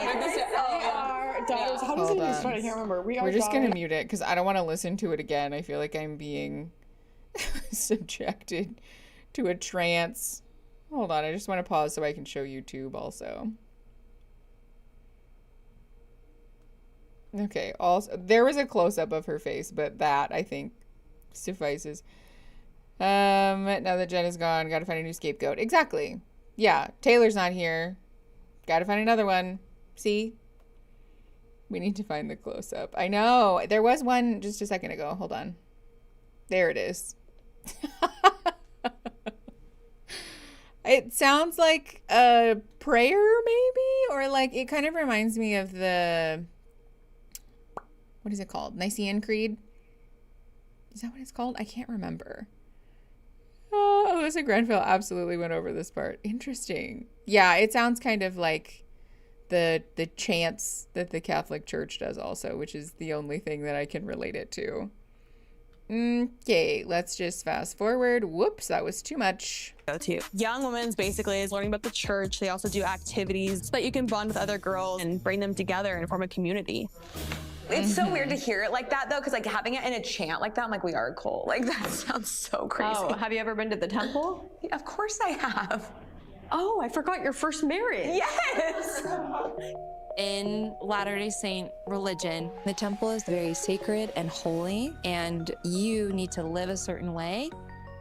Daughters. How does it even start? I can't remember. We're just going to mute it because I don't want to listen to it again. I feel like I'm being subjected to a trance. Hold on. I just want to pause so I can show YouTube also. Okay. Also, there was a close-up of her face, but that, I think, suffices. Now that Jen is gone, gotta find a new scapegoat. Exactly. Yeah. Taylor's not here. Gotta find another one. See? We need to find the close-up. I know. There was one just a second ago. Hold on. There it is. It sounds like a prayer, maybe? Or like, it kind of reminds me of the, what is it called? Nicene Creed? Is that what it's called? I can't remember. Oh, Alyssa Grenfell absolutely went over this part. Interesting. Yeah, it sounds kind of like the chants that the Catholic Church does also, which is the only thing that I can relate it to. Okay, let's just fast forward. Whoops, that was too much. Go to Young Women's basically is learning about the church. They also do activities so that you can bond with other girls and bring them together and form a community. It's so weird to hear it like that, though, because like having it in a chant like that, I'm like, we are a cult. Like that sounds so crazy. Oh, have you ever been to the temple? Yeah, of course I have. Oh, I forgot your first marriage. Yes. In Latter-day Saint religion, the temple is very sacred and holy, and you need to live a certain way.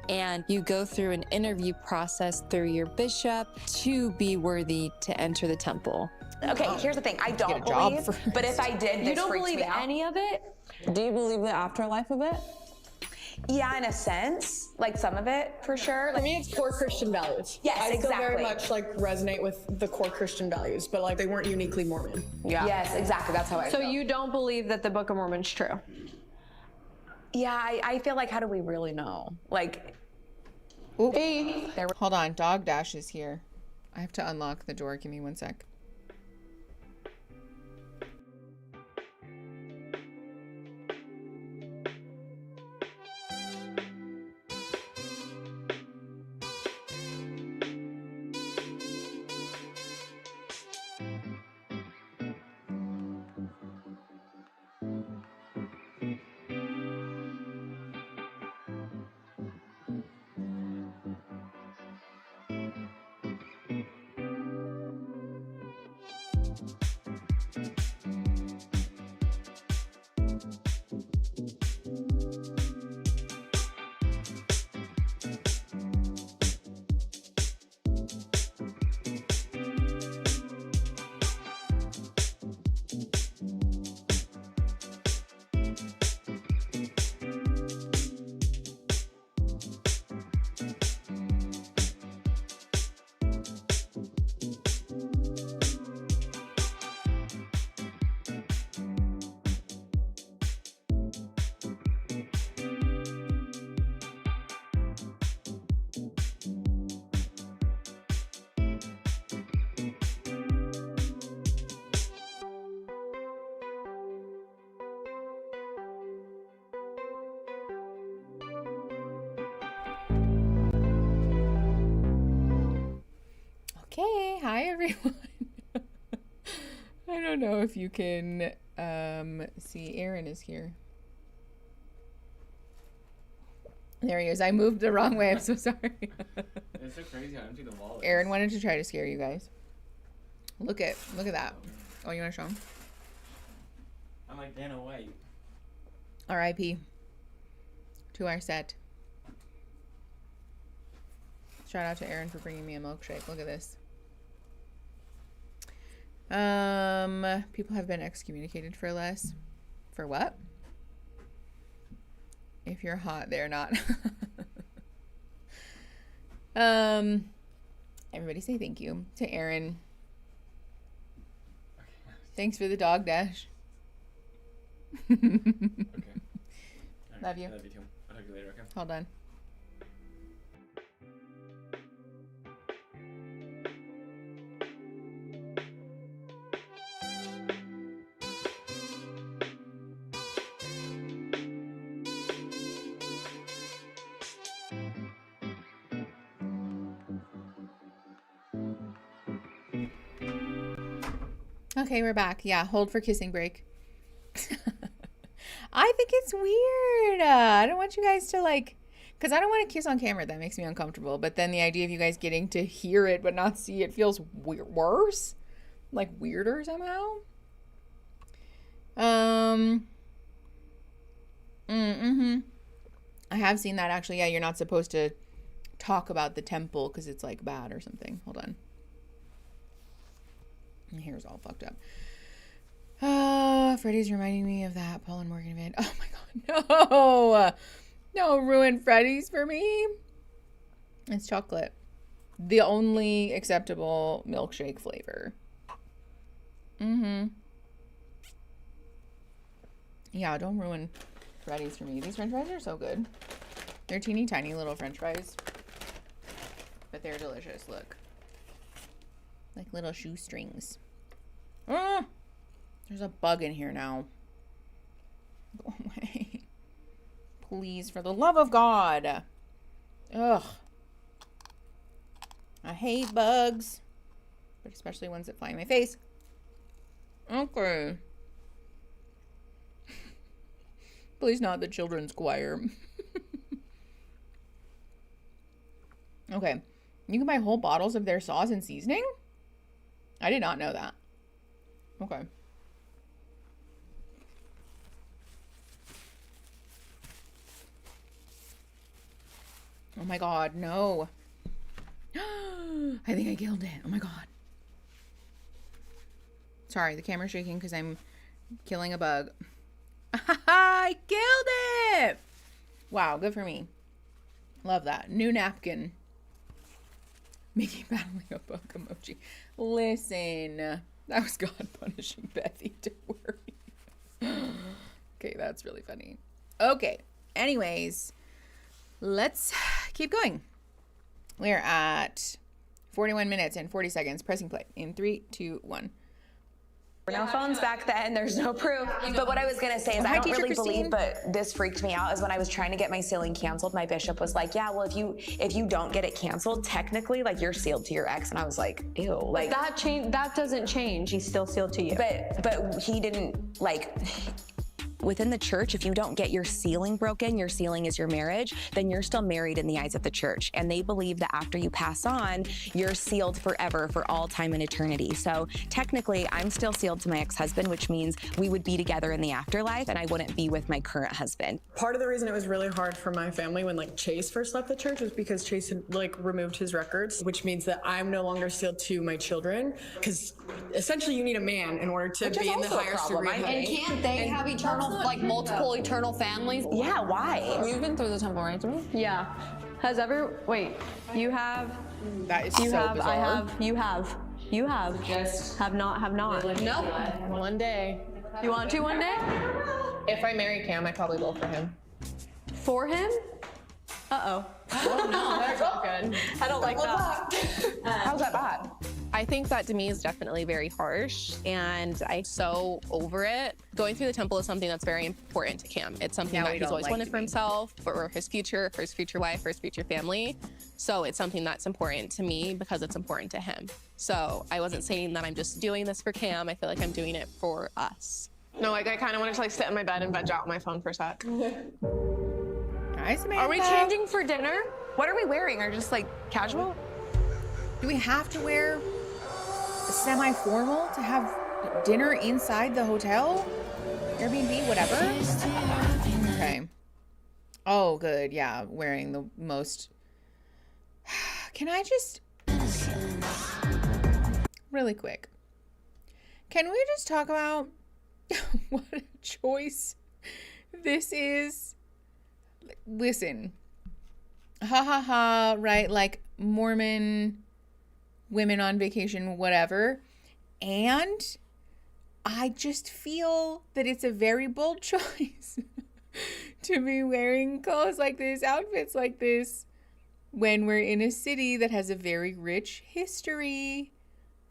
And you go through an interview process through your bishop to be worthy to enter the temple. Okay, here's the thing. I don't believe, but if I did, this you don't freaks believe me out. any of it? Do you believe the afterlife of it? Yeah, in a sense, like some of it for sure. For me, it's core Christian values. Yes, I exactly. still very much like resonate with the core Christian values, but like they weren't uniquely Mormon. Yeah. Yes, exactly. That's how I So feel. you don't believe that the Book of Mormon's true? Yeah, I feel like, how do we really know? Like, Hold on, Dog Dash is here. I have to unlock the door. Give me 1 sec. Okay, hi everyone. I don't know if you can see. Aaron is here. There he is. I moved the wrong way. I'm so sorry. It's so crazy how empty the wall is. Aaron wanted to try to scare you guys. Look at that. Oh, you want to show him? I'm like Dana White. R.I.P. to our set. Shout out to Aaron for bringing me a milkshake. Look at this. People have been excommunicated for less. For what? If you're hot, they're not. Everybody say thank you to Aaron. Thanks for the dog dash. Okay. Love you. I love you too. I'll talk to you later, okay? Hold on. Okay, we're back. Yeah, hold for kissing break. I think it's weird. I don't want you guys to like, because I don't want to kiss on camera. That makes me uncomfortable. But then the idea of you guys getting to hear it but not see it feels worse, like weirder somehow. I have seen that actually. Yeah, you're not supposed to talk about the temple because it's like bad or something. Hold on. My hair's all fucked up. Freddie's reminding me of that Paul and Morgan vid. Oh my god, no! Don't ruin Freddie's for me. It's chocolate. The only acceptable milkshake flavor. Yeah, don't ruin Freddie's for me. These french fries are so good. They're teeny tiny little french fries. But they're delicious, look. Like little shoestrings. There's a bug in here now. Go away. Please, for the love of God. Ugh. I hate bugs. But especially ones that fly in my face. Okay. Please not the children's choir. Okay. You can buy whole bottles of their sauce and seasoning? I did not know that. Okay. Oh my god, no. I think I killed it. Oh my god. Sorry, the camera's shaking because I'm killing a bug. I killed it! Wow, good for me. Love that. New napkin. Mickey battling a bug emoji. Listen, that was God punishing Bethy. Don't worry. Okay, that's really funny. Okay, anyways, let's keep going. We're at 41 minutes and 40 seconds. Pressing play in 3, 2, 1. No phones back then, there's no proof. But what I was gonna say is I don't really believe, but this freaked me out, is when I was trying to get my sealing canceled, my bishop was like, yeah, well, if you don't get it canceled, technically, like, you're sealed to your ex. And I was like, ew. Like, that doesn't change. He's still sealed to you. But he didn't, like, within the church, if you don't get your sealing broken, your sealing is your marriage, then you're still married in the eyes of the church. And they believe that after you pass on, you're sealed forever, for all time and eternity. So technically, I'm still sealed to my ex-husband, which means we would be together in the afterlife and I wouldn't be with my current husband. Part of the reason it was really hard for my family when like Chase first left the church was because Chase had like removed his records, which means that I'm no longer sealed to my children, because essentially you need a man in order to be in the highest degree of And can't they have eternal, like multiple eternal families? Yeah, why? You've been through the temple, right, Jimmy? Yeah. Wait, you have. That is so bizarre. I have, you have. Just have not. Nope. One day. You want to one day? If I marry Cam, I probably will for him. For him? Uh-oh. Oh no, that's not good. I don't like that. How's that bad? I think that to me is definitely very harsh, and I'm so over it. Going through the temple is something that's very important to Cam. It's something that he's always wanted for himself, for his future wife, for his future family. So it's something that's important to me because it's important to him. So I wasn't saying that I'm just doing this for Cam. I feel like I'm doing it for us. No, like I kind of wanted to like sit in my bed and veg out my phone for a sec. Hi, Samantha. Are we changing for dinner? What are we wearing? Are just like casual? Do we have to wear semi-formal to have dinner inside the hotel? Airbnb, whatever? Okay. Oh, good. Yeah, wearing the most... Can I just... Really quick. Can we just talk about what a choice this is? Listen. Ha ha ha, right? Like Mormon women on vacation, whatever. And I just feel that it's a very bold choice to be wearing clothes like this, outfits like this, when we're in a city that has a very rich history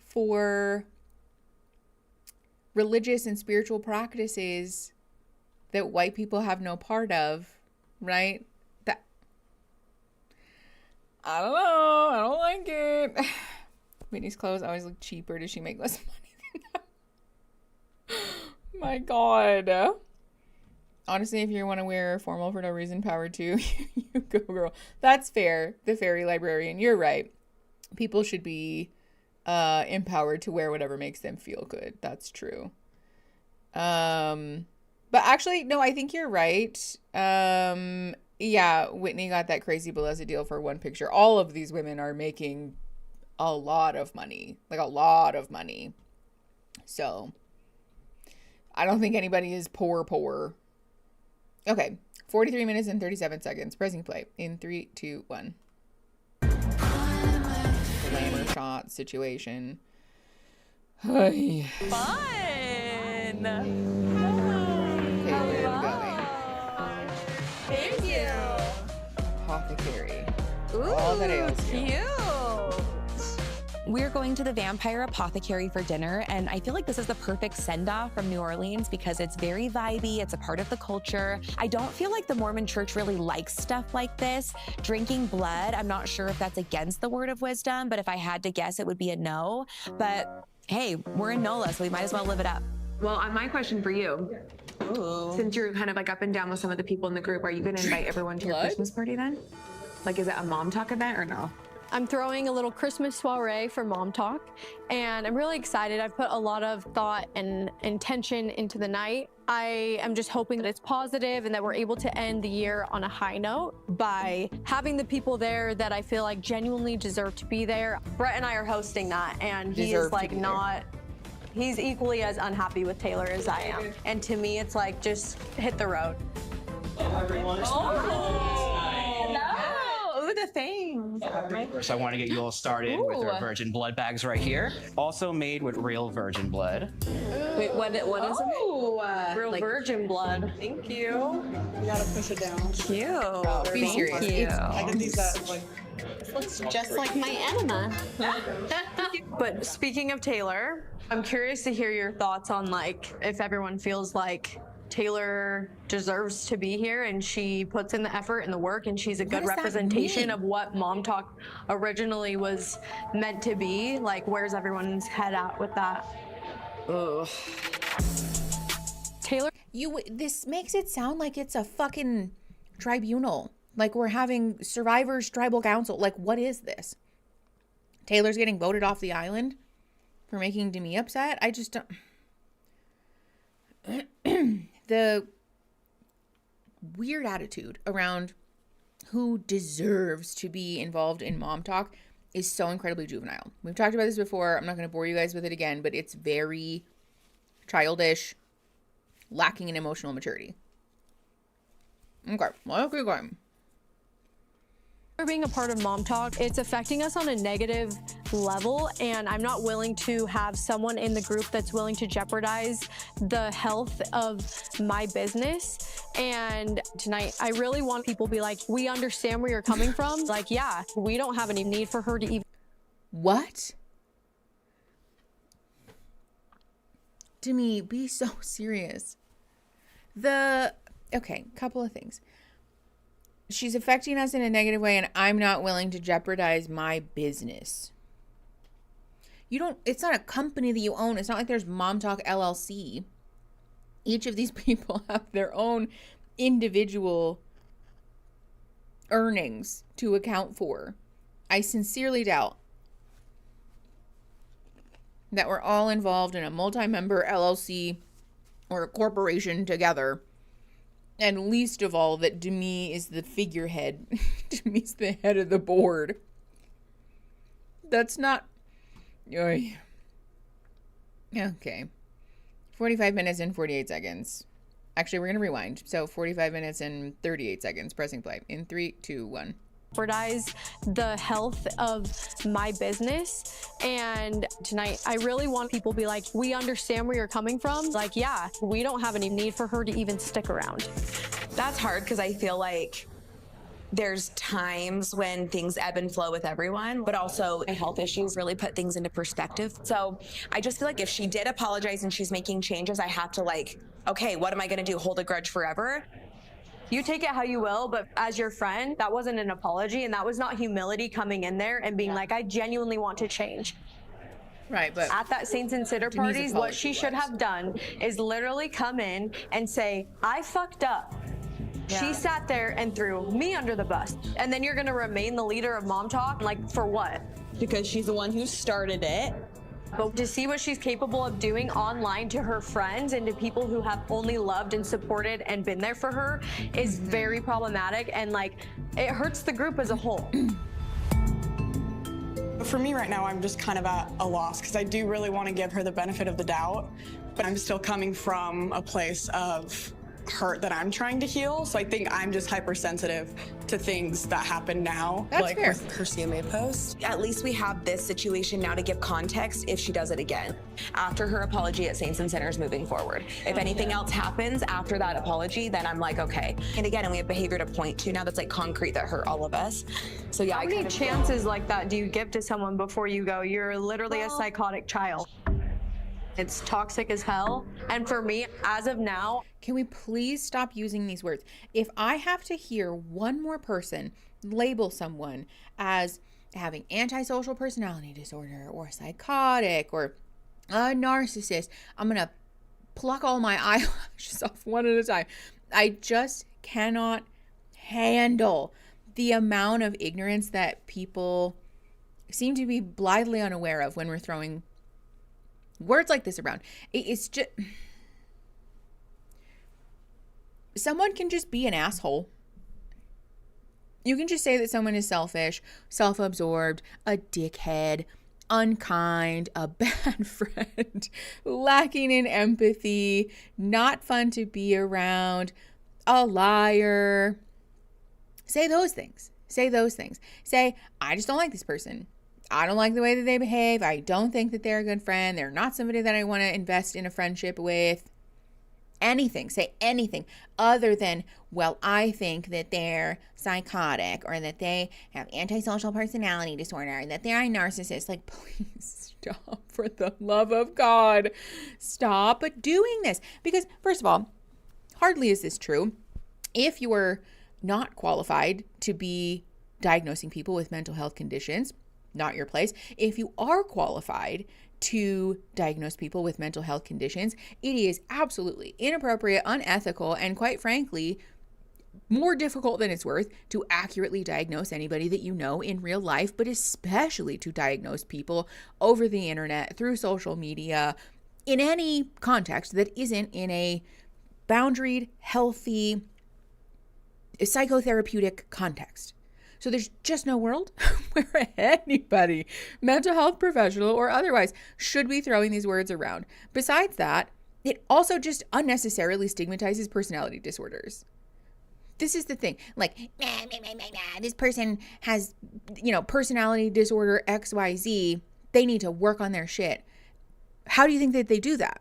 for religious and spiritual practices that white people have no part of, right? That, I don't know. I don't like it. Whitney's clothes always look cheaper. Does she make less money than that? My God. Honestly, if you want to wear formal for no reason, power to you, go girl. That's fair. The fairy librarian, you're right. People should be empowered to wear whatever makes them feel good. That's true. But actually, no, I think you're right. Yeah, Whitney got that crazy Bellezza deal for one picture. All of these women are making a lot of money, like a lot of money. So I don't think anybody is poor. Okay, 43 minutes and 37 seconds. Pressing play in 3, 2, 1. Glamour shot situation. Fun. Thank you. Apothecary. Ooh, All that ails you. cute. We're going to the Vampire Apothecary for dinner, and I feel like this is the perfect send-off from New Orleans because it's very vibey, it's a part of the culture. I don't feel like the Mormon church really likes stuff like this. Drinking blood, I'm not sure if that's against the word of wisdom, but if I had to guess, it would be a no. But hey, we're in NOLA, so we might as well live it up. Well, my question for you, since you're kind of like up and down with some of the people in the group, are you going to invite everyone to your Christmas party then? Like, is it a MomTok event or no? I'm throwing a little Christmas soiree for MomTok, and I'm really excited. I've put a lot of thought and intention into the night. I am just hoping that it's positive and that we're able to end the year on a high note by having the people there that I feel like genuinely deserve to be there. Brett and I are hosting that, and he is like he's equally as unhappy with Taylor as I am. And to me, it's like, just hit the road. Ooh, the thing. So I want to get you all started with our virgin blood bags right here. Also made with real virgin blood. Wait, what is it? Real virgin blood. Thank you. You gotta push it down. Cute. Be Thank serious. you. I can use that. This looks just like my enema. But speaking of Taylor, I'm curious to hear your thoughts on, like, if everyone feels like Taylor deserves to be here and she puts in the effort and the work and she's a good representation of what MomTok originally was meant to be. Like, where's everyone's head at with that? Ugh. Taylor, this makes it sound like it's a fucking tribunal. Like we're having survivors tribal council. Like, what is this? Taylor's getting voted off the island for making Demi upset? I just don't. The weird attitude around who deserves to be involved in MomTok is so incredibly juvenile. We've talked about this before. I'm not going to bore you guys with it again, but it's very childish, lacking in emotional maturity. Okay, well, keep going. Being a part of MomTok, it's affecting us on a negative level, and I'm not willing to have someone in the group that's willing to jeopardize the health of my business. And tonight, I really want people to be like, we understand where you're coming from. Like, yeah, we don't have any need for her to even. What? Demi, be so serious. Okay, couple of things. She's affecting us in a negative way, and I'm not willing to jeopardize my business. It's not a company that you own. It's not like there's MomTok LLC. Each of these people have their own individual earnings to account for. I sincerely doubt that we're all involved in a multi-member LLC or a corporation together. And least of all, that Demi is the figurehead. Demi's the head of the board. That's not... Okay. 45 minutes and 48 seconds. Actually, we're going to rewind. So 45 minutes and 38 seconds. Pressing play. In 3, 2, 1. Jeopardize the health of my business. And tonight, I really want people to be like, we understand where you're coming from. Like, yeah, we don't have any need for her to even stick around. That's hard because I feel like there's times when things ebb and flow with everyone, but also health issues really put things into perspective. So I just feel like if she did apologize and she's making changes, I have to okay, what am I going to do? Hold a grudge forever? You take it how you will, but as your friend, that wasn't an apology, and that was not humility coming in there and being like, I genuinely want to change. Right, but at that Saints and Sitter parties, what she should have done is literally come in and say, I fucked up. Yeah. She sat there and threw me under the bus. And then you're gonna remain the leader of MomTok? Like, for what? Because she's the one who started it. But to see what she's capable of doing online to her friends and to people who have only loved and supported and been there for her is very problematic, and like, it hurts the group as a whole. For me right now, I'm just kind of at a loss because I do really want to give her the benefit of the doubt, but I'm still coming from a place of hurt that I'm trying to heal. So I think I'm just hypersensitive to things that happen now. That's like fair. with her CMA post. At least we have this situation now to give context if she does it again. After her apology at Saints and Sinners moving forward. If anything else happens after that apology, then I'm like, okay. And again, and we have behavior to point to now that's like concrete that hurt all of us. So yeah, How many chances like that do you give to someone before you go, you're literally a psychotic child? It's toxic as hell. And for me, as of now, can we please stop using these words? If I have to hear one more person label someone as having antisocial personality disorder or psychotic or a narcissist, I'm going to pluck all my eyelashes off one at a time. I just cannot handle the amount of ignorance that people seem to be blithely unaware of when we're throwing words like this around. It's just, someone can just be an asshole. You can just say that someone is selfish, self-absorbed, a dickhead, unkind, a bad friend, lacking in empathy, not fun to be around, a liar. Say those things. Say those things. Say, I just don't like this person. I don't like the way that they behave. I don't think that they're a good friend. They're not somebody that I want to invest in a friendship with. Anything. Say anything other than, well, I think that they're psychotic or that they have antisocial personality disorder or that they're a narcissist. Like, please stop, for the love of God. Stop doing this. Because, first of all, hardly is this true. If you are not qualified to be diagnosing people with mental health conditions, not your place. If you are qualified to diagnose people with mental health conditions, it is absolutely inappropriate, unethical, and quite frankly, more difficult than it's worth to accurately diagnose anybody that you know in real life, but especially to diagnose people over the internet, through social media, in any context that isn't in a boundaried, healthy, psychotherapeutic context. So there's just no world where anybody, mental health professional or otherwise, should be throwing these words around. Besides that, it also just unnecessarily stigmatizes personality disorders. This is the thing. Like, this person has, personality disorder XYZ. They need to work on their shit. How do you think that they do that?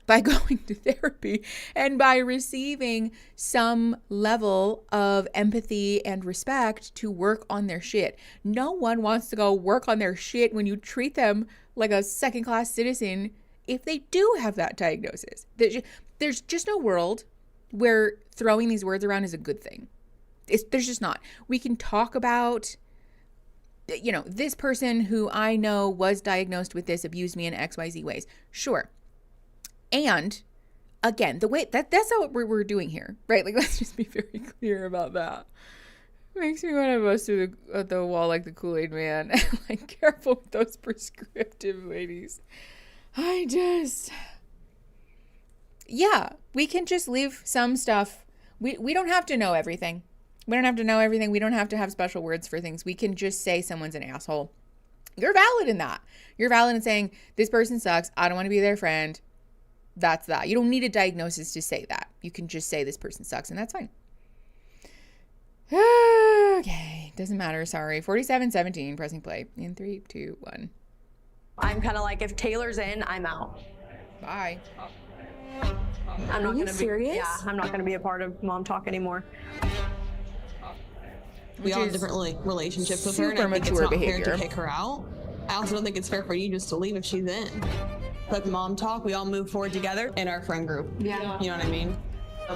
By going to therapy and by receiving some level of empathy and respect to work on their shit. No one wants to go work on their shit when you treat them like a second-class citizen if they do have that diagnosis. There's just no world where throwing these words around is a good thing. There's just not. We can talk about, this person who I know was diagnosed with this abused me in XYZ ways. Sure. And again, the way that's not what we're doing here, right? Like, let's just be very clear about that. Makes me want to bust through the wall like the Kool-Aid man. Like, careful with those prescriptive ladies. We can just leave some stuff. We don't have to know everything. We don't have to know everything. We don't have to have special words for things. We can just say someone's an asshole. You're valid in that. You're valid in saying, this person sucks. I don't want to be their friend. That's that. You don't need a diagnosis to say that. You can just say this person sucks, and that's fine. Okay. Doesn't matter. Sorry. 47-17. Pressing play. In 3, 2, 1. I'm kind of like, if Taylor's in, I'm out. Bye. I'm not Are you gonna serious? I'm not going to be a part of MomTok anymore. We all have different relationships with her, and I think it's not fair to kick her out. I also don't think it's fair for you just to leave if she's in. Like MomTok, we all move forward together in our friend group. Yeah. You know what I mean?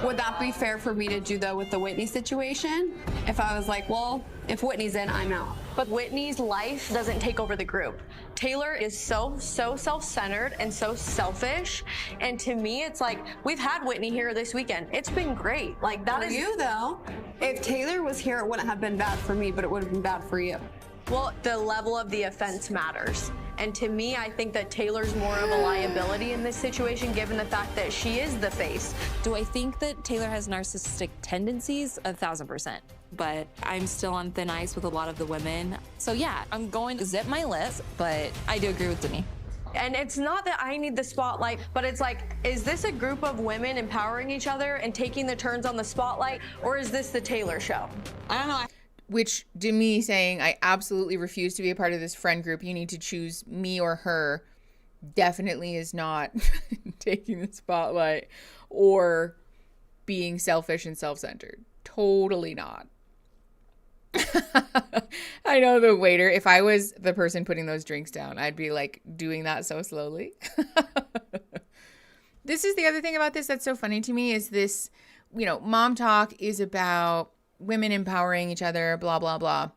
Would that be fair for me to do though with the Whitney situation? If I was like, well, if Whitney's in, I'm out. But Whitney's life doesn't take over the group. Taylor is so self-centered and so selfish. And to me, it's like, we've had Whitney here this weekend. It's been great. Like that For is you though. If Taylor was here, it wouldn't have been bad for me, but it would have been bad for you. Well, the level of the offense matters. And to me, I think that Taylor's more of a liability in this situation, given the fact that she is the face. Do I think that Taylor has narcissistic tendencies? 1,000%. But I'm still on thin ice with a lot of the women. So yeah, I'm going to zip my list, but I do agree with Demi. And it's not that I need the spotlight, but it's like, is this a group of women empowering each other and taking the turns on the spotlight, or is this the Taylor show? I don't know. Which Demi saying, I absolutely refuse to be a part of this friend group. You need to choose me or her. Definitely is not taking the spotlight or being selfish and self-centered. Totally not. I know the waiter, if I was the person putting those drinks down, I'd be like doing that so slowly. This is the other thing about this that's so funny to me is this, you know, MomTok is about women empowering each other, blah, blah, blah.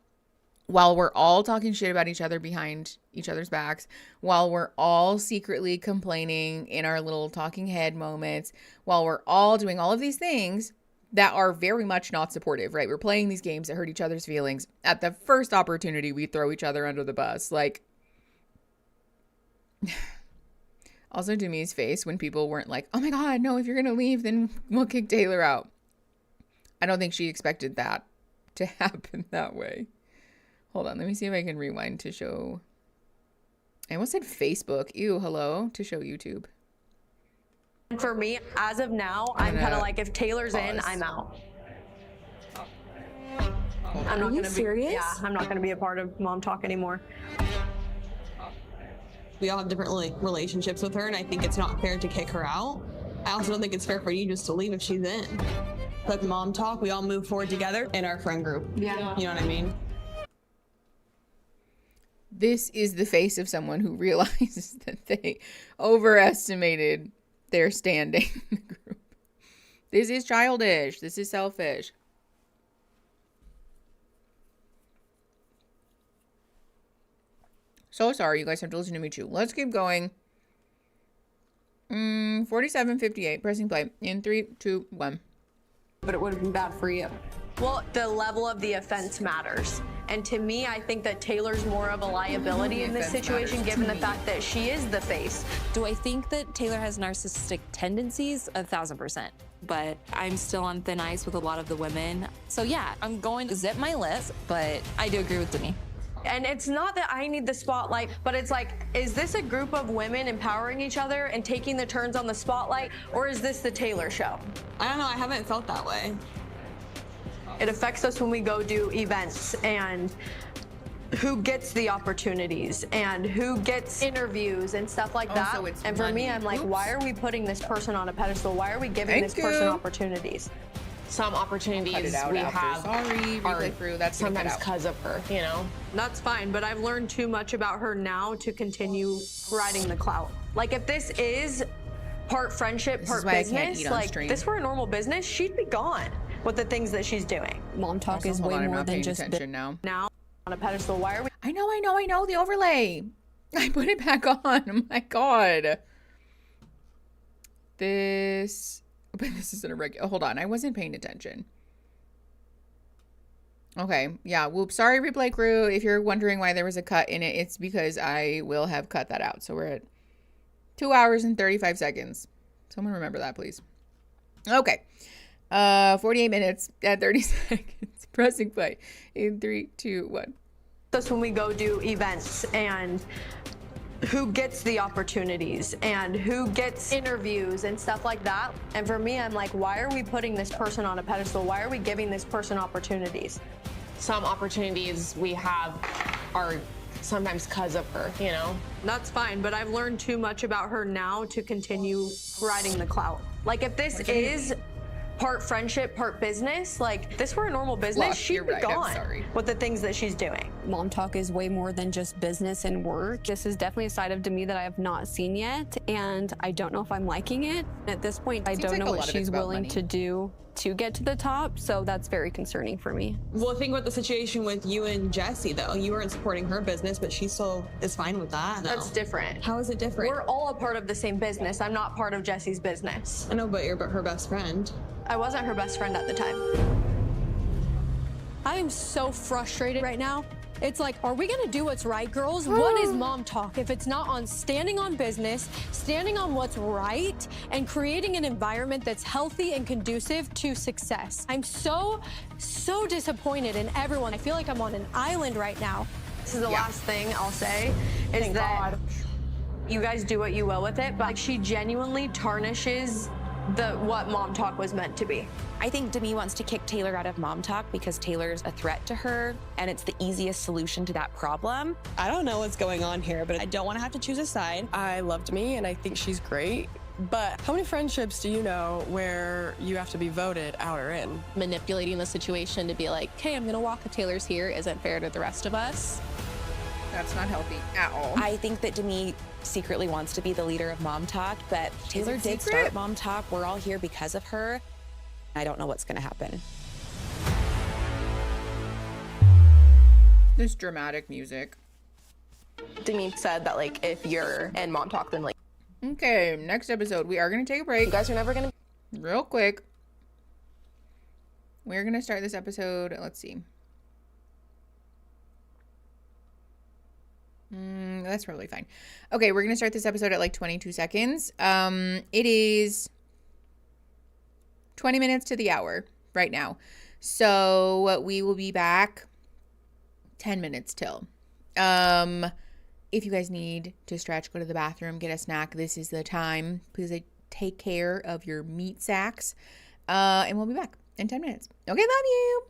While we're all talking shit about each other behind each other's backs, while we're all secretly complaining in our little talking head moments, while we're all doing all of these things that are very much not supportive, right? We're playing these games that hurt each other's feelings. At the first opportunity, we throw each other under the bus. Like, also Demi's face when people weren't like, oh my God, no, if you're going to leave, then we'll kick Taylor out. I don't think she expected that to happen that way. Hold on, let me see if I can rewind to show. I almost said Facebook. Ew, hello, to show YouTube. For me, as of now, I'm kind of like, if Taylor's in, I'm out. I'm not gonna be serious? Yeah, I'm not going to be a part of MomTok anymore. We all have different relationships with her, and I think it's not fair to kick her out. I also don't think it's fair for you just to leave if she's in. Like MomTok, we all move forward together in our friend group. Yeah. You know what I mean? This is the face of someone who realizes that they overestimated their standing in the group. This is childish. This is selfish. So sorry, you guys have to listen to me too. Let's keep going. 47:58, pressing play in 3, 2, 1. But it would have been bad for you. Well, the level of the offense matters. And to me, I think that Taylor's more of a liability in this situation, given the fact that she is the face. Do I think that Taylor has narcissistic tendencies? 1,000%. But I'm still on thin ice with a lot of the women. So yeah, I'm going to zip my list, but I do agree with Demi. And it's not that I need the spotlight, but it's like, is this a group of women empowering each other and taking the turns on the spotlight, or is this the Taylor show? I don't know, I haven't felt that way. It affects us when we go do events and who gets the opportunities and who gets interviews and stuff like that. So it's and for me, I'm like, why are we putting this person on a pedestal? Why are we giving this person opportunities? Some opportunities we have are sometimes because of her, you know? That's fine, but I've learned too much about her now to continue riding the clout. Like, if this is part friendship, part business, like, this were a normal business, she'd be gone with the things that she's doing. MomTok is way more than just now on a pedestal. Why are we? I know the overlay. I put it back on. Oh my God. But this isn't a regular. Hold on, I wasn't paying attention. Okay, yeah. Whoops. Sorry, replay crew. If you're wondering why there was a cut in it, it's because I will have cut that out. So we're at 2 hours and 35 seconds. Someone remember that, please. Okay. 48 minutes and 30 seconds. Pressing play in 3, 2, 1. That's when we go do events and who gets the opportunities and who gets interviews and stuff like that. And for me, I'm like, why are we putting this person on a pedestal? Why are we giving this person opportunities? Some opportunities we have are sometimes because of her, you know? That's fine, but I've learned too much about her now to continue riding the clout. Like, if this is part friendship, part business. Like, if this were a normal business, Look, she'd you're be right, I'm gone sorry. with the things that she's doing. MomTok is way more than just business and work. This is definitely a side of Demi that I have not seen yet, and I don't know if I'm liking it. At this point, I don't know what she's willing to do to get to the top, so that's very concerning for me. Well, think about the situation with you and Jessie, though. You weren't supporting her business, but she still is fine with that. That's different. How is it different? We're all a part of the same business. I'm not part of Jessie's business. I know, but you're her best friend. I wasn't her best friend at the time. I am so frustrated right now. It's like, are we gonna do what's right, girls? What is MomTok if it's not on standing on business, standing on what's right, and creating an environment that's healthy and conducive to success? I'm so disappointed in everyone. I feel like I'm on an island right now. This is the last thing I'll say, is that you guys do what you will with it, but like, she genuinely tarnishes what MomTok was meant to be. I think Demi wants to kick Taylor out of MomTok because Taylor's a threat to her, and it's the easiest solution to that problem. I don't know what's going on here, but I don't want to have to choose a side. I love Demi, and I think she's great. But how many friendships do you know where you have to be voted out or in? Manipulating the situation to be like, hey, I'm gonna walk if Taylor's here isn't fair to the rest of us. That's not healthy at all. I think that Demi secretly wants to be the leader of MomTok, but Taylor did start MomTok. We're all here because of her. I don't know what's gonna happen. This dramatic music. Demi said that, like, if you're in MomTok, then, like... Okay, next episode, we are gonna take a break. You guys are never gonna... Real quick. We're gonna start this episode, let's see. That's probably fine. Okay, we're gonna start this episode at like 22 seconds. It is 20 minutes to the hour right now. So we will be back 10 minutes till. If you guys need to stretch, go to the bathroom, get a snack, this is the time. Please take care of your meat sacks. And we'll be back in 10 minutes. Okay, love you.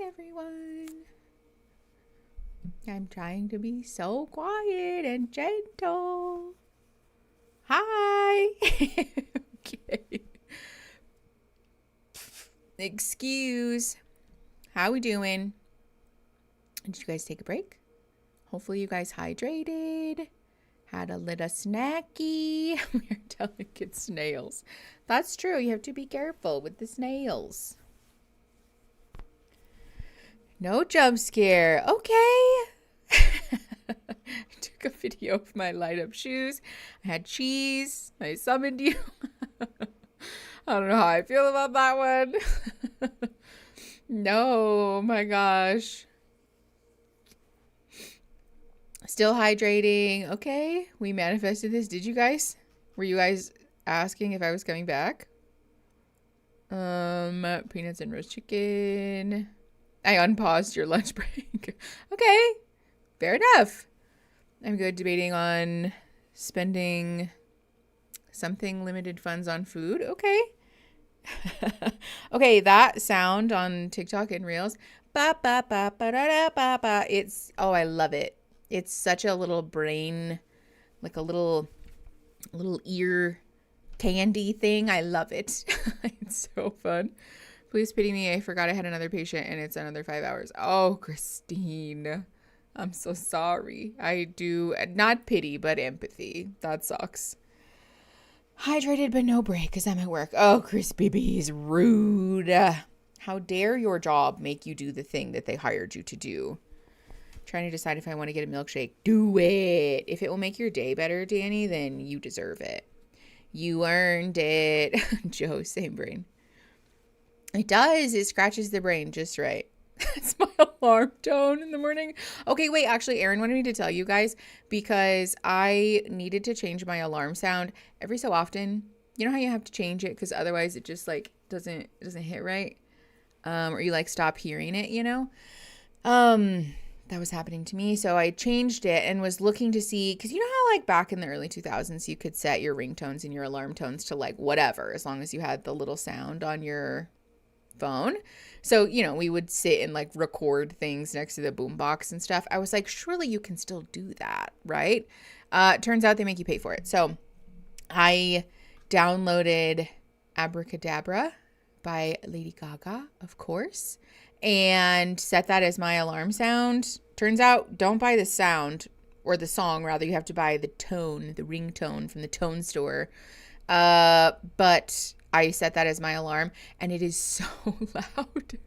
Everyone. I'm trying to be so quiet and gentle. Hi. Okay. Excuse. How we doing? Did you guys take a break? Hopefully you guys hydrated. Had a little snacky. We're delicate snails. That's true. You have to be careful with the snails. No jump scare. Okay. I took a video of my light up shoes. I had cheese. I summoned you. I don't know how I feel about that one. No, oh my gosh. Still hydrating. Okay. We manifested this. Did you guys? Were you guys asking if I was coming back? Peanuts and roast chicken. I unpaused your lunch break. Okay, fair enough. I'm good debating on spending something limited funds on food. Okay. Okay, that sound on TikTok and Reels. Ba ba ba ba da da ba ba. It's I love it. It's such a little brain, like a little ear candy thing. I love it. It's so fun. Please pity me. I forgot I had another patient and it's another 5 hours. Oh, Christine. I'm so sorry. I do not pity, but empathy. That sucks. Hydrated, but no break because I'm at work. Oh, Chris BB is rude. How dare your job make you do the thing that they hired you to do? Trying to decide if I want to get a milkshake. Do it. If it will make your day better, Danny, then you deserve it. You earned it. Joe, same brain. It does. It scratches the brain just right. That's my alarm tone in the morning. Okay, wait. Actually, Erin wanted me to tell you guys because I needed to change my alarm sound every so often. You know how you have to change it because otherwise it just like doesn't hit right, or you like stop hearing it. You know, that was happening to me. So I changed it and was looking to see because you know how like back in the early 2000s you could set your ringtones and your alarm tones to like whatever as long as you had the little sound on your phone. So, you know, we would sit and like record things next to the boombox and stuff. I was like, surely you can still do that, right? Turns out they make you pay for it. So I downloaded Abracadabra by Lady Gaga, of course, and set that as my alarm sound. Turns out don't buy the sound or the song, rather you have to buy the tone, the ringtone from the tone store. But I set that as my alarm and it is so loud.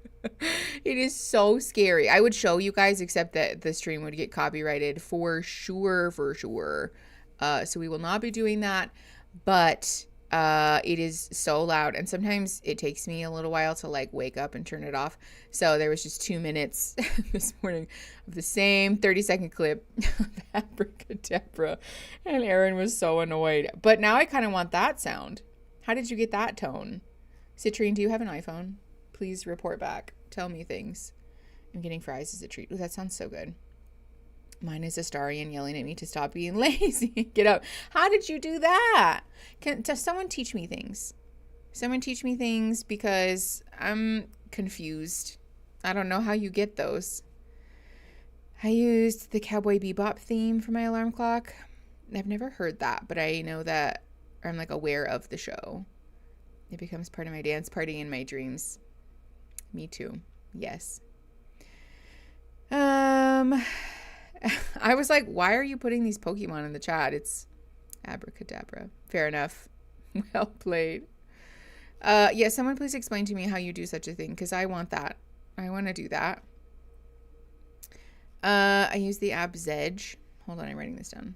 It is so scary. I would show you guys, except that the stream would get copyrighted for sure. So we will not be doing that. But It is so loud, and sometimes it takes me a little while to like wake up and turn it off. So there was just 2 minutes this morning of the same 30-second clip of Abracadabra, and Aaron was so annoyed. But now I kind of want that sound. How did you get that tone? Citrine, do you have an iPhone? Please report back. Tell me things. I'm getting fries as a treat. Ooh, that sounds so good. Mine is Astarian yelling at me to stop being lazy. Get up. How did you do that? Does someone teach me things? Someone teach me things, because I'm confused. I don't know how you get those. I used the Cowboy Bebop theme for my alarm clock. I've never heard that, but I know that I'm like aware of the show. It becomes part of my dance party in my dreams. Me too. Yes. I was like, why are you putting these Pokemon in the chat? It's Abracadabra. Fair enough. Well played. Yeah, someone please explain to me how you do such a thing, because I want that. I want to do that. I use the app Zedge. Hold on, I'm writing this down.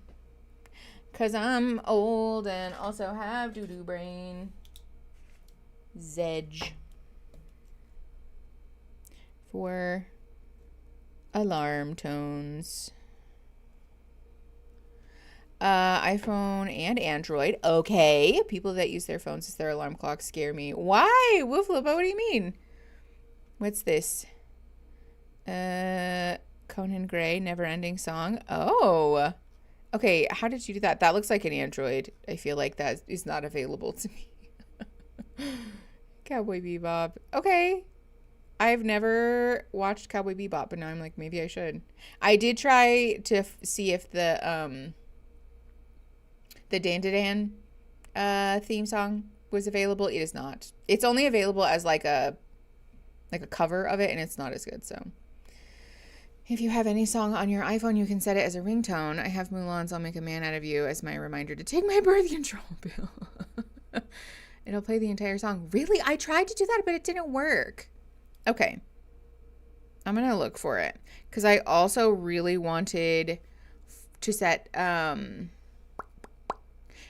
Because I'm old and also have doo-doo brain. Zedge. For alarm tones. iPhone and Android. Okay. People that use their phones as their alarm clock scare me. Why? Wooflip, what do you mean? What's this? Conan Gray, Never Ending Song. Oh. Okay, how did you do that? That looks like an Android. I feel like that is not available to me. Cowboy Bebop. Okay. I've never watched Cowboy Bebop, but now I'm like, maybe I should. I did try to see if the Dan theme song was available. It is not. It's only available as like a cover of it, and it's not as good. So if you have any song on your iPhone, you can set it as a ringtone. I have Mulan's I'll Make a Man Out of You as my reminder to take my birth control pill. It'll play the entire song. Really? I tried to do that, but it didn't work. Okay. I'm going to look for it, because I also really wanted to set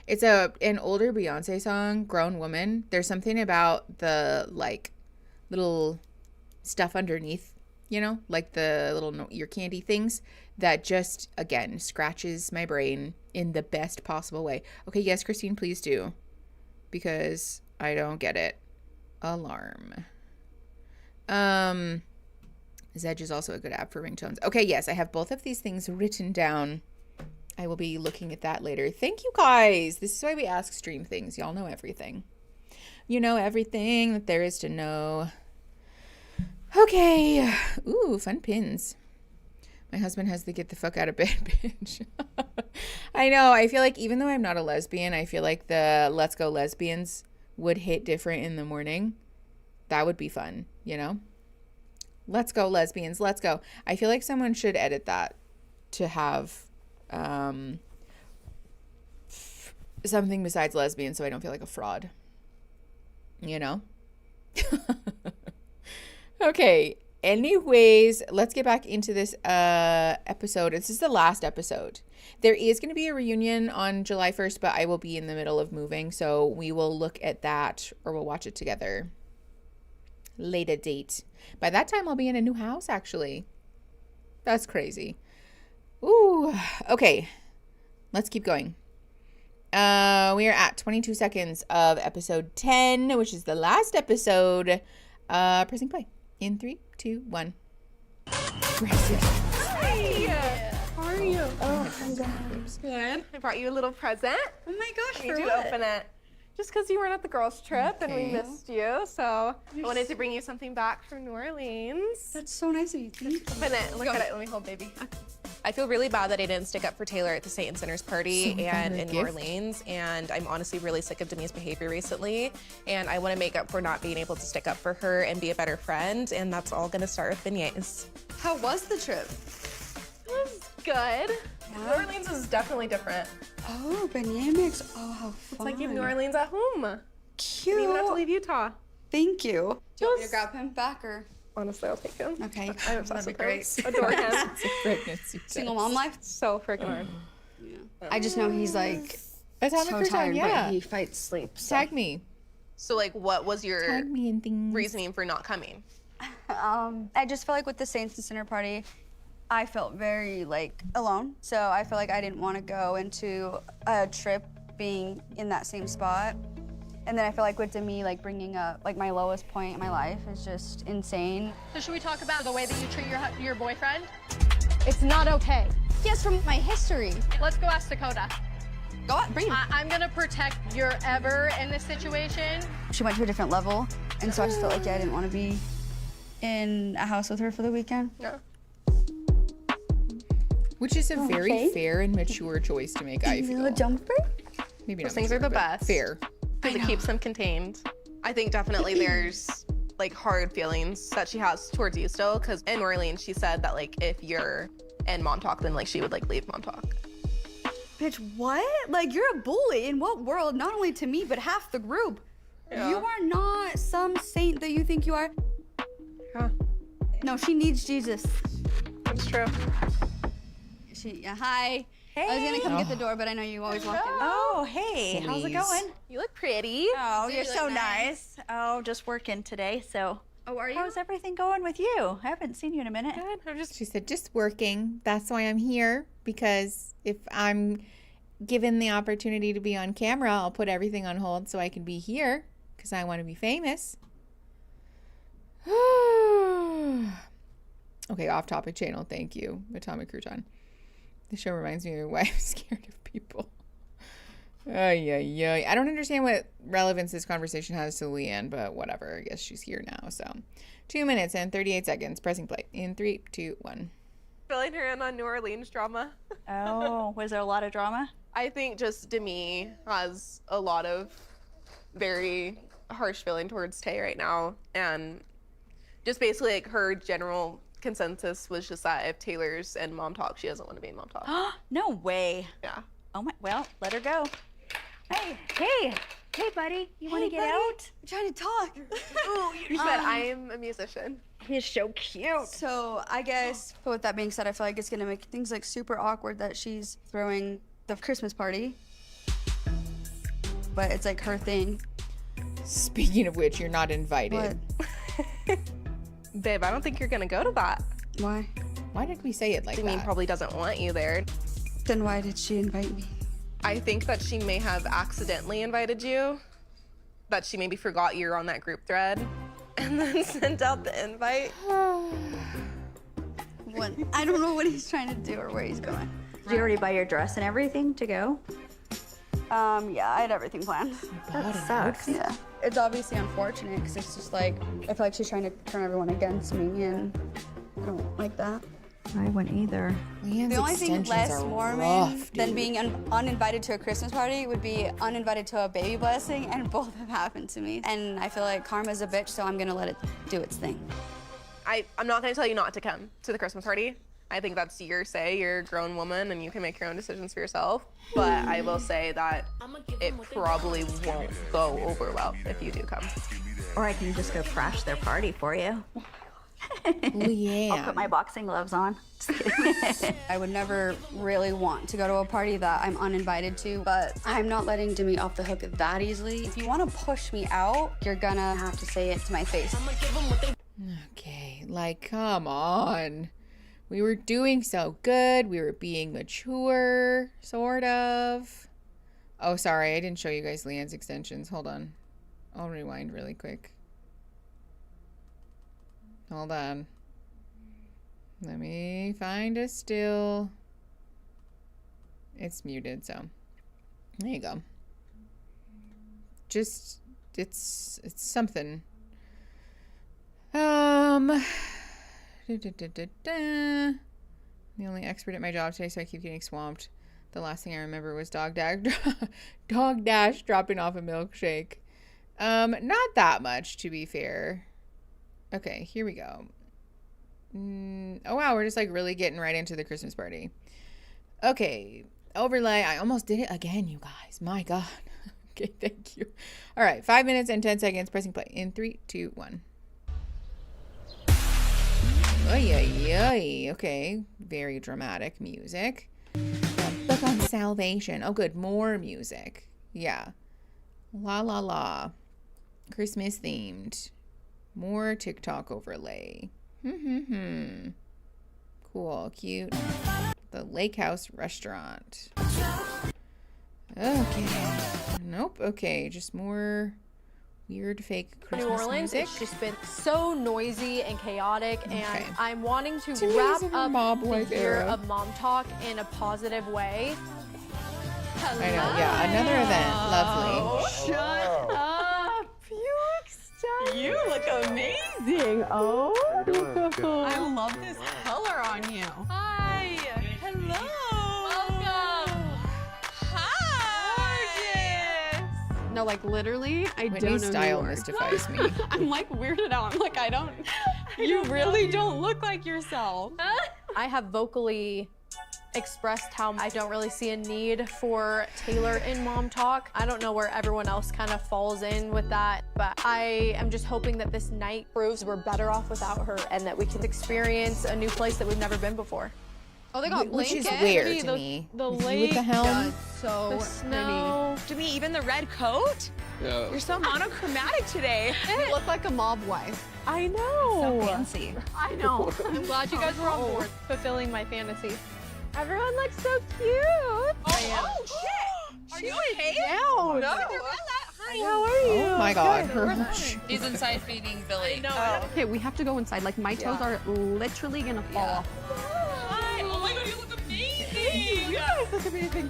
it's an older Beyonce song, Grown Woman. There's something about the like little stuff underneath, you know, like the little ear candy things that just, again, scratches my brain in the best possible way. Okay, yes, Christine, please do, because I don't get it. Alarm. Zedge is also a good app for ringtones. Okay, yes, I have both of these things written down. I will be looking at that later. Thank you, guys. This is why we ask stream things. Y'all know everything. You know everything that there is to know. Okay. Ooh, fun pins. My husband has the get the fuck out of bed bitch. I know. I feel like even though I'm not a lesbian, I feel like the Let's Go Lesbians would hit different in the morning. That would be fun, you know? Let's go, lesbians. Let's go. I feel like someone should edit that to have something besides lesbian, so I don't feel like a fraud, you know? Okay. Anyways, let's get back into this episode. This is the last episode. There is going to be a reunion on July 1st, but I will be in the middle of moving, so we will look at that, or we'll watch it together. Later date. By that time, I'll be in a new house, actually. That's crazy. Ooh. Okay. Let's keep going. We are at 22 seconds of episode 10, which is the last episode. Pressing play. In 3, 2, 1. Hi. How are you? Oh, I'm good. I brought you a little present. Oh my gosh, I need you to open it. Just because you weren't at the girls' trip and we missed you, so I wanted to bring you something back from New Orleans. That's so nice of you. Open it. Look at it. Let me hold, baby. I feel really bad that I didn't stick up for Taylor at the Saint and Sinners party and in New Orleans, and I'm honestly really sick of Demi's behavior recently, and I want to make up for not being able to stick up for her and be a better friend, and that's all going to start with beignets. How was the trip? It was good. Yeah. New Orleans was definitely different. Oh, beignet mix. Oh, how fun. It's like you have New Orleans at home. Cute. You didn't even have to leave Utah. Thank you. Do you want me to grab him back, or? Honestly, I'll take him. Okay. I'm obsessed with him. Adore him. Single mom life? So freaking hard. Yeah. I just know he's like Atomic so Crouton, tired, yeah. but he fights sleep. So. Tag me. So like, what was your Tag me in things. reasoning for not coming? I just feel like with the Saints and Sinner party, I felt very like alone. So I feel like I didn't want to go into a trip being in that same spot. And then I feel like with Demi, like bringing up like my lowest point in my life is just insane. So should we talk about the way that you treat your boyfriend? It's not okay. Yes, from my history. Let's go ask Dakota. Go on, bring him. I'm gonna protect your ever in this situation. She went to a different level, and so I just felt like I didn't want to be in a house with her for the weekend. Yeah. Which is a very fair and mature choice to make, I feel. A jumper? Maybe Those not things mature, are the but best. Fair. Because it keeps them contained. I think definitely there's like hard feelings that she has towards you still. Because in New Orleans, she said that like if you're in MomTok, then like she would like leave MomTok. Bitch, what? Like, you're a bully. In what world? Not only to me, but half the group. Yeah. You are not some saint that you think you are. Huh. No, she needs Jesus. That's true. Hi. Hey. I was gonna come get the door, but I know you always walk in. Oh, hey, how's it Please. going? You look pretty. Oh, You you're look so nice. Oh, just working today, so. Oh, are you? How's everything going with you? I haven't seen you in a minute. She said, just working. That's why I'm here. Because if I'm given the opportunity to be on camera, I'll put everything on hold so I can be here. Because I want to be famous. Okay, off topic channel. Thank you, Atomic Crouton. The show reminds me of why I'm scared of people. I don't understand what relevance this conversation has to Leanne, but whatever. I guess she's here now. So 2 minutes and 38 seconds. Pressing play in 3, 2, 1. Filling her in on New Orleans drama. Oh, was there a lot of drama? I think just Demi has a lot of very harsh feeling towards Tay right now. And just basically like her general consensus was just that if Taylor's in MomTok, she doesn't want to be in MomTok. No way. Yeah. Oh my, well, let her go. Hey, buddy, you want to get out? I'm trying to talk. You said I am a musician. He's so cute. So I guess, but with that being said, I feel like it's gonna make things like super awkward that she's throwing the Christmas party. But it's like her thing. Speaking of which, you're not invited. What? Babe, I don't think you're gonna go to that. Why? Why did we say it like Demi that? probably doesn't want you there. Then why did she invite me? I think that she may have accidentally invited you. That she maybe forgot you were on that group thread and then sent out the invite. I don't know what he's trying to do or where he's going. Did you already buy your dress and everything to go? Yeah, I had everything planned. That sucks. Yeah. It's obviously unfortunate because it's just like, I feel like she's trying to turn everyone against me and I don't like that. I wouldn't either. The only thing less Mormon than being uninvited to a Christmas party would be uninvited to a baby blessing, and both have happened to me. And I feel like karma's a bitch, so I'm gonna let it do its thing. I'm not gonna tell you not to come to the Christmas party. I think that's your say. You're a grown woman and you can make your own decisions for yourself. But I will say that it probably won't go over well if you do come. Or I can just go crash their party for you. Leanne. I'll put my boxing gloves on. Just kidding. I would never really want to go to a party that I'm uninvited to, but I'm not letting Demi off the hook that easily. If you want to push me out, you're gonna have to say it to my face. Okay, like, come on. We were doing so good. We were being mature, sort of. Oh, sorry. I didn't show you guys Leanne's extensions. Hold on. I'll rewind really quick. Hold on. Let me find a still. It's muted, so there you go. Just, it's something. The only expert at my job today, so I keep getting swamped. The last thing I remember was Dog Dash dropping off a milkshake. Not that much, to be fair. Okay, here we go. Oh wow, we're just like really getting right into the Christmas party. Okay, overlay. I almost did it again, you guys. My God. Okay, thank you. All right, 5 minutes and 10 seconds. Pressing play in 3, 2, 1. Oy, oy, oy. Okay, very dramatic music. Book on salvation. Oh, good. More music. Yeah. La la la. Christmas themed. More TikTok overlay. Cool. Cute. The Lake House Restaurant. Okay. Nope. Okay. Just more weird fake Christmas New Orleans, music. it's just been so noisy and chaotic, and I'm wanting to Too wrap easy for up Mob the Wife year era. of MomTok in a positive way. I know. Yeah. Another event. Lovely. Shut up. You look stunning. You look amazing. Oh. I love this color on you. Hi. Hello. Welcome. Hi. No, like literally, I Whitney's don't know style who you are. mystifies me. I'm like weirded out. I'm like, you really don't look like yourself. I have vocally expressed how I don't really see a need for Taylor in MomTok. I don't know where everyone else kind of falls in with that, but I am just hoping that this night proves we're better off without her and that we can experience a new place that we've never been before. Oh, they got Which is blankets. weird to me. The You lake, with the helm. So the snow. To me, even the red coat. Yeah. You're so monochromatic today. You look like a mob wife. I know. So fancy. I know. I'm glad you guys were on board, fulfilling my fantasy. Everyone looks so cute. Oh shit! Are you okay? Down. No. Hi, how are you? Oh my God. He's inside feeding Billy. Okay, we have to go inside. Like my toes are literally gonna fall off. Hi. Oh my God, you look amazing. You guys look amazing.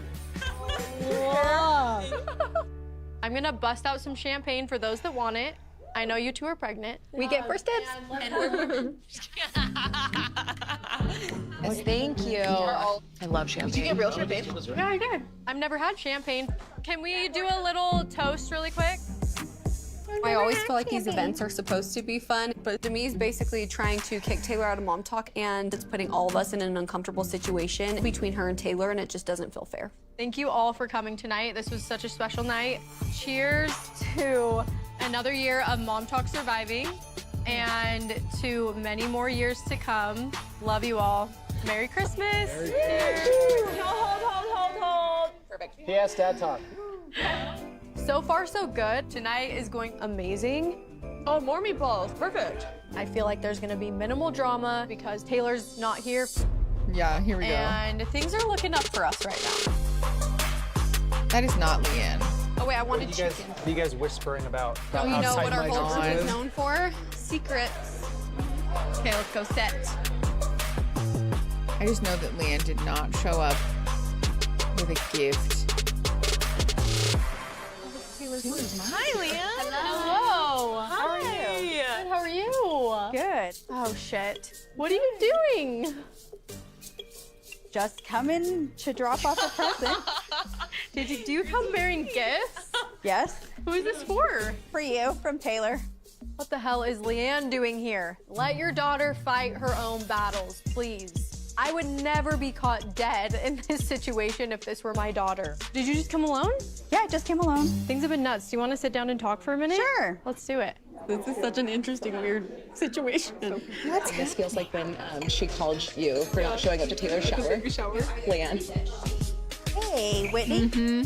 I'm gonna bust out some champagne for those that want it. I know you two are pregnant. We get first dibs. Yes, thank you. I love champagne. Did you get real champagne? Yeah, I did. I've never had champagne. Can we do a little toast really quick? I always feel like these events are supposed to be fun, but Demi's basically trying to kick Taylor out of MomTok, and it's putting all of us in an uncomfortable situation between her and Taylor, and it just doesn't feel fair. Thank you all for coming tonight. This was such a special night. Cheers to another year of MomTok surviving and to many more years to come. Love you all. Merry Christmas. Hold. Perfect. P.S. Dad talk. So far, so good. Tonight is going amazing. Oh, more meatballs. Perfect. I feel like there's gonna be minimal drama because Taylor's not here. Yeah, here we go. And things are looking up for us right now. That is not Leanne. Oh wait, I wanted What are you guys whispering about? Oh, you know what our whole God. group is known for? Secrets. Okay, let's go set. I just know that Leanne did not show up with a gift. Hi, Leanne. Hello. How are you? Good, how are you? Good. Oh shit. What are you doing? Just coming to drop off a present. Do you come bearing gifts? Yes. Who is this for? For you, from Taylor. What the hell is Leanne doing here? Let your daughter fight her own battles, please. I would never be caught dead in this situation if this were my daughter. Did you just come alone? Yeah, I just came alone. Things have been nuts. Do you want to sit down and talk for a minute? Sure. Let's do it. This is such an interesting, weird situation. This feels like when she called you for not showing up to Taylor's shower. Leanne. Hey, Whitney. Mm-hmm.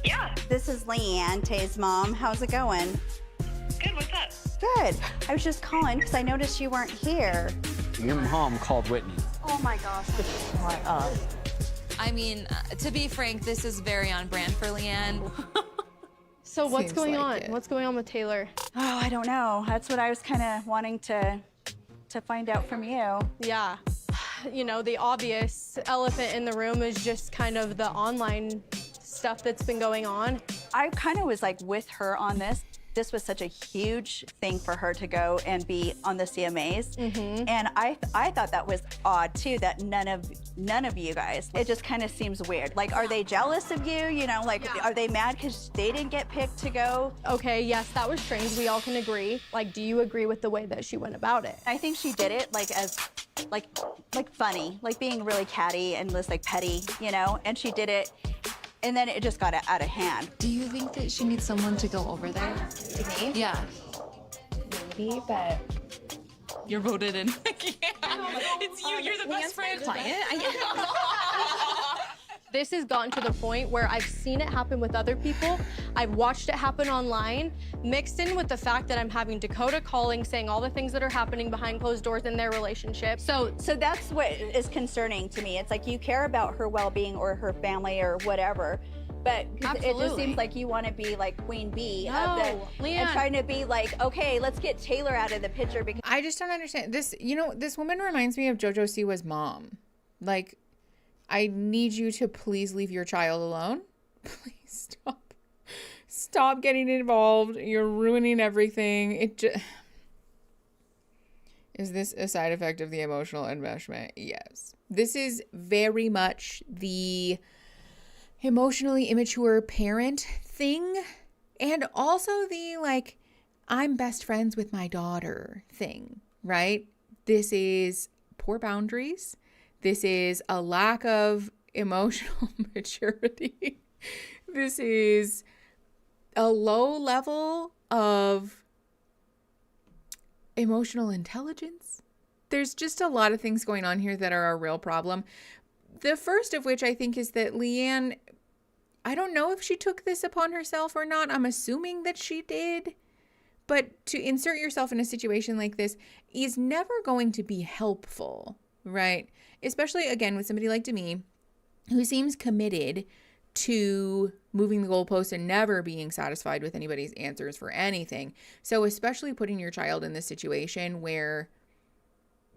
Yeah. This is Leanne, Tay's mom. How's it going? Good, what's up? Good. I was just calling because I noticed you weren't here. Your mom called Whitney. Oh my gosh. I mean, to be frank, this is very on brand for Leanne. So what's Seems going like on? it. What's going on with Taylor? Oh, I don't know. That's what I was kind of wanting to find out from you. Yeah. You know, the obvious elephant in the room is just kind of the online stuff that's been going on. I kind of was like with her on this. This was such a huge thing for her to go and be on the CMAs. And I thought that was odd too, that none of you guys, it just kind of seems weird. Like, are they jealous of you? You know, like, are they mad because they didn't get picked to go? Okay, yes, that was strange. We all can agree. Like, do you agree with the way that she went about it? I think she did it like as, like funny, like being really catty and was like petty, you know? And she did it. And then it just got out of hand. Do you think that she needs someone to go over there? Me? Yeah. Maybe, but You're voted in. It's you. You're the best friend. Client. This has gotten to the point where I've seen it happen with other people. I've watched it happen online, mixed in with the fact that I'm having Dakota calling, saying all the things that are happening behind closed doors in their relationship. So that's what is concerning to me. It's like you care about her well-being or her family or whatever, but it just seems like you want to be like Queen Bee and trying to be like, okay, let's get Taylor out of the picture. Because I just don't understand this. You know, this woman reminds me of JoJo Siwa's mom. Like, I need you to please leave your child alone. Please stop. Stop getting involved. You're ruining everything. It just... Is this a side effect of the emotional investment? Yes. This is very much the emotionally immature parent thing. And also the, like, I'm best friends with my daughter thing, right? This is poor boundaries. This is a lack of emotional maturity. This is a low level of emotional intelligence. There's just a lot of things going on here that are a real problem. The first of which I think is that Leanne, I don't know if she took this upon herself or not. I'm assuming that she did. But to insert yourself in a situation like this is never going to be helpful, right? Especially, again, with somebody like Demi, who seems committed to moving the goalposts and never being satisfied with anybody's answers for anything. So especially putting your child in this situation where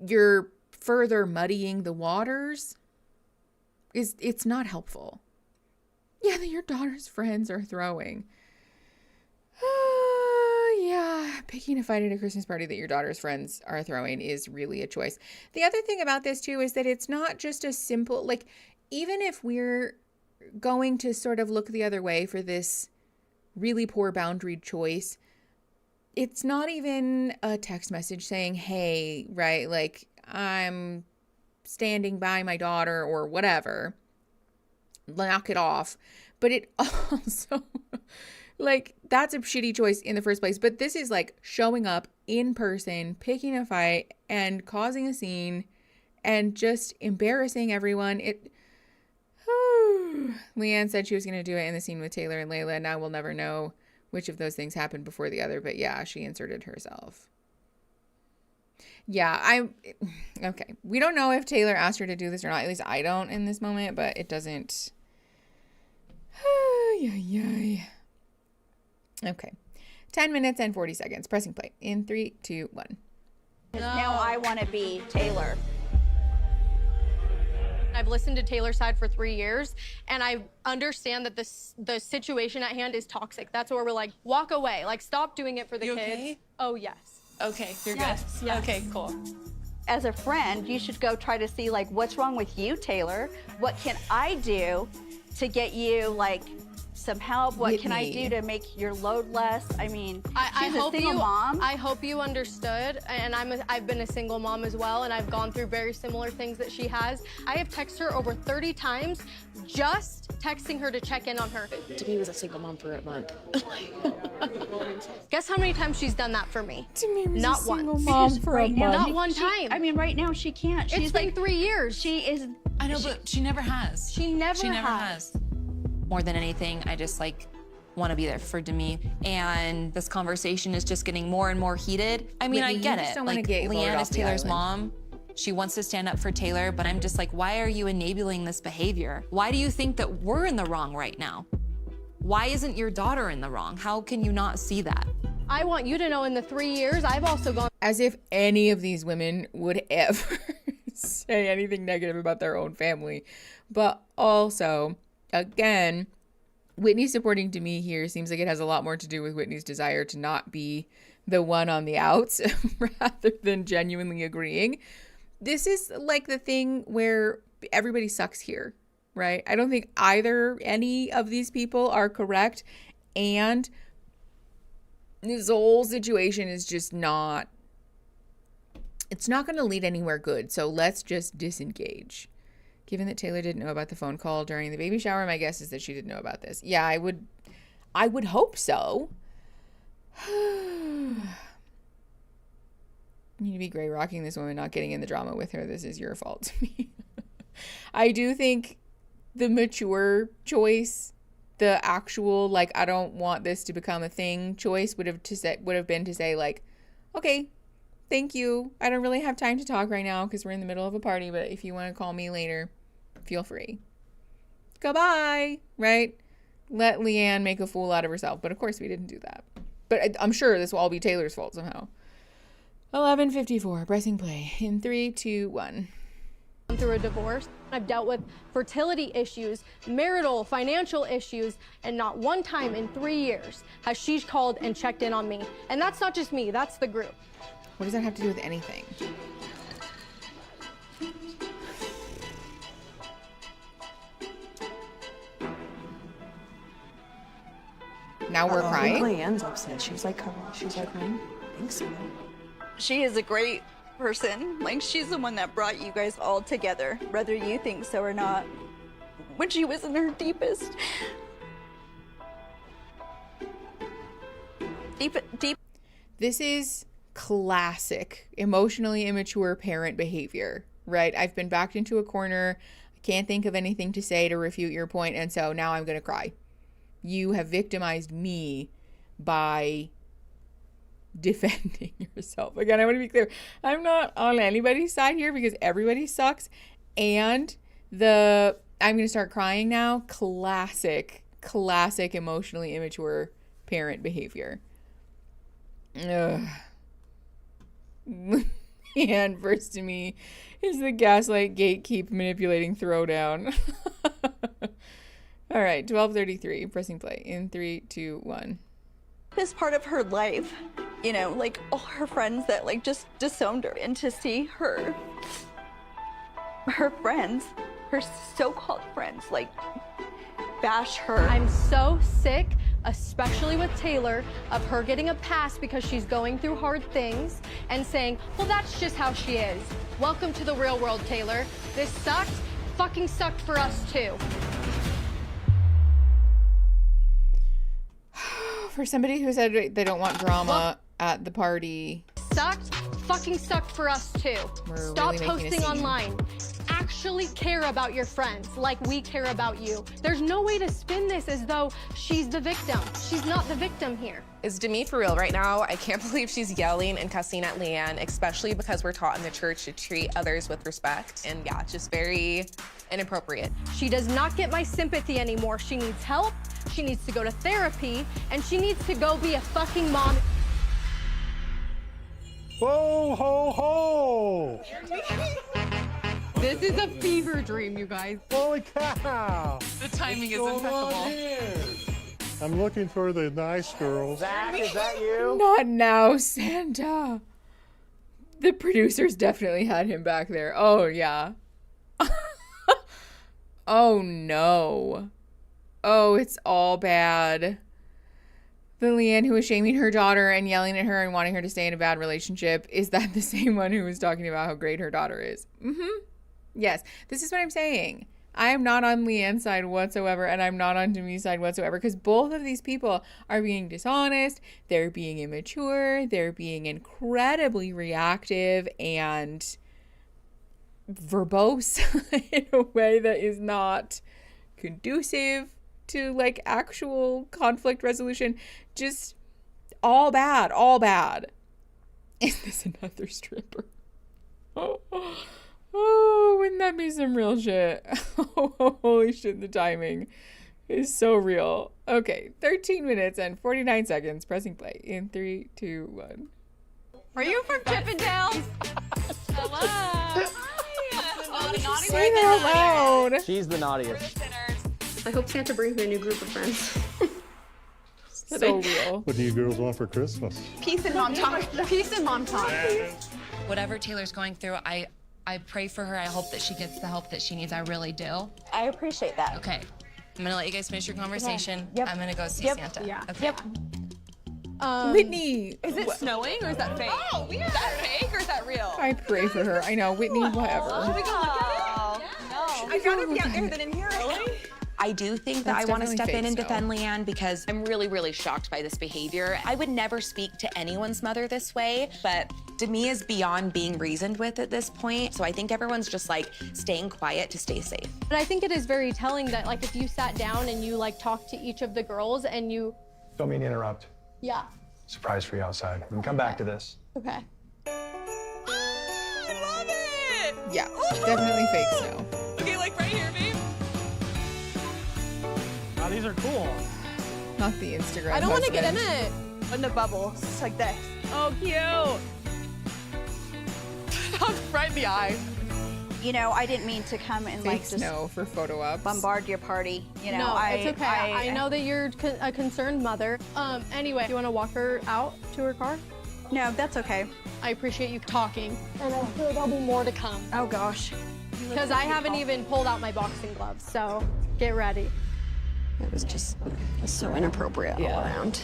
you're further muddying the waters, it's not helpful. Yeah, that your daughter's friends are throwing. Yeah, picking a fight at a Christmas party that your daughter's friends are throwing is really a choice. The other thing about this too is that it's not just a simple, like, even if we're going to sort of look the other way for this really poor boundaried choice, it's not even a text message saying, hey, right, like, I'm standing by my daughter or whatever, knock it off. But it also, like, that's a shitty choice in the first place. But this is like showing up in person, picking a fight and causing a scene and just embarrassing everyone. Leanne said she was going to do it in the scene with Taylor and Layla. Now we'll never know which of those things happened before the other. But yeah, she inserted herself. Yeah, okay. We don't know if Taylor asked her to do this or not. At least I don't in this moment, but it doesn't. Okay. 10 minutes and 40 seconds. Pressing play in 3, 2, 1. Now I want to be Taylor. I've listened to Taylor's side for 3 years, and I understand that the situation at hand is toxic. That's where we're like, walk away. Like, stop doing it for the kids. Okay? Oh, yes. Okay, you're good? Yes. Okay, cool. As a friend, you should go try to see, like, what's wrong with you, Taylor? What can I do to get you, like, some help? What can I do to make your load less? I mean, she's a single mom. I hope you understood, and I've been a single mom as well, and I've gone through very similar things that she has. I have texted her over 30 times, just texting her to check in on her. Demi was a single mom for a month. Guess how many times she's done that for me? Demi was not a single once. mom for a month. Not one time. I mean, right now she can't. It's been 3 years. She is. I know, but she never has. She never has. More than anything, I just want to be there for Demi. And this conversation is just getting more and more heated. I mean, Whitney, I get you just it. don't wanna Like, get voted Leanne off is the Taylor's island. mom. She wants to stand up for Taylor, but I'm just like, why are you enabling this behavior? Why do you think that we're in the wrong right now? Why isn't your daughter in the wrong? How can you not see that? I want you to know in the 3 years, I've also gone. As if any of these women would ever say anything negative about their own family. But also, again, Whitney supporting Demi here seems like it has a lot more to do with Whitney's desire to not be the one on the outs rather than genuinely agreeing. This is like the thing where everybody sucks here, right? I don't think any of these people are correct. And this whole situation is just it's not going to lead anywhere good. So let's just disengage. Given that Taylor didn't know about the phone call during the baby shower, my guess is that she didn't know about this. Yeah, I would hope so. You need to be gray rocking this woman, not getting in the drama with her. This is your fault to me. I do think the mature choice, the actual, like, I don't want this to become a thing choice would have been to say, like, okay, thank you. I don't really have time to talk right now because we're in the middle of a party, but if you want to call me later, feel free. Goodbye, right? Let Leanne make a fool out of herself. But of course we didn't do that. But I'm sure this will all be Taylor's fault somehow. 11:54, pressing play in 3, 2, 1. Through a divorce, I've dealt with fertility issues, marital, financial issues, and not one time in 3 years has she called and checked in on me. And that's not just me, that's the group. What does that have to do with anything? Now we're crying? Leanne's upset. She's like crying. Thanks, man. She is a great person. Like, she's the one that brought you guys all together, whether you think so or not. When she was in her deep. This is classic emotionally immature parent behavior, right? I've been backed into a corner. I can't think of anything to say to refute your point, and so now I'm going to cry. You have victimized me by defending yourself. Again, I want to be clear. I'm not on anybody's side here because everybody sucks. And I'm going to start crying now. Classic emotionally immature parent behavior. Ugh. And first to me is the gaslight gatekeep manipulating throwdown. All right, 12:33, pressing play in 3, 2, 1. Is part of her life, you know, like all her friends that like just disowned her, and to see her friends, her so-called friends, like bash her. I'm so sick, especially with Taylor, of her getting a pass because she's going through hard things and saying, well, that's just how she is. Welcome to the real world, Taylor. This sucked, fucking sucked for us too. For somebody who said they don't want drama at the party. Sucked, fucking sucked for us too. Stop really posting online. Actually care about your friends like we care about you. There's no way to spin this as though she's the victim. She's not the victim here. Is Demi for real right now? I can't believe she's yelling and cussing at Leanne, especially because we're taught in the church to treat others with respect. And yeah, just very inappropriate. She does not get my sympathy anymore. She needs help. She needs to go to therapy, and she needs to go be a fucking mom. Whoa, ho, ho! This is a fever dream, you guys. Holy cow! The timing is What's going on impeccable. here? I'm looking for the nice girls. Zach, is that you? Not now, Santa. The producers definitely had him back there. Oh, yeah. Oh, no. Oh, it's all bad. The Leanne who was shaming her daughter and yelling at her and wanting her to stay in a bad relationship, is that the same one who was talking about how great her daughter is? Mm-hmm. Yes, this is what I'm saying. I am not on Leanne's side whatsoever, and I'm not on Demi's side whatsoever, because both of these people are being dishonest, they're being immature, they're being incredibly reactive and verbose in a way that is not conducive to like actual conflict resolution. Just all bad, all bad. Is this another stripper? Oh, wouldn't that be some real shit? Holy shit, the timing is so real. Okay, 13 minutes and 49 seconds, pressing play in 3, 2, 1. Are you from Chippendales? Hello. Say that out loud. She's the naughtiest. I hope Santa brings me a new group of friends. So real. What do you girls want for Christmas? Peace and MomTok. Peace and MomTok. Whatever Taylor's going through, I pray for her. I hope that she gets the help that she needs. I really do. I appreciate that. Okay. I'm gonna let you guys finish your conversation. Yep. I'm gonna go see Santa. Yeah. Okay. Yep. Whitney. Is it snowing or is that fake? Oh, weird. Is that fake or is that real? I pray for her. I know, Whitney, whatever. Should we go look at it? No. I'd rather be out there than in here. Really? I do think that I want to step in and defend Leanne because I'm really, really shocked by this behavior. I would never speak to anyone's mother this way, but Demi is beyond being reasoned with at this point. So I think everyone's just like staying quiet to stay safe. But I think it is very telling that like if you sat down and you like talked to each of the girls and you. Don't mean to interrupt. Yeah. Surprise for you outside. We can come back to this. Okay. Yeah, definitely fake snow. Okay, like right here, babe. Wow, these are cool. Not the Instagram. I don't want to get in husband. it. In the bubble, it's like this. Oh, cute. Right in the eye. You know, I didn't mean to come and Fake like just snow for photo ops. bombard your party. You know, No, it's okay. I know that you're a concerned mother. Anyway, you want to walk her out to her car? No, that's okay. I appreciate you talking. And I'm sure there'll be more to come. Oh gosh. Because I haven't even pulled out my boxing gloves, so get ready. It was just so inappropriate all around.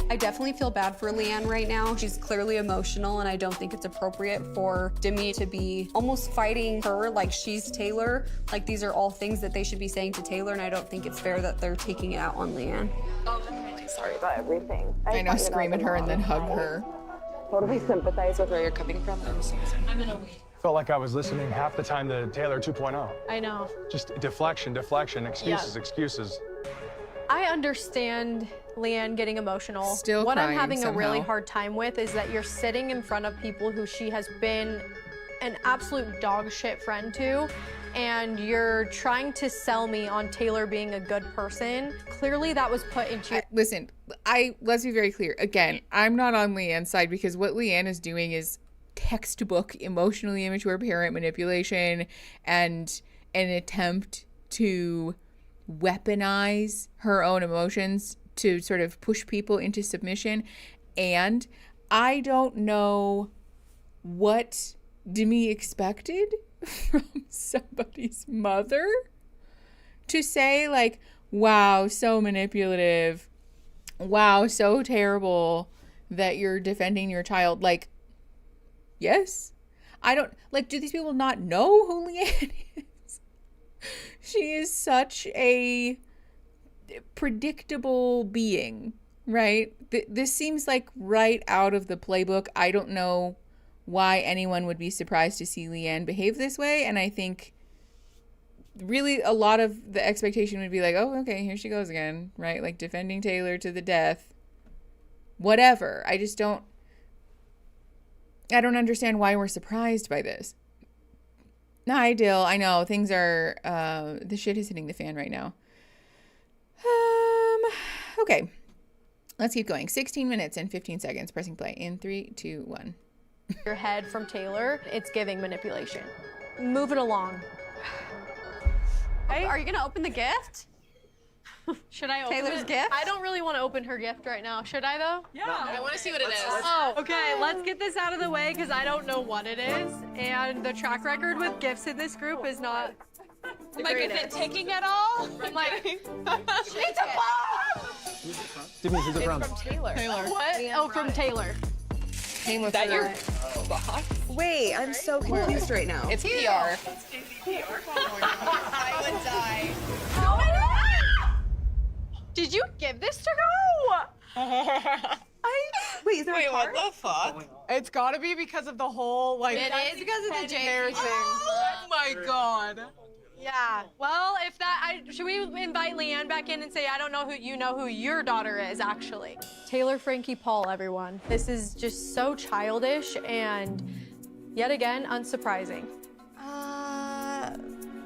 I definitely feel bad for Leanne right now. She's clearly emotional, and I don't think it's appropriate for Demi to be almost fighting her like she's Taylor. Like, these are all things that they should be saying to Taylor, and I don't think it's fair that they're taking it out on Leanne. I'm really sorry about everything. I know, scream at her and then hug her. Totally sympathize with where you're coming from. I'm so sorry. I'm in a week. Felt like I was listening half the time to Taylor 2.0. I know. Just deflection, excuses, excuses. I understand Leanne getting emotional. Still what I'm crying having somehow. a really hard time with is that you're sitting in front of people who she has been an absolute dog shit friend to, and you're trying to sell me on Taylor being a good person. Clearly that was put into your... Listen, let's be very clear. Again, I'm not on Leanne's side because what Leanne is doing is textbook emotionally immature parent manipulation and an attempt to weaponize her own emotions to sort of push people into submission. And I don't know what Demi expected from somebody's mother to say, like, wow, so manipulative, wow, so terrible that you're defending your child. Like, yes, I don't, like, do these people not know who Leanne is? She is such a predictable being, right? This seems like right out of the playbook. I don't know why anyone would be surprised to see Leanne behave this way. And I think really a lot of the expectation would be like, oh, okay, here she goes again, right? Like defending Taylor to the death, whatever. I don't understand why we're surprised by this. Hi, Dill. I know things are, the shit is hitting the fan right now. Okay. Let's keep going. 16 minutes and 15 seconds. Pressing play in 3, 2, 1. Your head from Taylor, it's giving manipulation. Move it along. Hey, are you gonna open the gift? Should I open Taylor's it? gift? I don't really want to open her gift right now. Should I though? Yeah. I want to see what it is. Oh, okay. Let's get this out of the way because I don't know what it is, and the track record with gifts in this group is not. Like, is it ticking at all? I'm like, it's a bomb! Demi, who's it from? From Taylor. What? Oh, from Taylor. Came with That her. your boss? Wait, I'm so confused right now. It's PR. I would die. Oh my God! Did you give this to her? Wait, is there a card? What the fuck? It's gotta be because of the whole, like... It is because of the J hair thing. Oh my God. Yeah. Well, if that, should we invite Leanne back in and say, I don't know who your daughter is, actually. Taylor Frankie Paul, everyone. This is just so childish and yet again, unsurprising.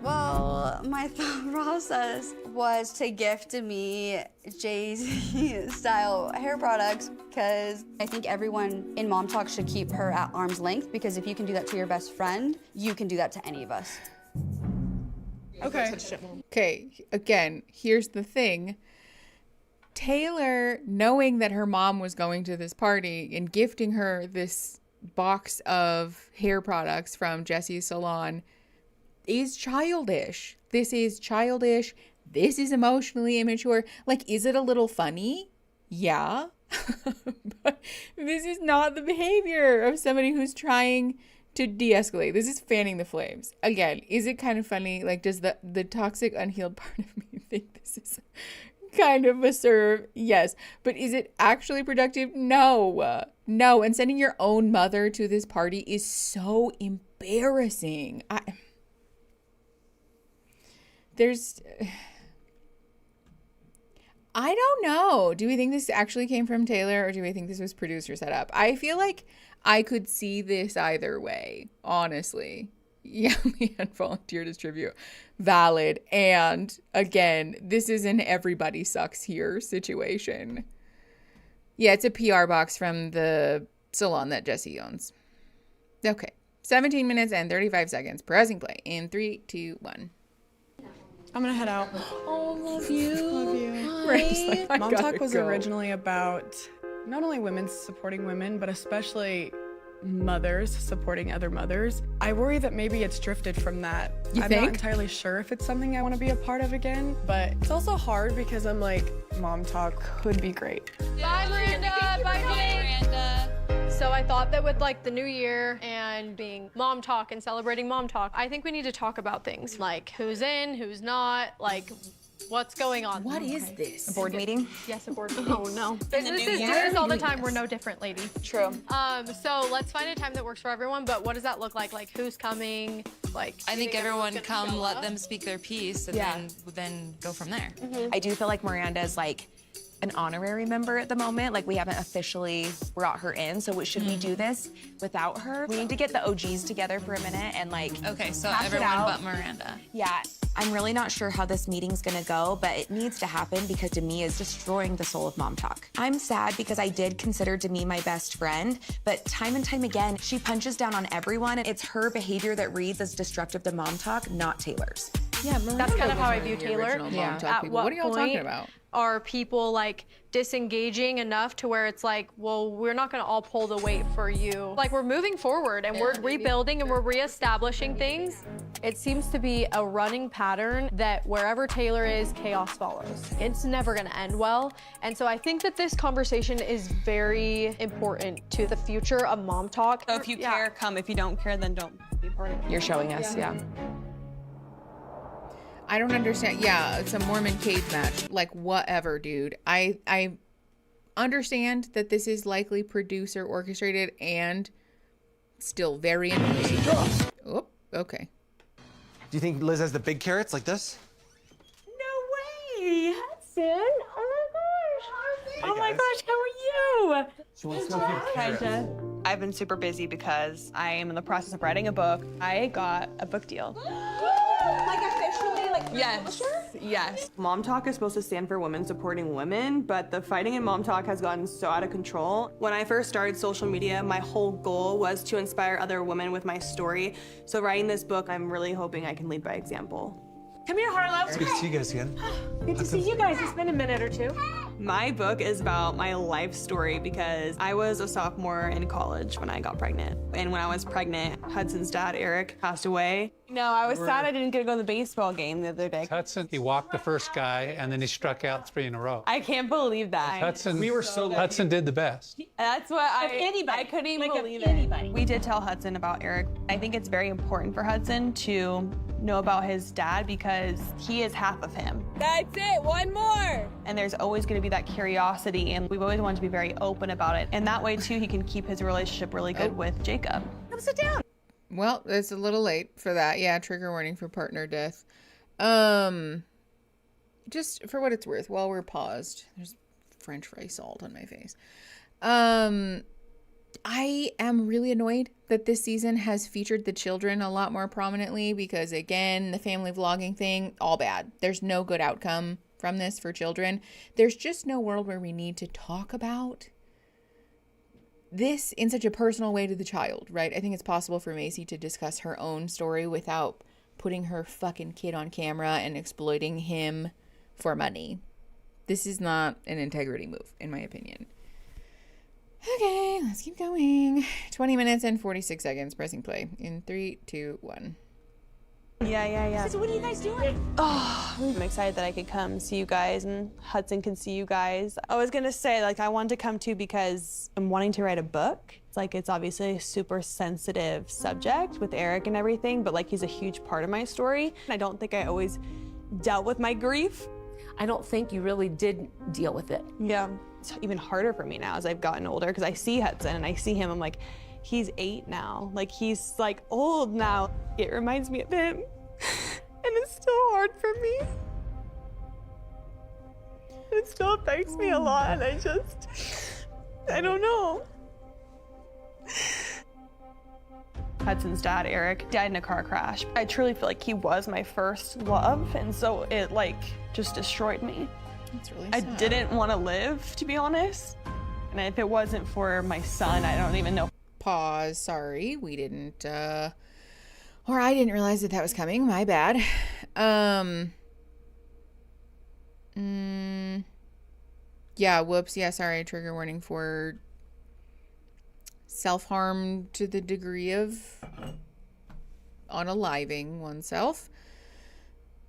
Well, my thought process was to gift me Jay-Z style hair products because I think everyone in MomTok should keep her at arm's length because if you can do that to your best friend, you can do that to any of us. Okay, again, here's the thing. Taylor, knowing that her mom was going to this party and gifting her this box of hair products from Jesse's salon is childish. This is childish. This is emotionally immature. Like, is it a little funny? Yeah. But this is not the behavior of somebody who's trying to de-escalate. This is fanning the flames. Again, is it kind of funny? Like, does the toxic, unhealed part of me think this is kind of a serve? Yes. But is it actually productive? No. No, and sending your own mother to this party is so embarrassing. I don't know. Do we think this actually came from Taylor, or do we think this was producer set up? I feel like I could see this either way, honestly. Yeah, Leanne volunteered as tribute. Valid. And again, this is an everybody sucks here situation. Yeah, it's a PR box from the salon that Jesse owns. Okay. 17 minutes and 35 seconds. Pressing play in 3, 2, 1. I'm gonna head out. Oh, love you. Love you. Like, MomTok was originally about not only women supporting women, but especially mothers supporting other mothers. I worry that maybe it's drifted from that. I'm not entirely sure if it's something I want to be a part of again, but it's also hard because I'm like, MomTok could be great. Bye, Miranda. Bye, Miranda. So I thought that with like the new year and being MomTok and celebrating MomTok, I think we need to talk about things like who's in, who's not, like what's going on. What is this? A board meeting? Yes, a board meeting. Oh no. Businesses do this all the time. We're no different, lady. True. So let's find a time that works for everyone, but what does that look like? Like who's coming? Like I think everyone come, let them speak their piece, and then go from there. I do feel like Miranda is like an honorary member at the moment. Like we haven't officially brought her in, so should we do this without her? We need to get the OGs together for a minute and like Okay, so hash it everyone out. but Miranda. Yeah, I'm really not sure how this meeting's gonna go, but it needs to happen because Demi is destroying the soul of MomTok. I'm sad because I did consider Demi my best friend, but time and time again, she punches down on everyone. It's her behavior that reads as destructive to MomTok, not Taylor's. Yeah, that's kind of how I view Taylor. At what are y'all talking about? Are people like disengaging enough to where it's like, well, we're not gonna all pull the weight for you. Like we're moving forward and we're rebuilding and we're reestablishing things. It seems to be a running pattern that wherever Taylor is, chaos follows. It's never gonna end well. And so I think that this conversation is very important to the future of MomTok. So if you care, come. If you don't care, then don't be part of it. You're showing us, yeah. I don't understand. Yeah, it's a Mormon cage match. Like, whatever, dude. I understand that this is likely producer orchestrated and still very annoying. Oh, okay. Do you think Liz has the big carrots like this? No way, Hudson. Oh my gosh, how are you? She wants to know if you have carrots. I've been super busy because I am in the process of writing a book. I got a book deal. Like officially, like Yes. Yes. MomTok is supposed to stand for women supporting women, but the fighting in MomTok has gotten so out of control. When I first started social media, my whole goal was to inspire other women with my story. So writing this book, I'm really hoping I can lead by example. Come here, Harlow. It's good to see you guys again. Good to see you guys. It's been a minute or two. My book is about my life story because I was a sophomore in college when I got pregnant. And when I was pregnant, Hudson's dad, Eric, passed away. No, I was sad I didn't get to go to the baseball game the other day. Hudson, he walked the first guy, and then he struck out 3 in a row. I can't believe that. Hudson, Hudson did the best. That's what anybody. I couldn't even Like believe anybody. it. We did tell Hudson about Eric. I think it's very important for Hudson to know about his dad because he is half of him. That's it. One more. And there's always going to be that curiosity, and we've always wanted to be very open about it. And that way, too, he can keep his relationship really good with Jacob. Come sit down. Well, it's a little late for that. Yeah, trigger warning for partner death. Just for what it's worth, while we're paused, there's French fry salt on my face. I am really annoyed that this season has featured the children a lot more prominently because, again, the family vlogging thing, all bad. There's no good outcome from this for children. There's just no world where we need to talk about this in such a personal way to the child, right? I think it's possible for Macy to discuss her own story without putting her fucking kid on camera and exploiting him for money. This is not an integrity move, in my opinion. Okay, let's keep going. 20 minutes and 46 seconds. Pressing play in 3, 2, 1. Yeah. So what are you guys doing? Oh, I'm excited that I could come see you guys and Hudson can see you guys. I was gonna say, like, I wanted to come too because I'm wanting to write a book. It's obviously a super sensitive subject with Eric and everything, but like he's a huge part of my story. I don't think I always dealt with my grief. I don't think you really did deal with it. Yeah, it's even harder for me now as I've gotten older because I see Hudson and I see him, I'm like, he's 8 now. Like, he's like old now. It reminds me of him. And it's still hard for me. It still affects me a lot, and I don't know. Hudson's dad, Eric, died in a car crash. I truly feel like he was my first love, and so it like just destroyed me. That's really I sad. didn't want to live, to be honest. And if it wasn't for my son, I don't even know. Pause. Sorry, we didn't, or I didn't realize that was coming. My bad. Yeah, whoops. Yeah, sorry. Trigger warning for self-harm to the degree of unaliving oneself.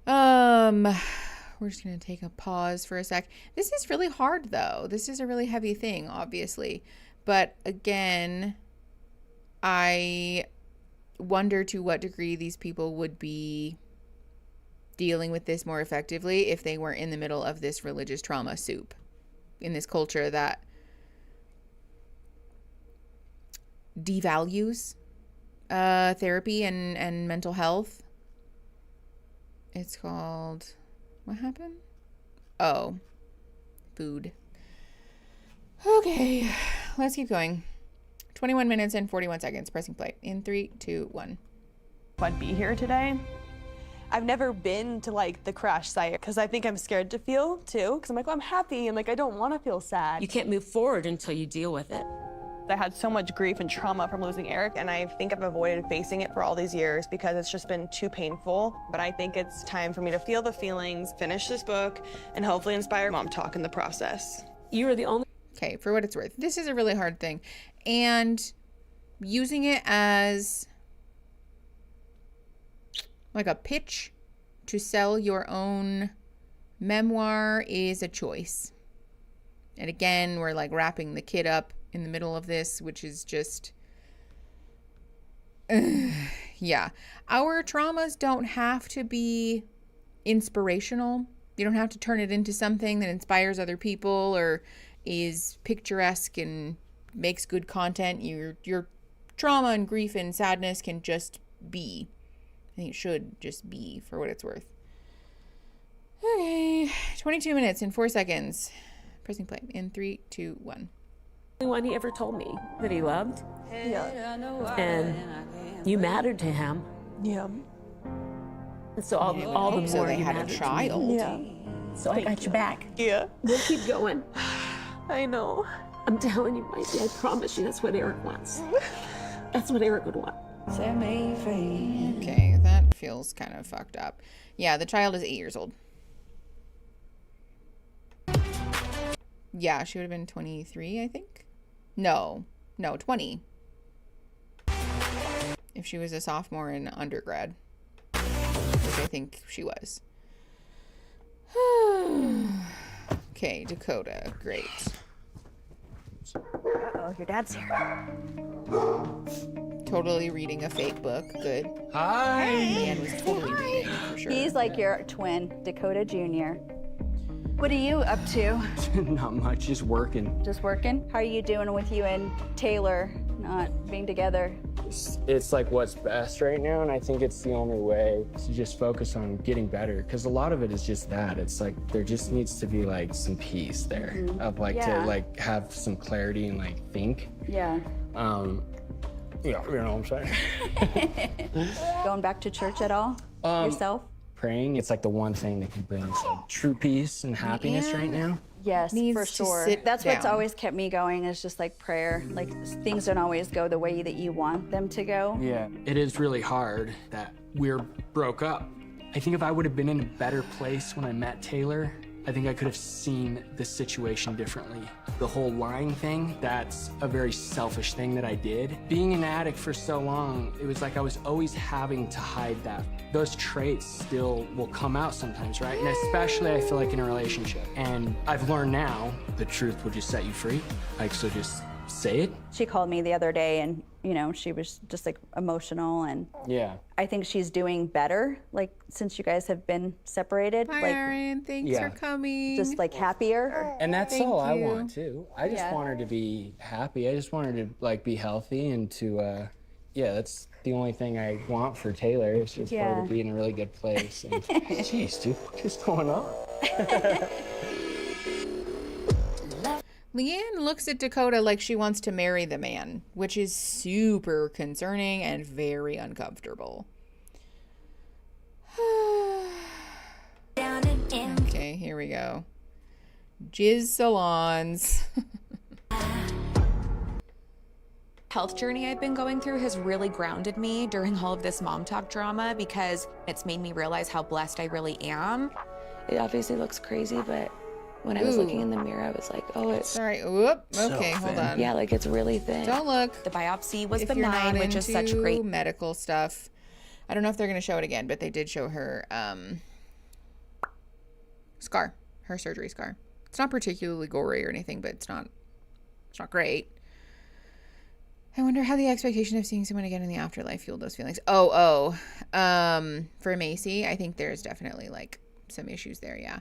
We're just going to take a pause for a sec. This is really hard, though. This is a really heavy thing, obviously. But again, I wonder to what degree these people would be dealing with this more effectively if they were in the middle of this religious trauma soup in this culture that devalues therapy and mental health. It's called, what happened? Oh, food. Okay, let's keep going. 21 minutes and 41 seconds. Pressing play in 3, 2, 1. I'd be here today. I've never been to like the crash site because I think I'm scared to feel too. Because I'm like, well, I'm happy and like I don't want to feel sad. You can't move forward until you deal with it. I had so much grief and trauma from losing Eric, and I think I've avoided facing it for all these years because it's just been too painful. But I think it's time for me to feel the feelings, finish this book, and hopefully inspire MomTok in the process. You are the only... Okay, for what it's worth, this is a really hard thing. And using it as like a pitch to sell your own memoir is a choice. And again, we're like wrapping the kid up in the middle of this, which is just, yeah. Our traumas don't have to be inspirational. You don't have to turn it into something that inspires other people or is picturesque and makes good content. Your trauma and grief and sadness can just be. I think it should just be, for what it's worth. Okay, 22 minutes and 4 seconds. Pressing play in 3, 2, 1. The only one he ever told me that he loved. Yeah. And you mattered to him. Yeah. And so all the more so they you had a mattered to child. me. Yeah. So I got your back. Yeah. We'll keep going. I know. I'm telling you, Mikey, I promise you that's what Eric wants. That's what Eric would want. Okay, that feels kind of fucked up. Yeah, the child is 8 years old. Yeah, she would have been 23, I think. No, 20. If she was a sophomore in undergrad, which I think she was. Okay, Dakota, great. Uh-oh, your dad's here. Totally reading a fake book. Good. Hi. Leanne was totally reading, for sure. He's like your twin, Dakota Jr. What are you up to? Not much, just working. Just working? How are you doing with you and Taylor not being together? It's like what's best right now, and I think it's the only way to just focus on getting better, because a lot of it is just that. It's like there just needs to be like some peace there, of like to like have some clarity and like think. Yeah. Yeah, you know what I'm saying? Going back to church at all? Yourself? Praying, it's like the one thing that can bring us like true peace and happiness right now. Yes, Needs for to sure. sit That's what's down. always kept me going is just like prayer. Like things don't always go the way that you want them to go. Yeah, it is really hard that we're broke up. I think if I would have been in a better place when I met Taylor, I think I could have seen the situation differently. The whole lying thing, that's a very selfish thing that I did. Being an addict for so long, it was like I was always having to hide that. Those traits still will come out sometimes, right? And especially I feel like in a relationship. And I've learned now, the truth will just set you free. Like, so just say it. She called me the other day and, you know, she was just like emotional, and Yeah. I think she's doing better, like since you guys have been separated. Hi, like, Erin. Thanks Yeah. for coming. just like happier. And that's Thank all I you. want too. I just Yeah. want her to be happy. I just want her to like be healthy and to, yeah, that's the only thing I want for Taylor. Is just for her Yeah. to be in a really good place. And, jeez, dude, what is going on? Leanne looks at Dakota like she wants to marry the man, which is super concerning and very uncomfortable. Okay, here we go. Jizz salons. Health journey I've been going through has really grounded me during all of this MomTok drama because it's made me realize how blessed I really am. It obviously looks crazy, but when I was looking in the mirror, I was like, oh, it's... Sorry, whoop. Okay, hold on. Yeah, like it's really thin. Don't look. The biopsy was If you're benign, not which is such into great... medical stuff. I don't know if they're going to show it again, but they did show her scar, her surgery scar. It's not particularly gory or anything, but it's not great. I wonder how the expectation of seeing someone again in the afterlife fueled those feelings. For Macy, I think there's definitely like some issues there, yeah.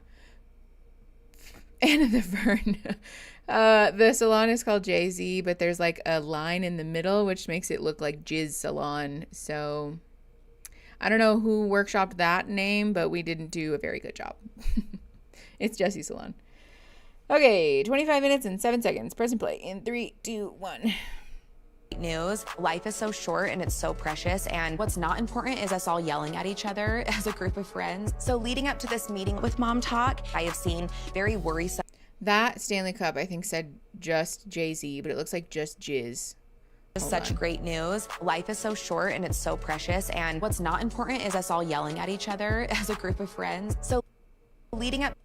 Anna the Fern. The salon is called Jay-Z, but there's like a line in the middle, which makes it look like Jizz Salon. So I don't know who workshopped that name, but we didn't do a very good job. It's Jessie Salon. Okay, 25 minutes and 7 seconds. Press and play in 3, 2, 1. News. Life is so short and it's so precious, and what's not important is us all yelling at each other as a group of friends. So leading up to this meeting with MomTok, I have seen very worrisome... That Stanley Cup, I think, said just Jay-Z, but it looks like just Jizz. Such great news. Life is so short and it's so precious, and what's not important is us all yelling at each other as a group of friends. So leading up...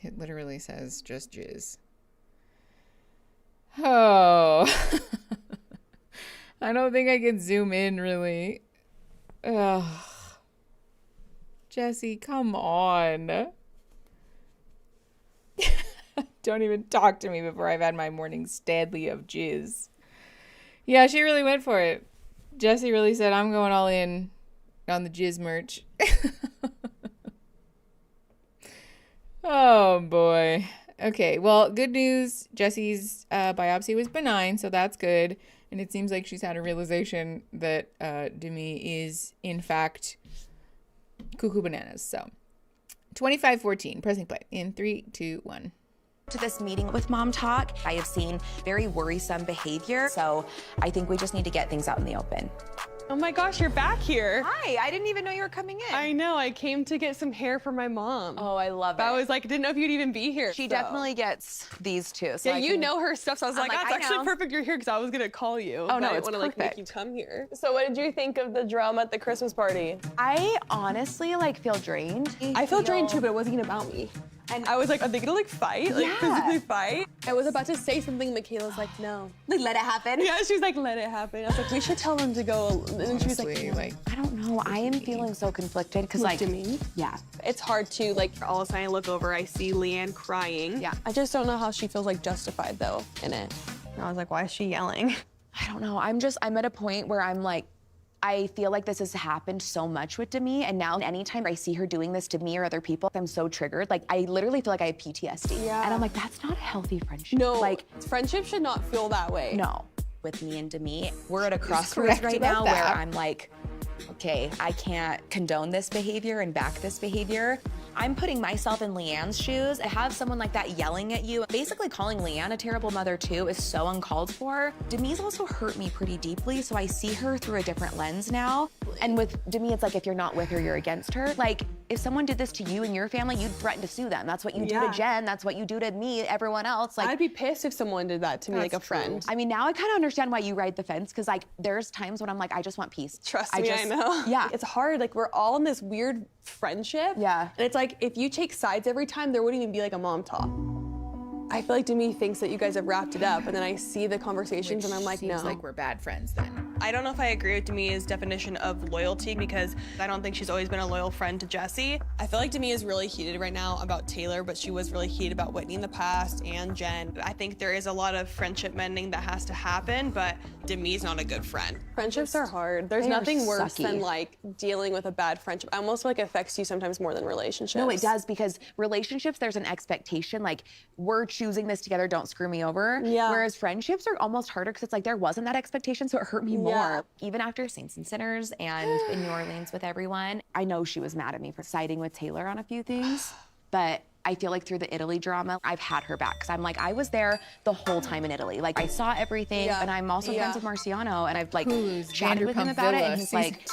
It literally says just Jizz. Oh. I don't think I can zoom in really. Ugh. Jessie, come on. Don't even talk to me before I've had my morning Stadley of Jizz. Yeah, she really went for it. Jessie really said, I'm going all in on the Jizz merch. Oh boy. Okay, well, good news. Jessie's biopsy was benign, so that's good. And it seems like she's had a realization that Demi is, in fact, cuckoo bananas. So 25-14, pressing play in 3, 2, 1. To this meeting with MomTok, I have seen very worrisome behavior. So I think we just need to get things out in the open. Oh my gosh, you're back here. Hi, I didn't even know you were coming in. I know, I came to get some hair for my mom. Oh, I love it. I was like, didn't know if you'd even be here. She definitely gets these too. So yeah, you know her stuff, so I was I'm like, like, it's I actually know. perfect you're here because I was gonna call you. Oh, no, but it's I want to like make you perfect. come here. So what did you think of the drama at the Christmas party? I honestly like feel drained. I felt drained too, but it wasn't even about me. And I was like, are they gonna like fight? Like physically fight? I was about to say something, Michaela's like, no. Like, let it happen? Yeah, she was like, let it happen. I was like, we should tell them to go. And then she was like, no. I don't know. I am feeling so conflicted because like, Demi? Yeah. It's hard to like, all of a sudden I look over, I see Leanne crying. Yeah. I just don't know how she feels like justified though in it. And I was like, why is she yelling? I don't know. I'm at a point where I'm like, I feel like this has happened so much with Demi, and now anytime I see her doing this to me or other people, I'm so triggered. Like, I literally feel like I have PTSD. Yeah. And I'm like, that's not a healthy friendship. No, like, friendship should not feel that way. No. With me and Demi, we're at a crossroads correct right about now that. where I'm like, okay, I can't condone this behavior and back this behavior. I'm putting myself in Leanne's shoes. To have someone like that yelling at you, basically calling Leanne a terrible mother too, is so uncalled for. Demi's also hurt me pretty deeply, so I see her through a different lens now. And with Demi, it's like if you're not with her, you're against her. Like, if someone did this to you and your family, you'd threaten to sue them. That's what you do to Jen. That's what you do to me, everyone else. Like, I'd be pissed if someone did that to me, like a friend. I mean, now I kind of understand why you ride the fence, because like, there's times when I'm like, I just want peace. Trust me, I know. Yeah. It's hard, like we're all in this weird friendship. Yeah. And it's like, if you take sides every time, there wouldn't even be like a mom talk. I feel like Demi thinks that you guys have wrapped it up, and then I see the conversations and I'm like, no. Seems like we're bad friends then. I don't know if I agree with Demi's definition of loyalty because I don't think she's always been a loyal friend to Jesse. I feel like Demi is really heated right now about Taylor, but she was really heated about Whitney in the past and Jen. I think there is a lot of friendship mending that has to happen, but Demi's not a good friend. Friendships are hard. There's nothing worse than like dealing with a bad friendship. I almost feel like it affects you sometimes more than relationships. No, it does, because relationships, there's an expectation, like, we're choosing this together, don't screw me over. Yeah. Whereas friendships are almost harder because it's like there wasn't that expectation, so it hurt me more. Even after Saints and Sinners and in New Orleans with everyone, I know she was mad at me for siding with Taylor on a few things, but I feel like through the Italy drama, I've had her back, because I'm like, I was there the whole time in Italy. Like, I saw everything, and I'm also friends with Marciano, and I've like chatted with him about it, and he's like,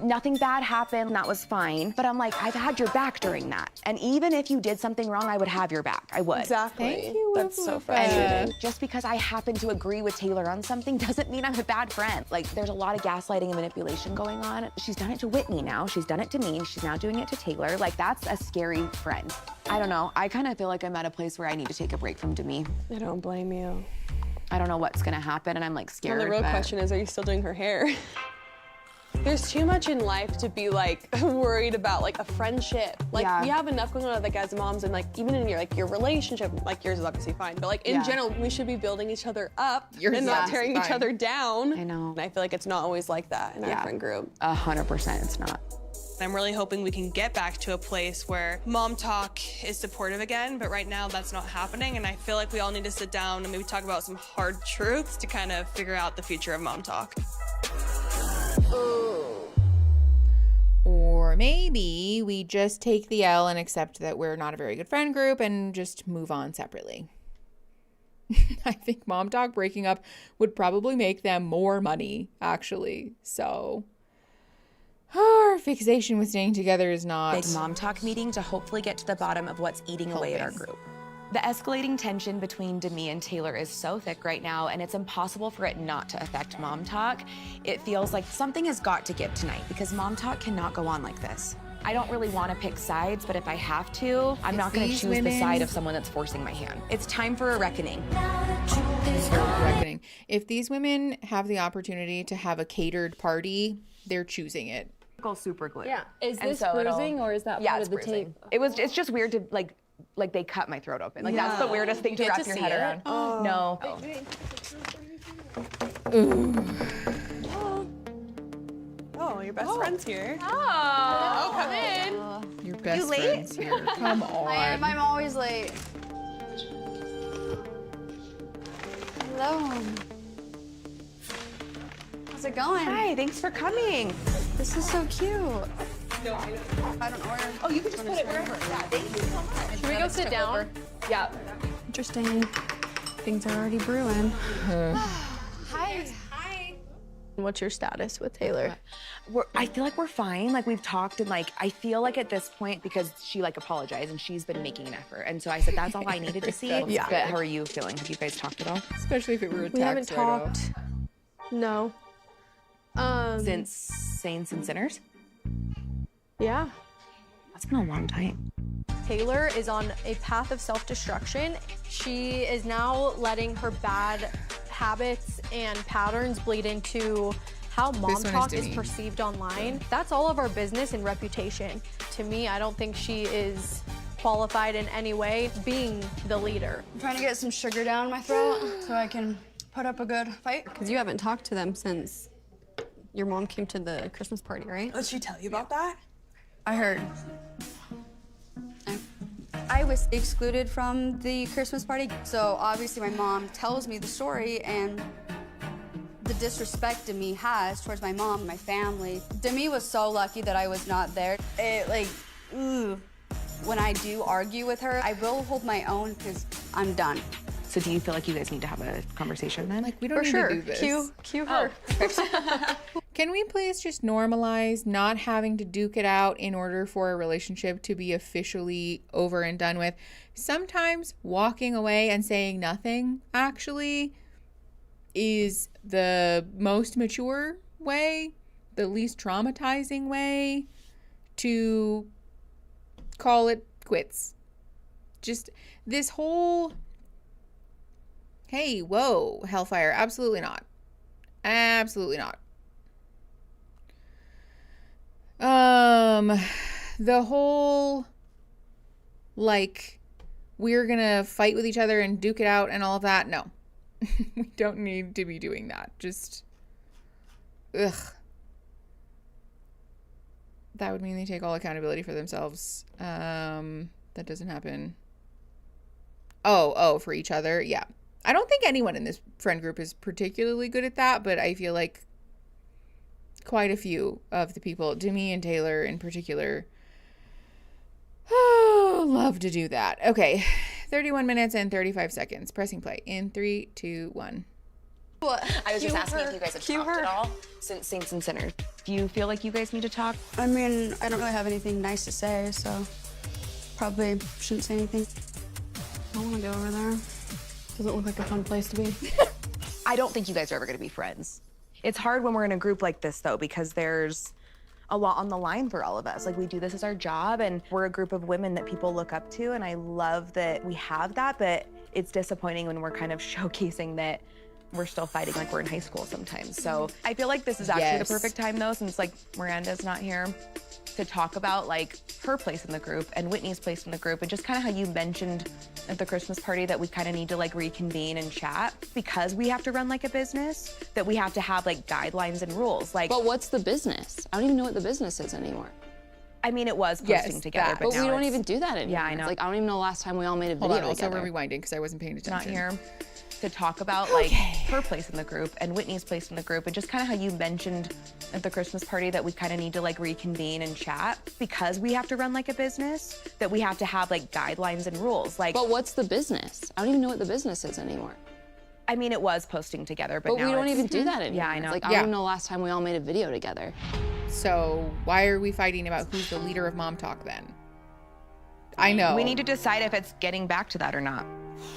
nothing bad happened, that was fine. But I'm like, I've had your back during that. And even if you did something wrong, I would have your back, I would. Exactly. Thank you, That's so frustrating. Just because I happen to agree with Taylor on something doesn't mean I'm a bad friend. Like, there's a lot of gaslighting and manipulation going on. She's done it to Whitney now, she's done it to me, she's now doing it to Taylor. Like, that's a scary friend. I don't know, I kind of feel like I'm at a place where I need to take a break from Demi. I don't blame you. I don't know what's gonna happen, and I'm like scared. Well, the real question is, are you still doing her hair? There's too much in life to be like worried about like a friendship. Like we have enough going on like as moms, and like even in your relationship, like yours is obviously fine, but like in general, we should be building each other up and not tearing each other down. I know. And I feel like it's not always like that in our friend group. 100% it's not. I'm really hoping we can get back to a place where MomTok is supportive again, but right now that's not happening, and I feel like we all need to sit down and maybe talk about some hard truths to kind of figure out the future of MomTok. Or maybe we just take the L and accept that we're not a very good friend group and just move on separately. I think MomTok breaking up would probably make them more money, actually, so... Our fixation with staying together is not... Big MomTok meeting to hopefully get to the bottom of what's eating away at our group. The escalating tension between Demi and Taylor is so thick right now, and it's impossible for it not to affect MomTok. It feels like something has got to give tonight, because MomTok cannot go on like this. I don't really want to pick sides, but if I have to, I'm not going to choose the side of someone that's forcing my hand. It's time for a reckoning. If these women have the opportunity to have a catered party, they're choosing it. Super glue. Yeah. Is And this so bruising or is that part of the tape? It's just weird to like they cut my throat open. Like that's the weirdest thing to wrap your head around. Oh. No. Oh, your best friend's here. Oh, come in. Your best friend's here. Come on. I am. I'm always late. Hello. How's it going? Hi, thanks for coming. This is so cute. No, I don't order. Oh, you can just put it wherever. Yeah, thank you so much. Should we go sit down? Yeah. Interesting. Things are already brewing. Hi. What's your status with Taylor? I feel like we're fine. Like we've talked, and like I feel like at this point, because she like apologized and she's been making an effort, and so I said that's all I needed to see. Yeah. But how are you feeling? Have you guys talked at all? Especially if it were a text. We haven't talked. No. Since Saints and Sinners? Yeah. That's been a long time. Taylor is on a path of self-destruction. She is now letting her bad habits and patterns bleed into how MomTok is perceived online. That's all of our business and reputation. To me, I don't think she is qualified in any way being the leader. I'm trying to get some sugar down my throat so I can put up a good fight. Because you haven't talked to them since your mom came to the Christmas party, right? Did she tell you about that? I heard. I was excluded from the Christmas party, so obviously my mom tells me the story, and the disrespect Demi has towards my mom and my family. Demi was so lucky that I was not there. It like, ooh. When I do argue with her, I will hold my own because I'm done. So do you feel like you guys need to have a conversation then? Like we don't need to do this. Cue her. Can we please just normalize not having to duke it out in order for a relationship to be officially over and done with? Sometimes walking away and saying nothing actually is the most mature way, the least traumatizing way to call it quits. Just this whole Hey, whoa, hellfire. Absolutely not. Absolutely not. The whole, like, we're gonna fight with each other and duke it out and all of that. No, we don't need to be doing that. Just, ugh. That would mean they take all accountability for themselves. That doesn't happen. Oh, for each other. Yeah. I don't think anyone in this friend group is particularly good at that, but I feel like quite a few of the people, Demi and Taylor in particular, love to do that. Okay, 31 minutes and 35 seconds. Pressing play in 3, 2, 1. I was just asking if you guys have talked at all since Saints and Sinners. Do you feel like you guys need to talk? I mean, I don't really have anything nice to say, so probably shouldn't say anything. I want to go over there. Doesn't look like a fun place to be. I don't think you guys are ever going to be friends. It's hard when we're in a group like this, though, because there's a lot on the line for all of us. Like, we do this as our job, and we're a group of women that people look up to, and I love that we have that, but it's disappointing when we're kind of showcasing that we're still fighting like we're in high school sometimes. So I feel like this is actually the perfect time, though, since, like, Miranda's not here, to talk about, like, her place in the group and Whitney's place in the group, and just kind of how you mentioned at the Christmas party that we kind of need to, like, reconvene and chat because we have to run like a business, that we have to have, like, guidelines and rules. Like, but what's the business? I don't even know what the business is anymore. I mean, it was posting together, but now we don't it's- even do that anymore. Yeah, I know. It's like, I don't even know the last time we all made a Hold video on, also together. we're rewinding because I wasn't paying attention. Not here to talk about, like, her place in the group and Whitney's place in the group, and just kind of how you mentioned at the Christmas party that we kind of need to, like, reconvene and chat because we have to run like a business, that we have to have, like, guidelines and rules. Like, but what's the business? I don't even know what the business is anymore. I mean, it was posting together, but But now we don't it's- even do that anymore. Yeah, I know. It's like, I don't even know the last time we all made a video together. So why are we fighting about who's the leader of MomTok then? I know. We need to decide if it's getting back to that or not.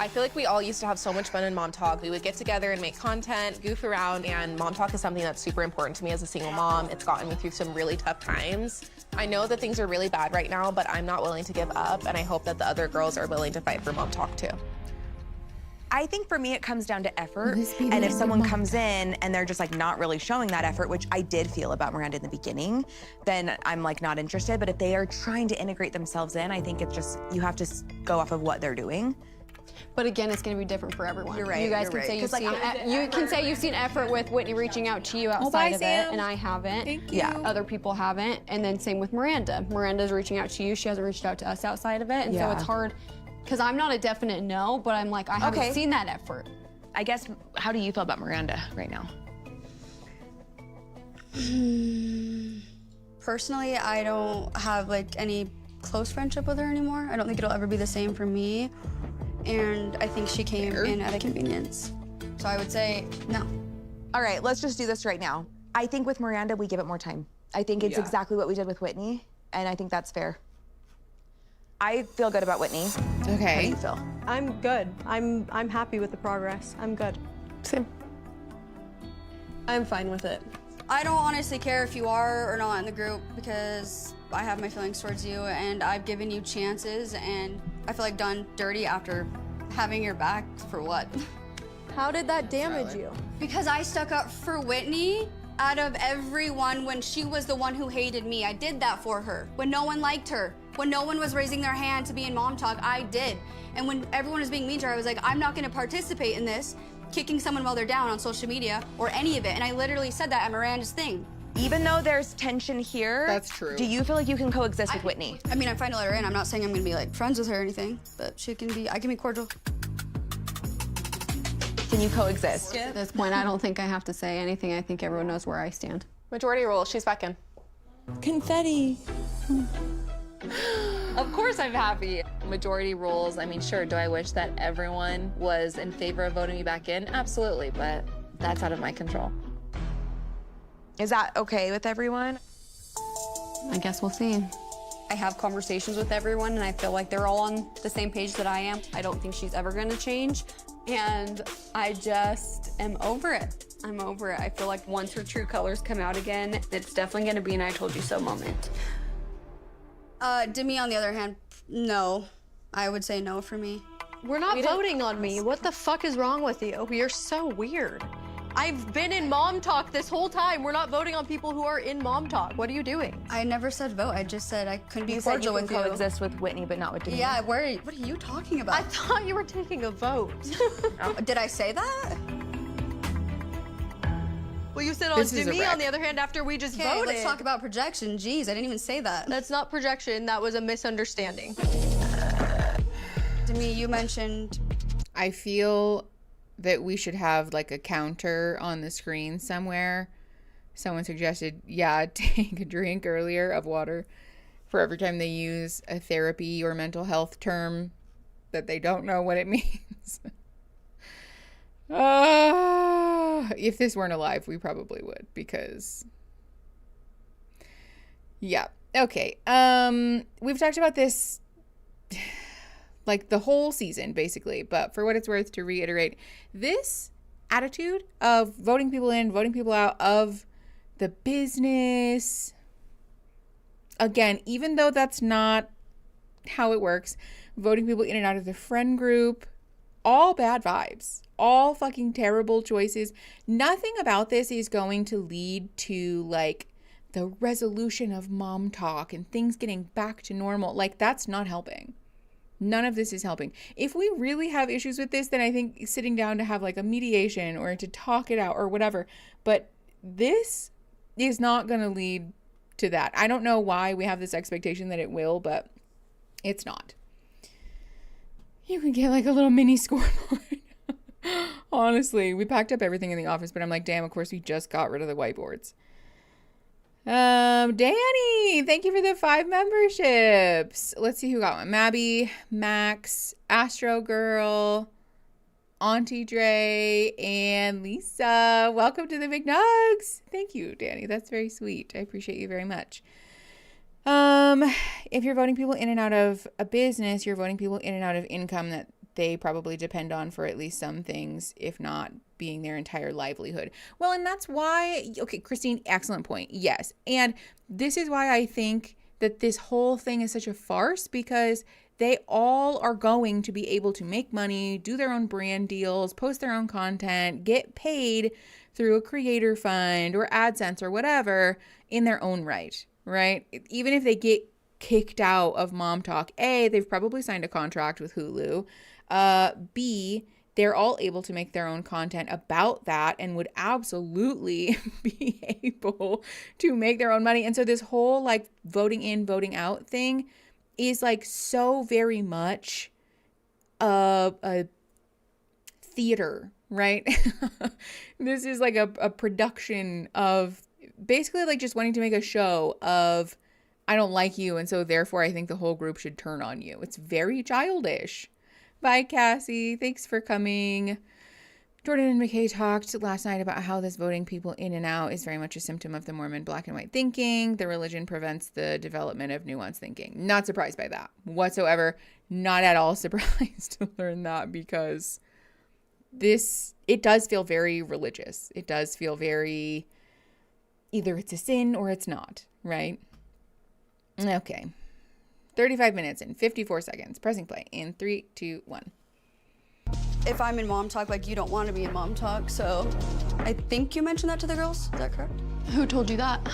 I feel like we all used to have so much fun in MomTok. We would get together and make content, goof around, and MomTok is something that's super important to me as a single mom. It's gotten me through some really tough times. I know that things are really bad right now, but I'm not willing to give up, and I hope that the other girls are willing to fight for MomTok too. I think for me, it comes down to effort. And if someone comes in and they're just, like, not really showing that effort, which I did feel about Miranda in the beginning, then I'm, like, not interested. But if they are trying to integrate themselves in, I think it's just, you have to go off of what they're doing. But again, it's going to be different for everyone. You're right, You guys you're can right. say you've 'Cause, like, seen you can say you've seen effort with Whitney reaching out to you outside bye, of Sam. it, and I haven't. Thank Yeah, you. other people haven't, and then same with Miranda. Miranda's reaching out to you. She hasn't reached out to us outside of it, and so Yeah. it's hard because I'm not a definite no, but I'm like I haven't seen that effort. I guess, how do you feel about Miranda right now? Personally, I don't have like any close friendship with her anymore. I don't think it'll ever be the same for me. And I think she came in at a convenience. So I would say no. All right, let's just do this right now. I think with Miranda, we give it more time. I think it's exactly what we did with Whitney, and I think that's fair. I feel good about Whitney. Okay. How do you feel? I'm good. I'm happy with the progress. I'm good. Same. I'm fine with it. I don't honestly care if you are or not in the group because I have my feelings towards you and I've given you chances and I feel like done dirty after having your back for what? How did that damage you? Because I stuck up for Whitney out of everyone when she was the one who hated me. I did that for her. When no one liked her, when no one was raising their hand to be in MomTok, I did. And when everyone was being mean to her, I was like, I'm not gonna participate in this, kicking someone while they're down on social media or any of it. And I literally said that at Miranda's thing. Even though there's tension here, that's true. Do you feel like you can coexist with Whitney? I mean, I'm fine to let her in. I'm not saying I'm gonna be like friends with her or anything, but I can be cordial. Can you coexist? At this point, I don't think I have to say anything. I think everyone knows where I stand. Majority rule, she's back in. Confetti. Of course I'm happy. Majority rules, I mean, sure, do I wish that everyone was in favor of voting me back in? Absolutely, but that's out of my control. Is that okay with everyone? I guess we'll see. I have conversations with everyone and I feel like they're all on the same page that I am. I don't think she's ever gonna change. And I just am over it. I'm over it. I feel like once her true colors come out again, it's definitely gonna be an I told you so moment. Demi, on the other hand, no. I would say no for me. We're not voting on me. What the fuck is wrong with you? You're so weird. I've been in MomTok this whole time. We're not voting on people who are in MomTok. What are you doing? I never said vote. I just said I couldn't be You said cordial you with can you. coexist with Whitney, but not with Denise. Yeah, what are you talking about? I thought you were taking a vote. Did I say that? Well, you said on This is a me, wreck. on the other hand, after we just Okay, voted. let's talk about projection. Jeez, I didn't even say that. That's not projection. That was a misunderstanding. To me, you mentioned... I feel that we should have like a counter on the screen somewhere. Someone suggested, yeah, take a drink earlier of water for every time they use a therapy or mental health term that they don't know what it means. If this weren't alive, we probably would, because yeah. Okay. We've talked about this like the whole season basically, but for what it's worth, to reiterate, this attitude of voting people in, voting people out of the business, again, even though that's not how it works, voting people in and out of the friend group, all bad vibes, all fucking terrible choices. Nothing about this is going to lead to like the resolution of MomTok and things getting back to normal. Like, that's not helping. None of this is helping. If we really have issues with this, then I think sitting down to have like a mediation or to talk it out or whatever. But this is not going to lead to that. I don't know why we have this expectation that it will, but it's not. You can get like a little mini scoreboard. Honestly, we packed up everything in the office, but I'm like, damn, of course we just got rid of the whiteboards. Danny, thank you for the 5 memberships. Let's see who got one. Mabby, Max, Astro Girl, Auntie Dre, and Lisa. Welcome to the McNugs. Thank you, Danny. That's very sweet. I appreciate you very much. If you're voting people in and out of a business, you're voting people in and out of income that they probably depend on for at least some things, if not being their entire livelihood. Well, and that's why, okay, Christine, excellent point. Yes. And this is why I think that this whole thing is such a farce, because they all are going to be able to make money, do their own brand deals, post their own content, get paid through a creator fund or AdSense or whatever in their own right, right? Even if they get kicked out of MomTok, A, they've probably signed a contract with Hulu. B, they're all able to make their own content about that and would absolutely be able to make their own money. And so this whole like voting in, voting out thing is like so very much a theater, right? This is like a production of basically like just wanting to make a show of, I don't like you, and so therefore I think the whole group should turn on you. It's very childish. Bye, Cassie. Thanks for coming. Jordan and McKay talked last night about how this voting people in and out is very much a symptom of the Mormon black and white thinking. The religion prevents the development of nuanced thinking. Not surprised by that whatsoever. Not at all surprised to learn that, because it does feel very religious. It does feel very, either it's a sin or it's not, right? Okay. 35 minutes and 54 seconds. Pressing play in 3, 2, 1. If I'm in MomTok, like, you don't want to be in MomTok, so I think you mentioned that to the girls. Is that correct? Who told you that?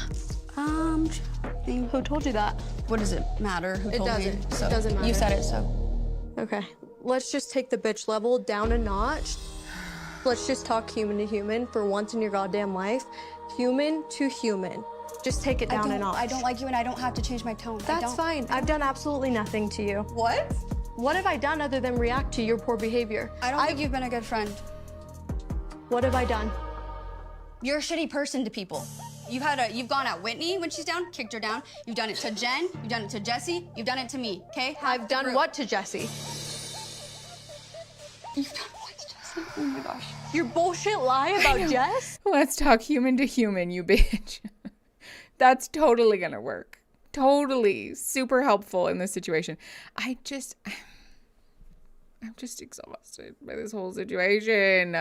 Who told you that? What does it matter? Who told me? It So, doesn't matter. You said it, so. Okay. Let's just take the bitch level down a notch. Let's just talk human to human for once in your goddamn life. Human to human. Just take it down a notch. I don't like you, and I don't have to change my tone. That's fine. I've done absolutely nothing to you. What? What have I done other than react to your poor behavior? I don't think you've been a good friend. What have I done? You're a shitty person to people. You've gone at Whitney when she's down, kicked her down. You've done it to Jen. You've done it to Jesse. You've done it to me. Okay? I've done what to Jesse? You've done what to Jesse? Oh my gosh. Your bullshit lie about Jess? Let's talk human to human, you bitch. That's totally gonna work. Totally. Super helpful in this situation. I'm just exhausted by this whole situation.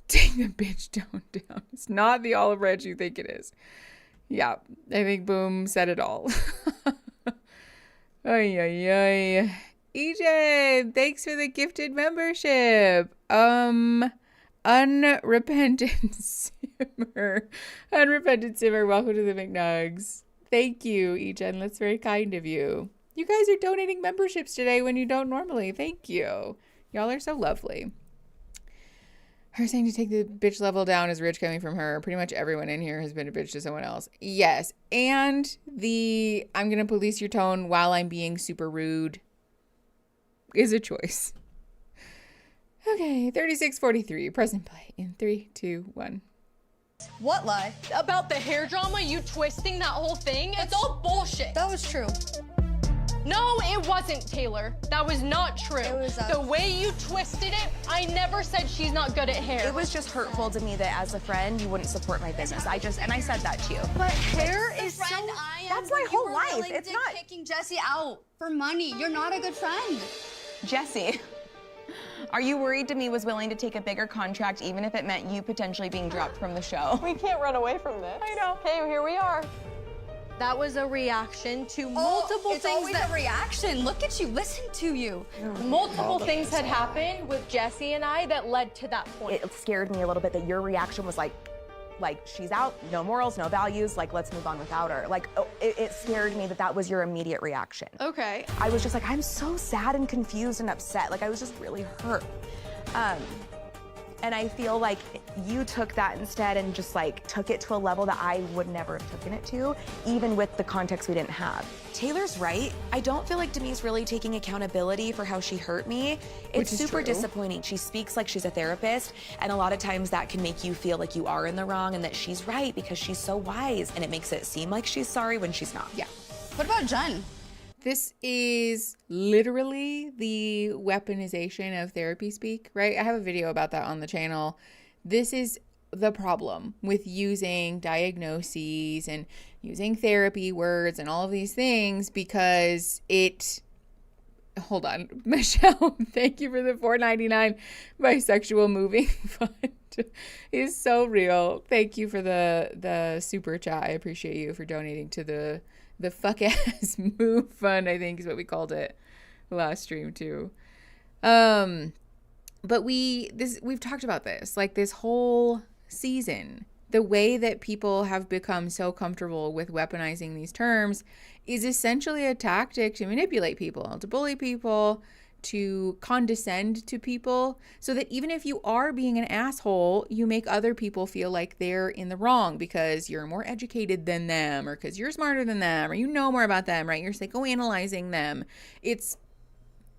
Take the bitch tone down. It's not the olive branch you think it is. Yeah, I think Boom said it all. Ay, ay, ay. EJ, thanks for the gifted membership. Unrepentant Simmer. Unrepentant Simmer, welcome to the McNugs. Thank you, EJ. That's very kind of you. You guys are donating memberships today when you don't normally. Thank you. Y'all are so lovely. Her saying to take the bitch level down is rich coming from her. Pretty much everyone in here has been a bitch to someone else. Yes. And the I'm going to police your tone while I'm being super rude is a choice. Okay, 3643. Present play in 3, 2, 1. What lie? About the hair drama, you twisting that whole thing? It's all bullshit. That was true. No, it wasn't, Taylor. That was not true. It was, the way you twisted it, I never said she's not good at hair. It was just hurtful to me that as a friend, you wouldn't support my business. And I said that to you. But hair is so. That's my whole life. It's not kicking Jesse out for money. You're not a good friend. Jesse. Are you worried Demi was willing to take a bigger contract even if it meant you potentially being dropped from the show? We can't run away from this. I know. Okay, here we are. That was a reaction to multiple it's things. Always a reaction. Look at you. Listen to you. Multiple things had happened with Jesse and I that led to that point. It scared me a little bit that your reaction was like she's out, no morals, no values, like let's move on without her. Like it scared me that was your immediate reaction. Okay. I was just like, I'm so sad and confused and upset. Like I was just really hurt. And I feel like you took that instead and just like took it to a level that I would never have taken it to, even with the context we didn't have. Taylor's right. I don't feel like Demi's really taking accountability for how she hurt me. It's super disappointing. She speaks like she's a therapist, and a lot of times that can make you feel like you are in the wrong and that she's right because she's so wise, and it makes it seem like she's sorry when she's not. Yeah. What about Jen? This is literally the weaponization of therapy speak, right? I have a video about that on the channel. This is the problem with using diagnoses and using therapy words and all of these things because it... Hold on. Michelle, thank you for the $4.99 bisexual moving fund. Is so real. Thank you for the super chat. I appreciate you for donating to the fuck ass move fund, I think is what we called it last stream too. But we've talked about this, like this whole season, the way that people have become so comfortable with weaponizing these terms is essentially a tactic to manipulate people, to bully people, to condescend to people, so that even if you are being an asshole, you make other people feel like they're in the wrong because you're more educated than them, or because you're smarter than them, or you know more about them, right? You're psychoanalyzing them. It's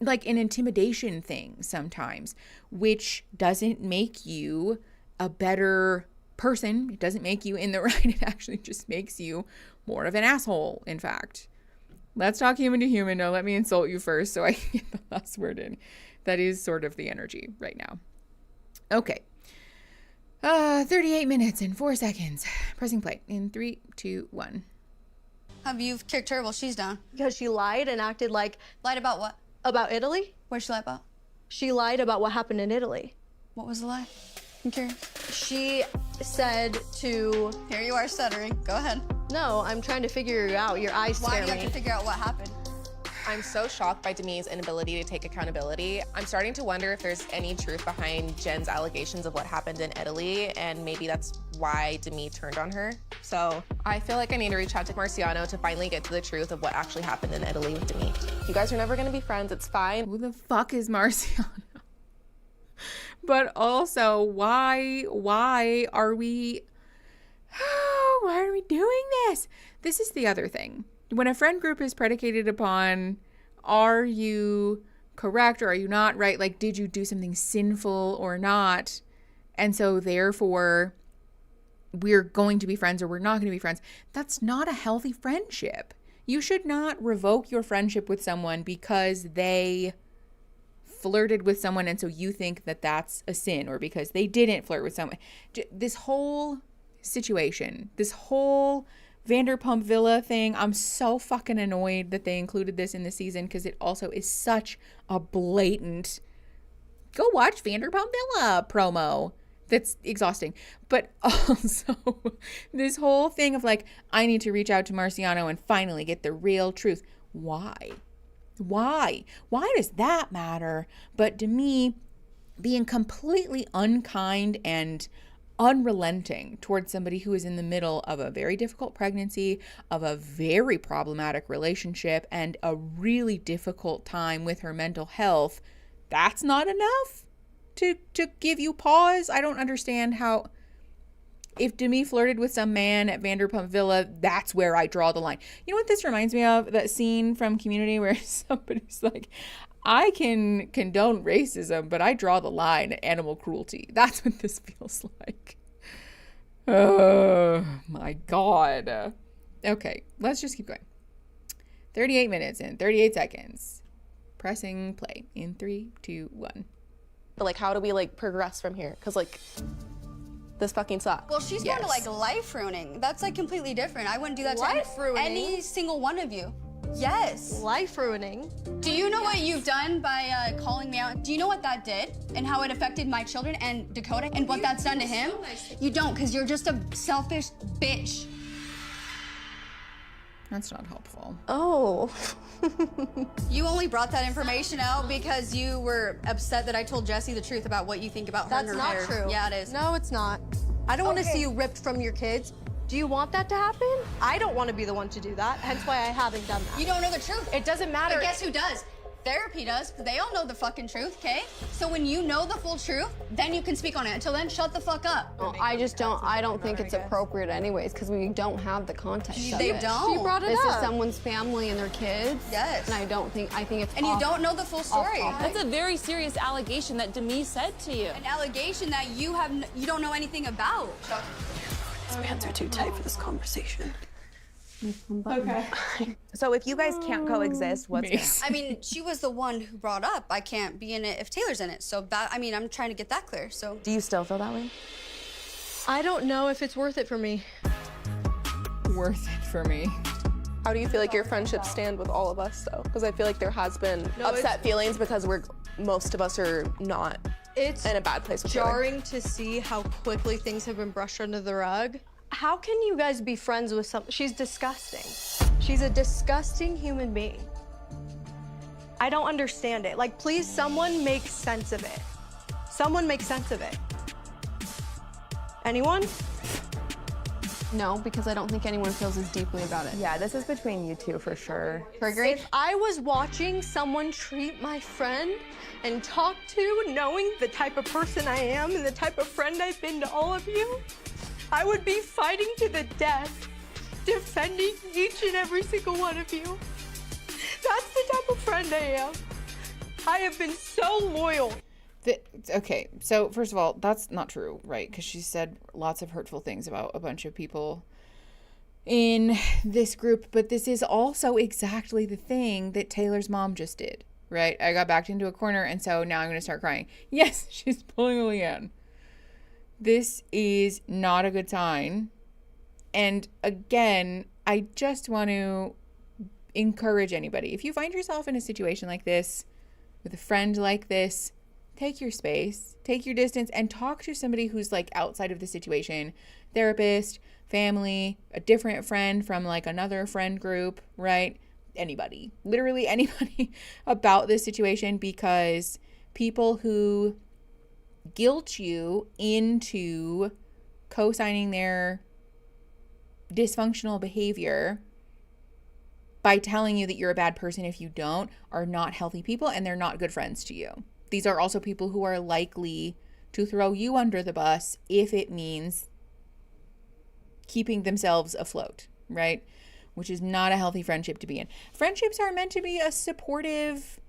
like an intimidation thing sometimes, which doesn't make you a better person. It doesn't make you in the right. It actually just makes you more of an asshole, in fact. Let's talk human to human. No, let me insult you first so I can get the last word in. That is sort of the energy right now. Okay. 38 minutes and 4 seconds. Pressing play in 3, 2, 1. Have you kicked her while she's down? Because she lied and acted like... Lied about what? About Italy. What did she lie about? She lied about what happened in Italy. What was the lie? I'm curious. She said to... Here you are stuttering. Go ahead. No, I'm trying to figure you out. Your eyes scare me. Why do you have to figure out what happened? I'm so shocked by Demi's inability to take accountability. I'm starting to wonder if there's any truth behind Jen's allegations of what happened in Italy, and maybe that's why Demi turned on her. So I feel like I need to reach out to Marciano to finally get to the truth of what actually happened in Italy with Demi. You guys are never gonna be friends, it's fine. Who the fuck is Marciano? But also, why are we doing this? This is the other thing. When a friend group is predicated upon, are you correct or are you not, right? Like, did you do something sinful or not? And so therefore, we're going to be friends or we're not going to be friends. That's not a healthy friendship. You should not revoke your friendship with someone because they flirted with someone and so you think that that's a sin, or because they didn't flirt with someone. This whole situation, this whole Vanderpump Villa thing, I'm so fucking annoyed that they included this in the season because it also is such a blatant go watch Vanderpump Villa promo that's exhausting. But also this whole thing of like, I need to reach out to Marciano and finally get the real truth. Why? Why? Why does that matter? But to me, being completely unkind and unrelenting towards somebody who is in the middle of a very difficult pregnancy, of a very problematic relationship, and a really difficult time with her mental health, that's not enough to give you pause. I don't understand how, if Demi flirted with some man at Vanderpump Villa, that's where I draw the line. You know what this reminds me of? That scene from Community where somebody's like, I can condone racism, but I draw the line at animal cruelty. That's what this feels like. Oh my God. Okay, let's just keep going. 38 minutes and 38 seconds. Pressing play in 3, 2, 1. Like, how do we like progress from here? Because like, this fucking sucks. Well, she's going to like life ruining. That's like completely different. I wouldn't do that Life to ruining? any single one of you. Yes. Life ruining. Do you know what you've done by calling me out? Do you know what that did and how it affected my children and Dakota and what that's done to him? You don't, because you're just a selfish bitch. That's not helpful. Oh. You only brought that information out because you were upset that I told Jessie the truth about what you think about her. That's and her not hair. true. Yeah, it is. No, it's not. I don't want to see you ripped from your kids. Do you want that to happen? I don't want to be the one to do that, hence why I haven't done that. You don't know the truth. It doesn't matter. But guess who does? Therapy does. They all know the fucking truth, okay? So when you know the full truth, then you can speak on it. Until then, shut the fuck up. Well, I don't think it's appropriate anyways, because we don't have the context of They it. don't. She brought it This up. is someone's family and their kids. Yes. And I think it's And you don't know the full story. That's a very serious allegation that Demi said to you. An allegation that you don't know anything about. His pants are too tight for this conversation. Okay. So if you guys can't coexist, what's gonna I mean, she was the one who brought up I can't be in it if Taylor's in it. So that, I mean, I'm trying to get that clear. So do you still feel that way? I don't know if it's worth it for me. Worth it for me. How do you feel like your friendships stand with all of us though? Because I feel like there has been upset feelings because most of us are not It's in a bad place with each other. jarring to see how quickly things have been brushed under the rug. How can you guys be friends with some? She's disgusting. She's a disgusting human being. I don't understand it. Like, please, someone make sense of it. Someone make sense of it. Anyone? No, because I don't think anyone feels as deeply about it. Yeah, this is between you two for sure. If I was watching someone treat my friend and talk to, knowing the type of person I am and the type of friend I've been to all of you, I would be fighting to the death, defending each and every single one of you. That's the type of friend I am. I have been so loyal. Okay, so first of all, that's not true, right? Because she said lots of hurtful things about a bunch of people in this group, but this is also exactly the thing that Taylor's mom just did, right? I got backed into a corner, and so now I'm going to start crying. Yes, she's pulling a Leanne. This is not a good sign. And again, I just want to encourage anybody. If you find yourself in a situation like this, with a friend like this, take your space, take your distance, and talk to somebody who's like outside of the situation. Therapist, family, a different friend from like another friend group, right? Anybody, literally anybody about this situation, because people who guilt you into co-signing their dysfunctional behavior by telling you that you're a bad person if you don't are not healthy people, and they're not good friends to you. These are also people who are likely to throw you under the bus if it means keeping themselves afloat, right? Which is not a healthy friendship to be in. Friendships are meant to be a supportive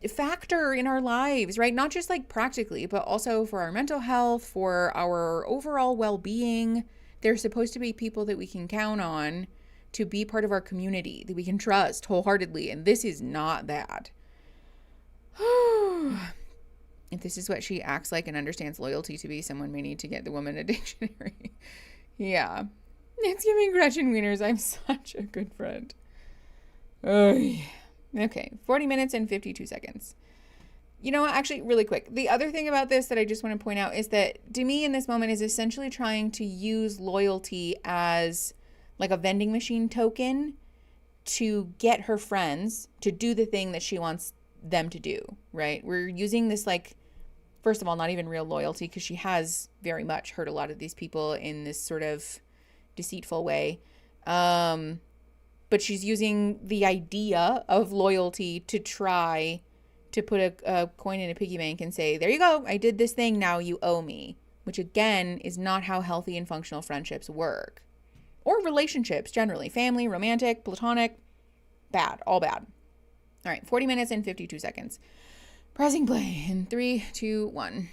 factor in our lives, right? Not just like practically, but also for our mental health, for our overall well-being. They're supposed to be people that we can count on to be part of our community, that we can trust wholeheartedly. And this is not that. If this is what she acts like and understands loyalty to be, someone may need to get the woman a dictionary. Yeah. It's giving Gretchen Wieners. I'm such a good friend. Oy. Okay, 40 minutes and 52 seconds. You know what? Actually, really quick. The other thing about this that I just want to point out is that Demi in this moment is essentially trying to use loyalty as like a vending machine token to get her friends to do the thing that she wants them to do, right? We're using this, like, first of all, not even real loyalty, because she has very much hurt a lot of these people in this sort of deceitful way. But she's using the idea of loyalty to try to put a coin in a piggy bank and say, there you go, I did this thing, now you owe me. Which, again, is not how healthy and functional friendships work. Or relationships, generally. Family, romantic, platonic, bad, all bad. All right, 40 minutes and 52 seconds. Pressing play in 3, 2, 1.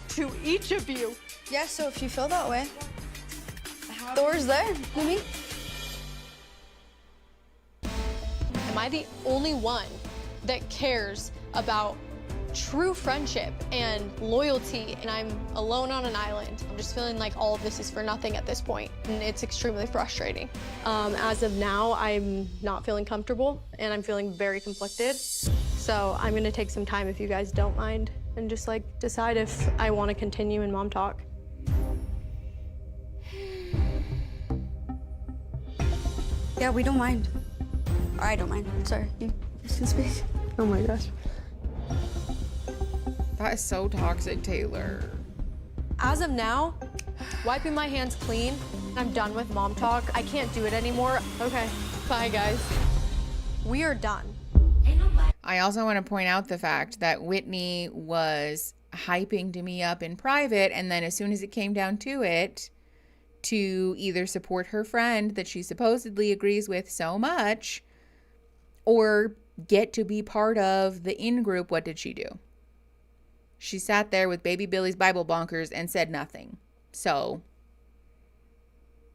To each of you. Yeah, so if you feel that way, door's there. You mean? Am I the only one that cares about true friendship and loyalty, and I'm alone on an island? I'm just feeling like all of this is for nothing at this point, and it's extremely frustrating. As of now, I'm not feeling comfortable, and I'm feeling very conflicted. So I'm gonna take some time, if you guys don't mind, and just like decide if I want to continue in MomTok. Yeah, we don't mind. Or I don't mind. Sorry. You can speak. Oh my gosh. That is so toxic, Taylor. As of now, wiping my hands clean. I'm done with MomTok. I can't do it anymore. Okay, bye guys. We are done. I also want to point out the fact that Whitney was hyping Demi up in private, and then as soon as it came down to it, to either support her friend that she supposedly agrees with so much, or get to be part of the in-group, what did she do? She sat there with baby Billy's Bible bonkers and said nothing. So,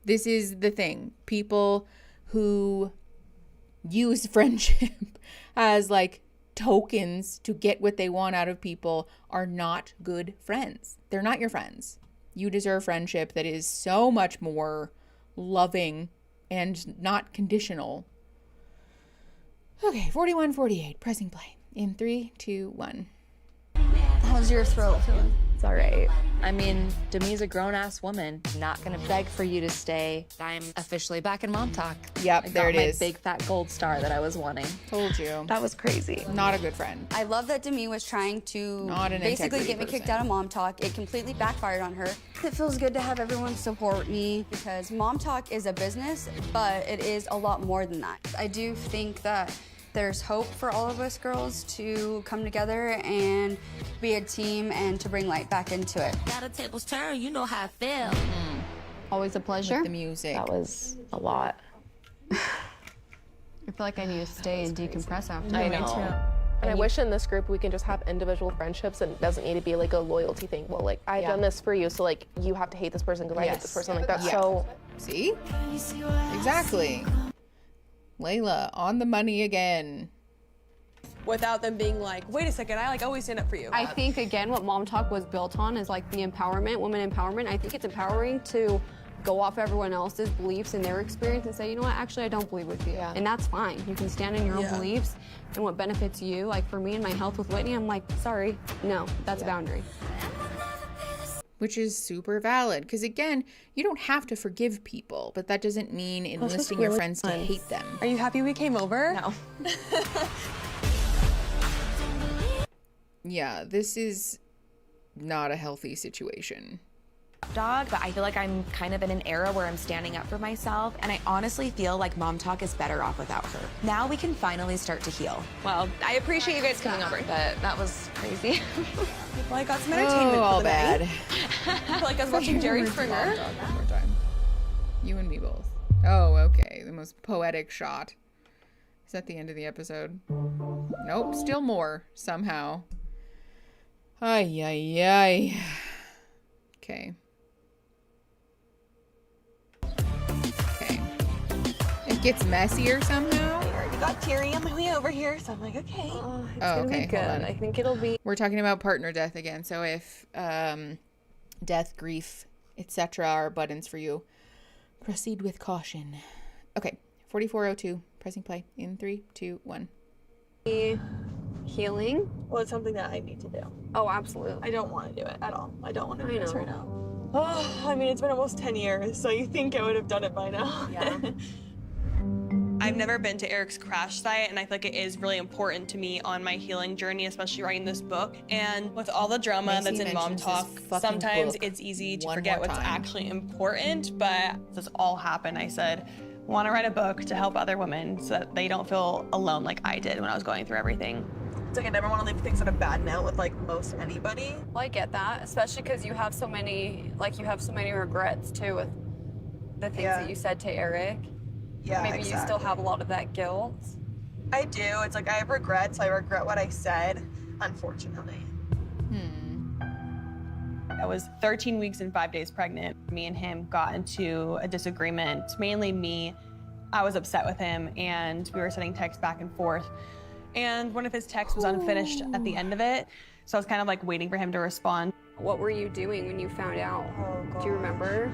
this is the thing. People who use friendship as like tokens to get what they want out of people are not good friends. They're not your friends. You deserve friendship that is so much more loving and not conditional. Okay, 41-48, pressing play in 3, 2, 1. How's your throat feeling? It's all right. I mean, Demi's a grown-ass woman. I'm not gonna beg for you to stay. I'm officially back in MomTok. Yep, there it is. My big fat gold star that I was wanting. Told you. That was crazy. Not a good friend. I love that Demi was trying to basically get me kicked out of MomTok. It completely backfired on her. It feels good to have everyone support me because MomTok is a business, but it is a lot more than that. I do think that there's hope for all of us girls to come together and be a team and to bring light back into it. Got a table's turn, you know how I feel. Always a pleasure. With the music. That was a lot. I feel like I need to stay and decompress after. I know. And I wish in this group we can just have individual friendships and it doesn't need to be like a loyalty thing. Well, like, I've done this for you, so like, you have to hate this person because I hate this person. Like, that's so... See? Exactly. Layla, on the money again. Without them being like, wait a second, I like always stand up for you. I think, again, what MomTok was built on is like the empowerment, women empowerment. I think it's empowering to go off everyone else's beliefs and their experience and say, you know what, actually I don't believe with you. And that's fine. You can stand in your own beliefs and what benefits you. Like for me and my health with Whitney, I'm like, sorry, no, that's a boundary. Which is super valid. Because again, you don't have to forgive people, but that doesn't mean enlisting your friends to hate them. Are you happy we came over? No. Yeah, this is not a healthy situation. Dog, but I feel like I'm kind of in an era where I'm standing up for myself, and I honestly feel like MomTok is better off without her. Now we can finally start to heal. Well, I appreciate you guys coming over, but that was crazy. Well, I got some entertainment all for the bad. night. I feel like I was watching Jerry Springer. One more time. You and me both. Oh, okay. The most poetic shot. Is that the end of the episode? Nope, still more, somehow. Ay, ay, ay. Okay. Okay. It gets messier somehow. I already got teary on my way over here, so I'm like, okay. It's gonna be good. I think it'll be... We're talking about partner death again, so if death, grief, etc. are buttons for you, proceed with caution. Okay, 4402, pressing play in 3, 2, 1. Healing? Well, it's something that I need to do. Oh, absolutely. I don't want to do it at all. I don't want to do this right now. Oh, I mean, it's been almost 10 years, so you think I would have done it by now. I I've never been to Eric's crash site, and I feel like it is really important to me on my healing journey, especially writing this book. And with all the drama that's in MomTok, sometimes it's easy to forget what's actually important, but this all happened. I said, I want to write a book to help other women so that they don't feel alone like I did when I was going through everything. It's like I never want to leave things on a bad note with like most anybody. Well, I get that, especially because you have so many, regrets too with the things that you said to Eric. Yeah, Maybe you still have a lot of that guilt. I do. It's like I have regrets. I regret what I said, unfortunately. I was 13 weeks and 5 days pregnant. Me and him got into a disagreement, mainly me. I was upset with him, and we were sending texts back and forth. And one of his texts was unfinished at the end of it, so I was kind of like waiting for him to respond. What were you doing when you found out? Do you remember?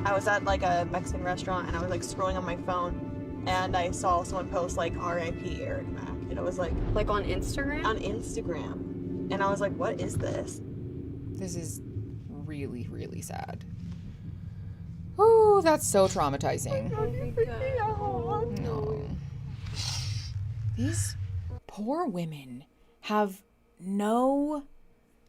I was at like a Mexican restaurant and I was like scrolling on my phone and I saw someone post like R.I.P. Eric Mack. And it was like on Instagram? On Instagram. And I was like, what is this? This is really, really sad. Oh, that's so traumatizing. No. These poor women have no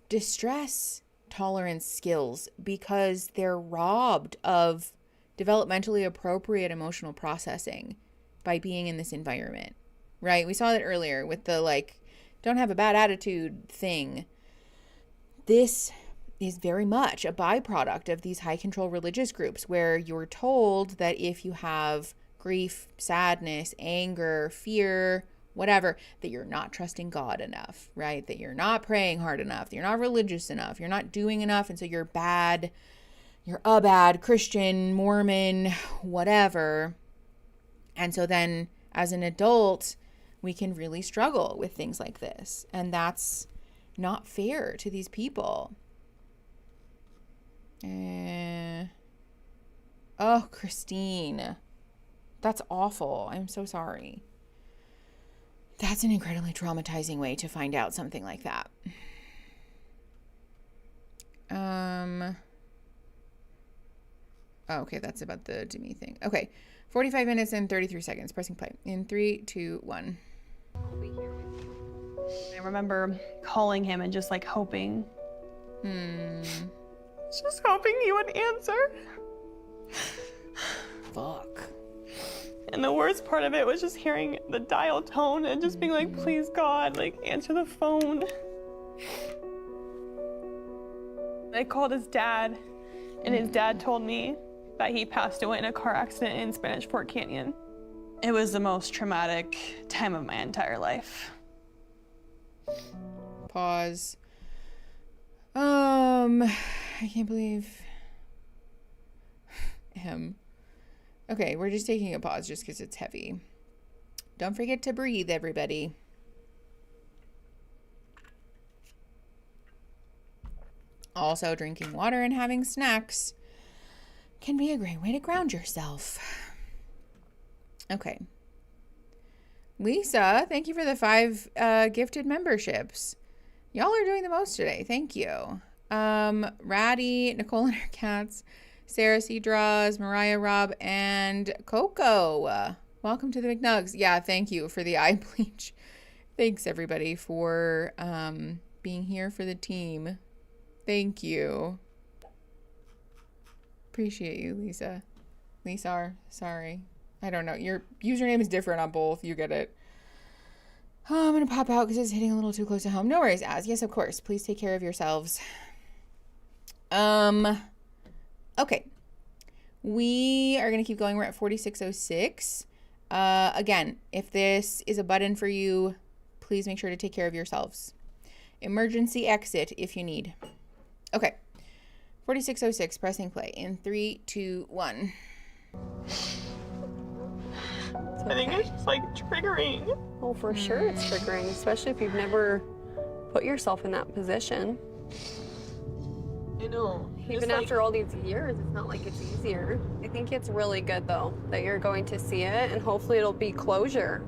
distress tolerance skills because they're robbed of developmentally appropriate emotional processing by being in this environment, right? We saw that earlier with the like, don't have a bad attitude thing. This is very much a byproduct of these high control religious groups where you're told that if you have grief, sadness, anger, fear, whatever, that you're not trusting God enough, right? That you're not praying hard enough, that you're not religious enough, you're not doing enough, and so you're bad, you're a bad Christian, Mormon, whatever. And so then as an adult, we can really struggle with things like this. And that's not fair to these people. Oh, Christine. That's awful. I'm so sorry. That's an incredibly traumatizing way to find out something like that. Oh, okay, that's about the Demi thing. Okay, 45 minutes and 33 seconds. Pressing play. In 3, 2, 1. I remember calling him and just like hoping. Just hoping he would answer. Fuck. And the worst part of it was just hearing the dial tone and just being like, please God, like answer the phone. I called his dad, and his dad told me that he passed away in a car accident in Spanish Fort Canyon. It was the most traumatic time of my entire life. Pause. I can't believe him. Okay, we're just taking a pause just because it's heavy. Don't forget to breathe, everybody. Also, drinking water and having snacks can be a great way to ground yourself. Okay. Lisa, thank you for the 5 gifted memberships. Y'all are doing the most today. Thank you. Ratty, Nicole and her cats, Sarah C. Draws, Mariah Robb, and Coco. Welcome to the McNugs. Yeah, thank you for the eye bleach. Thanks, everybody, for being here for the team. Thank you. Appreciate you, Lisa. Lisa, sorry. I don't know. Your username is different on both. You get it. Oh, I'm going to pop out because it's hitting a little too close to home. No worries, Az. Yes, of course. Please take care of yourselves. Okay. We are going to keep going. We're at 4606. Again, if this is a button for you, please make sure to take care of yourselves. Emergency exit if you need. Okay. 4606, pressing play in 3, 2, 1. I think it's just like triggering. Oh, for sure it's triggering, especially if you've never put yourself in that position. I know. Even after all these years, it's not like it's easier. I think it's really good, though, that you're going to see it, and hopefully it'll be closure.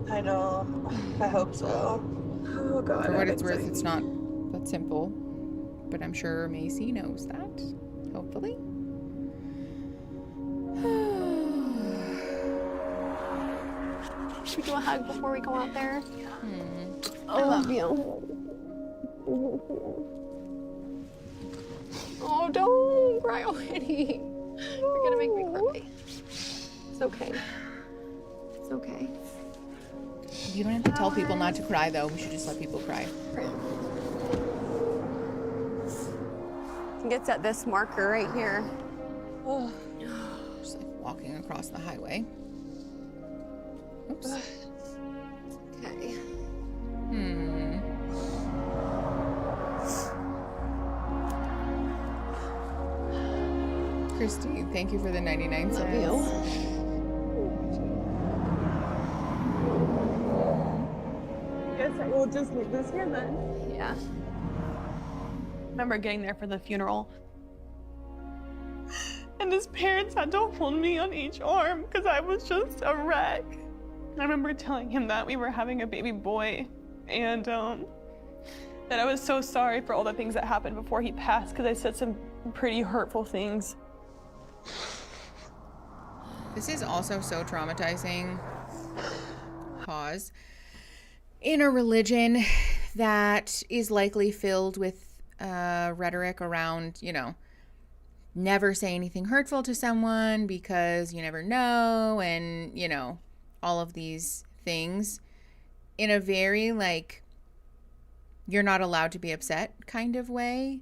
I know. I hope so. Oh, God. For what it's worth, it's not that simple. But I'm sure Macy knows that. Hopefully. Should we do a hug before we go out there? I love you. Oh, don't cry already. You're gonna make me cry. It's okay. It's okay. You don't have to tell people not to cry, though. We should just let people cry. I think it's at this marker right here. Oh. Just like walking across the highway. Oops. Okay. Christy, thank you for the 99 cents. Love you. Guess I will just leave this here then. Yeah. I remember getting there for the funeral. And his parents had to hold me on each arm because I was just a wreck. I remember telling him that we were having a baby boy and that I was so sorry for all the things that happened before he passed because I said some pretty hurtful things. This is also so traumatizing. Pause. In a religion that is likely filled with rhetoric around, you know, never say anything hurtful to someone because you never know, and, you know, all of these things in a very, like, you're not allowed to be upset kind of way.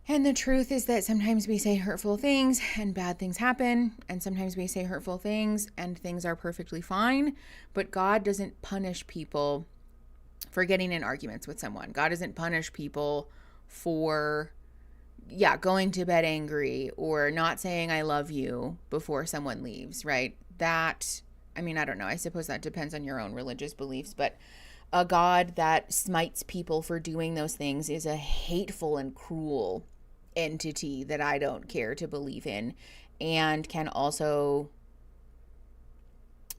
And the truth is that sometimes we say hurtful things and bad things happen, and sometimes we say hurtful things and things are perfectly fine, but God doesn't punish people for getting in arguments with someone. God doesn't punish people for, going to bed angry or not saying I love you before someone leaves, right? That, I mean, I don't know. I suppose that depends on your own religious beliefs, but a God that smites people for doing those things is a hateful and cruel entity that I don't care to believe in, and can also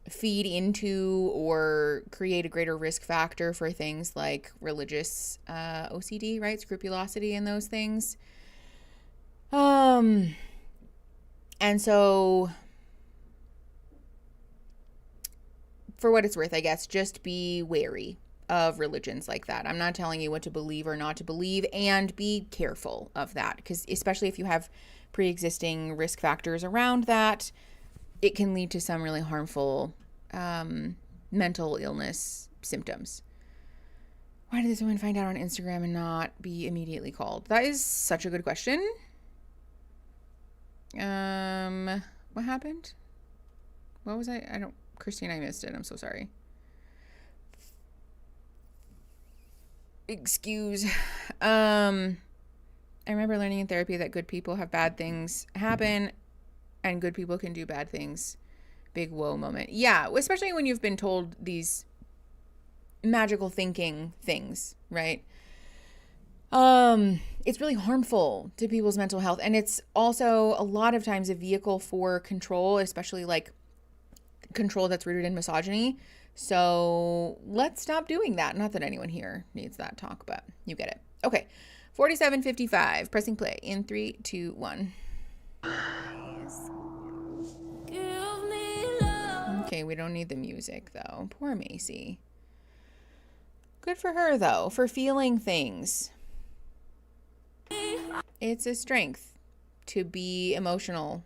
feed into or create a greater risk factor for things like religious OCD, right? Scrupulosity and those things. And so for what it's worth, I guess, just be wary of religions like that. I'm not telling you what to believe or not to believe, and be careful of that, because especially if you have pre-existing risk factors around that, it can lead to some really harmful mental illness symptoms. Why did this woman find out on Instagram and not be immediately called? That is such a good question. What happened? What was Christine, I missed it. I'm so sorry. Excuse. I remember learning in therapy that good people have bad things happen and good people can do bad things. Big whoa moment. Yeah, especially when you've been told these magical thinking things, right? It's really harmful to people's mental health, and it's also a lot of times a vehicle for control, especially like control that's rooted in misogyny. So let's stop doing that. Not that anyone here needs that talk, but you get it. Okay, 47:55. Pressing play in 3, 2, 1. Okay, we don't need the music though. Poor Macy. Good for her though, for feeling things. It's a strength to be emotional.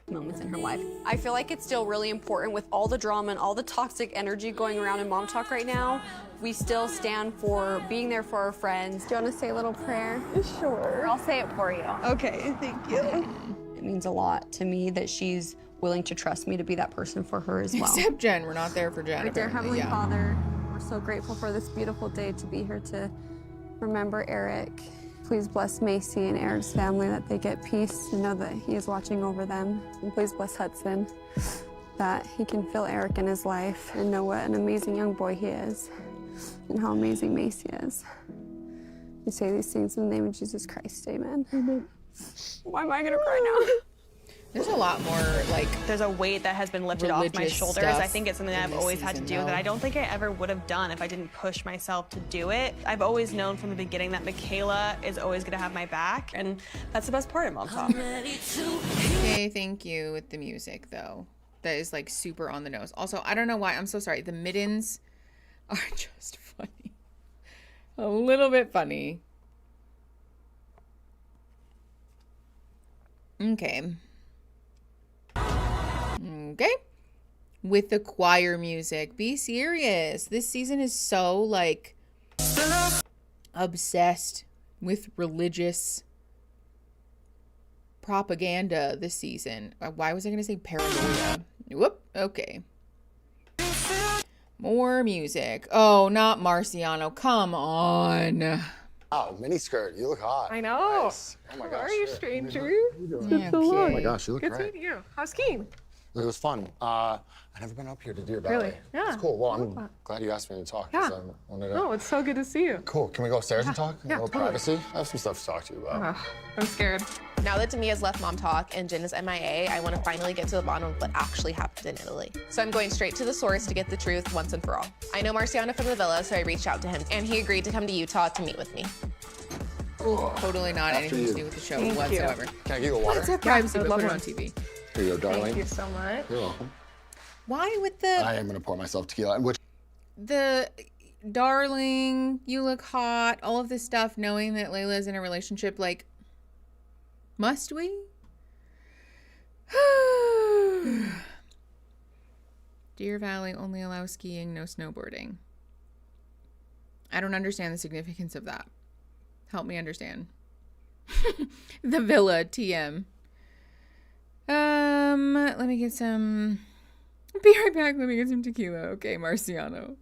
Moments in her life. I feel like it's still really important with all the drama and all the toxic energy going around in MomTok right now. We still stand for being there for our friends. Do you want to say a little prayer? Sure. I'll say it for you. Okay, thank you. It means a lot to me that she's willing to trust me to be that person for her as well. Except Jen, we're not there for Jen. Our dear Heavenly Father, we're so grateful for this beautiful day to be here to remember Eric. Please bless Macy and Eric's family, that they get peace and know that he is watching over them. And please bless Hudson, that he can feel Eric in his life and know what an amazing young boy he is and how amazing Macy is. We say these things in the name of Jesus Christ, amen. Why am I gonna cry now? There's a lot more, like, there's a weight that has been lifted off my shoulders. I think it's something I've always had to do that I don't think I ever would have done if I didn't push myself to do it. I've always known from the beginning that Michaela is always gonna have my back, and that's the best part of MomTok. Okay, thank you with the music though. that is like super on the nose. Also, I don't know why. I'm so sorry. The mittens are just funny. A little bit funny. Okay. Okay. With the choir music. Be serious. This season is so like obsessed with religious propaganda this season. Why was I going to say paranoia? Whoop. Okay. More music. Oh, not Marciano. Come on. Wow, miniskirt. You look hot. I know. Nice. Oh my gosh. How are you, shit. stranger? Okay. Oh my gosh, you look Good great. seeing you. How's skiing? It was fun. I've never been up here to do your ballet. Really? Yeah. It's cool. Well, I'm glad you asked me to talk. 'Cause Yeah. I wanted to... Oh, it's so good to see you. Cool. Can we go upstairs and talk? Yeah, a little totally. privacy? I have some stuff to talk to you about. I'm scared. Now that Demi has left MomTok and Jen is MIA, I want to finally get to the bottom of what actually happened in Italy. So I'm going straight to the source to get the truth once and for all. I know Marciano from the villa, so I reached out to him, and he agreed to come to Utah to meet with me. Totally not anything to do with the show whatsoever. Can I give you a water? Let's have privacy, but put it on TV. Here you go, darling. Thank you so much. You're welcome. Why with the I am going to pour myself tequila. Which darling, you look hot, all of this stuff, knowing that Layla's in a relationship, like, must we? Deer Valley only allows skiing, no snowboarding. I don't understand the significance of that. Help me understand. The villa, TM. Let me get some... Be right back. Let me get some tequila. Okay, Marciano.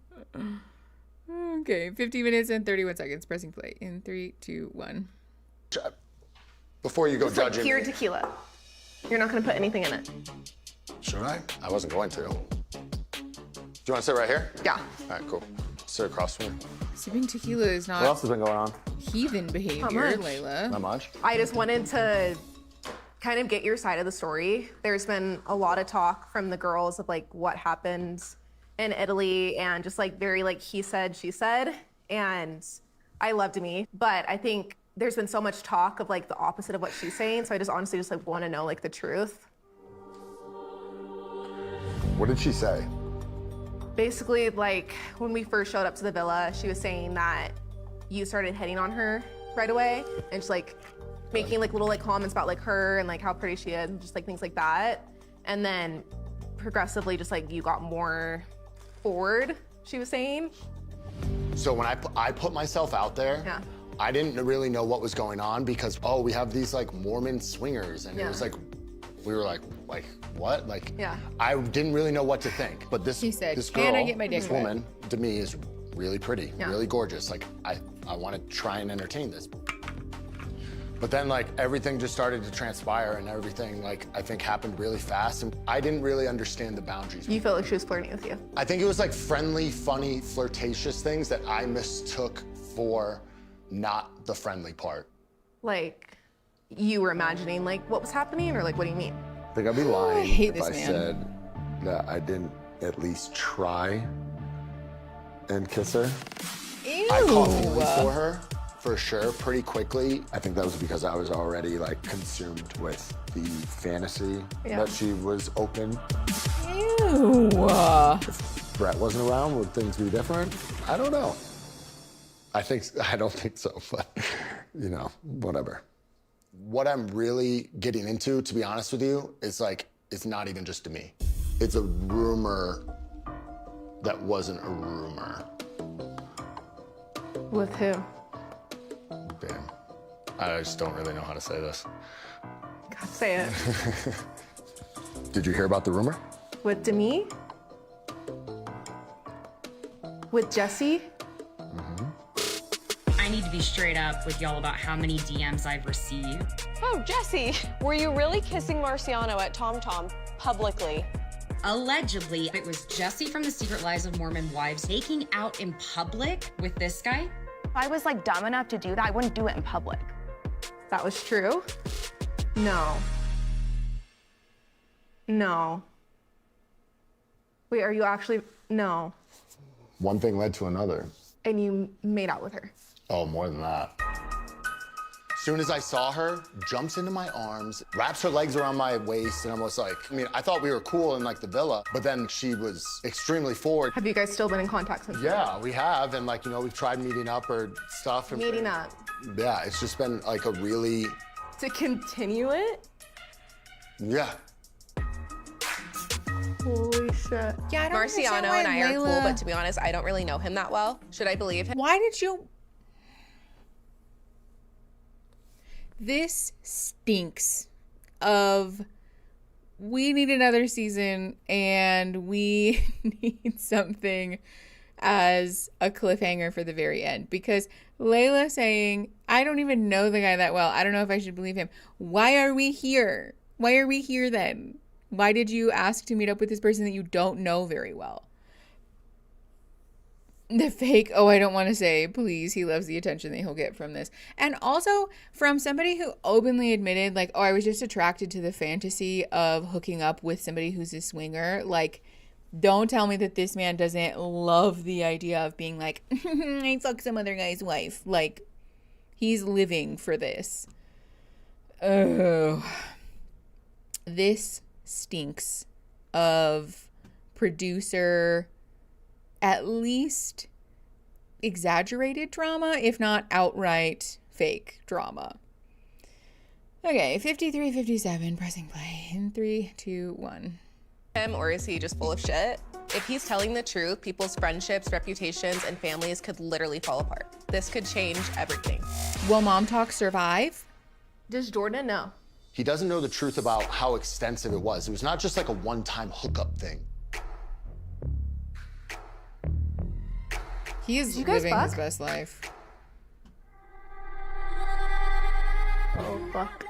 Okay, 50 minutes and 31 seconds. Pressing play in 3, 2, 1. before you go Just like judging pure me. tequila. You're not gonna put anything in it. Should I? I wasn't going to. Do you want to sit right here? Yeah. All right, cool. Sit across from me. Sipping tequila is not What else has been going on? heathen behavior, much? Layla. Not much. I just wanted to kind of get your side of the story. There's been a lot of talk from the girls of like what happened in Italy and just like very like he said, she said. And I love Demi, but I think there's been so much talk of like the opposite of what she's saying. So I just honestly just like want to know like the truth. What did she say? Basically, like when we first showed up to the villa, she was saying that you started hitting on her right away and just like making like little like comments about like her and like how pretty she is and just like things like that. And then progressively just like you got more forward, she was saying. So when I put myself out there, Yeah. I didn't really know what was going on because, oh, we have these like Mormon swingers. And it Yeah. was like, we were like what? Like, Yeah. I didn't really know what to think. But this, She said, this "Can girl, I get my dick this wet?" woman, Demi, is really pretty, Yeah. really gorgeous. Like, I want to try and entertain this. But then like everything just started to transpire and everything like I think happened really fast and I didn't really understand the boundaries. You felt like she was flirting with you. I think it was like friendly, funny, flirtatious things that I mistook for not the friendly part. Like you were imagining like what was happening or like what do you mean? I think I'd be lying hate if this I man. said that I didn't at least try and kiss her. Ew. I caught feelings for her, for sure, pretty quickly. I think that was because I was already like consumed with the fantasy Yeah. that she was open. Ew. If Brett wasn't around, would things be different? I don't know. I don't think so, but you know, whatever. What I'm really getting into, to be honest with you, is like, it's not even just to me. It's a rumor that wasn't a rumor. With who? Damn. I just don't really know how to say this. God, say it. Did you hear about the rumor? With Demi? With Jesse? I need to be straight up with y'all about how many DMs I've received. Oh, Jesse, were you really kissing Marciano at Tom Tom publicly? Allegedly, it was Jesse from the Secret Lives of Mormon Wives making out in public with this guy. If I was like dumb enough to do that, I wouldn't do it in public. That was true? No. No. Wait, are you actually? No. One thing led to another. And you made out with her? Oh, more than that. soon as I saw her, jumps into my arms, wraps her legs around my waist, and I was like, I mean, I thought we were cool in like the villa, but then she was extremely forward. Have you guys still been in contact since? Yeah, we have, and like, you know, we've tried meeting up or stuff. And Meeting up. Yeah, it's just been like a really... To continue it? Yeah. Holy shit. Yeah, I don't understand Marciano why and I are cool, Layla- but to be honest, I don't really know him that well. Should I believe him? Why did you... This stinks of we need another season and we need something as a cliffhanger for the very end, because Layla saying, I don't even know the guy that well. I don't know if I should believe him. Why are we here? Why are we here then? Why did you ask to meet up with this person that you don't know very well? The fake, oh, I don't want to say, please, he loves the attention that he'll get from this. And also from somebody who openly admitted, like, oh, I was just attracted to the fantasy of hooking up with somebody who's a swinger. Like, don't tell me that this man doesn't love the idea of being like, I fuck some other guy's wife. Like, he's living for this. Oh. This stinks of producer, at least exaggerated drama, if not outright fake drama. Okay, 53-57, pressing play in 3, 2, 1. Him, or is he just full of shit? If he's telling the truth, people's friendships, reputations, and families could literally fall apart. This could change everything. Will MomTok survive? Does Jordan know? He doesn't know the truth about how extensive it was. It was not just like a one-time hookup thing. He is living his best life. Oh, fuck.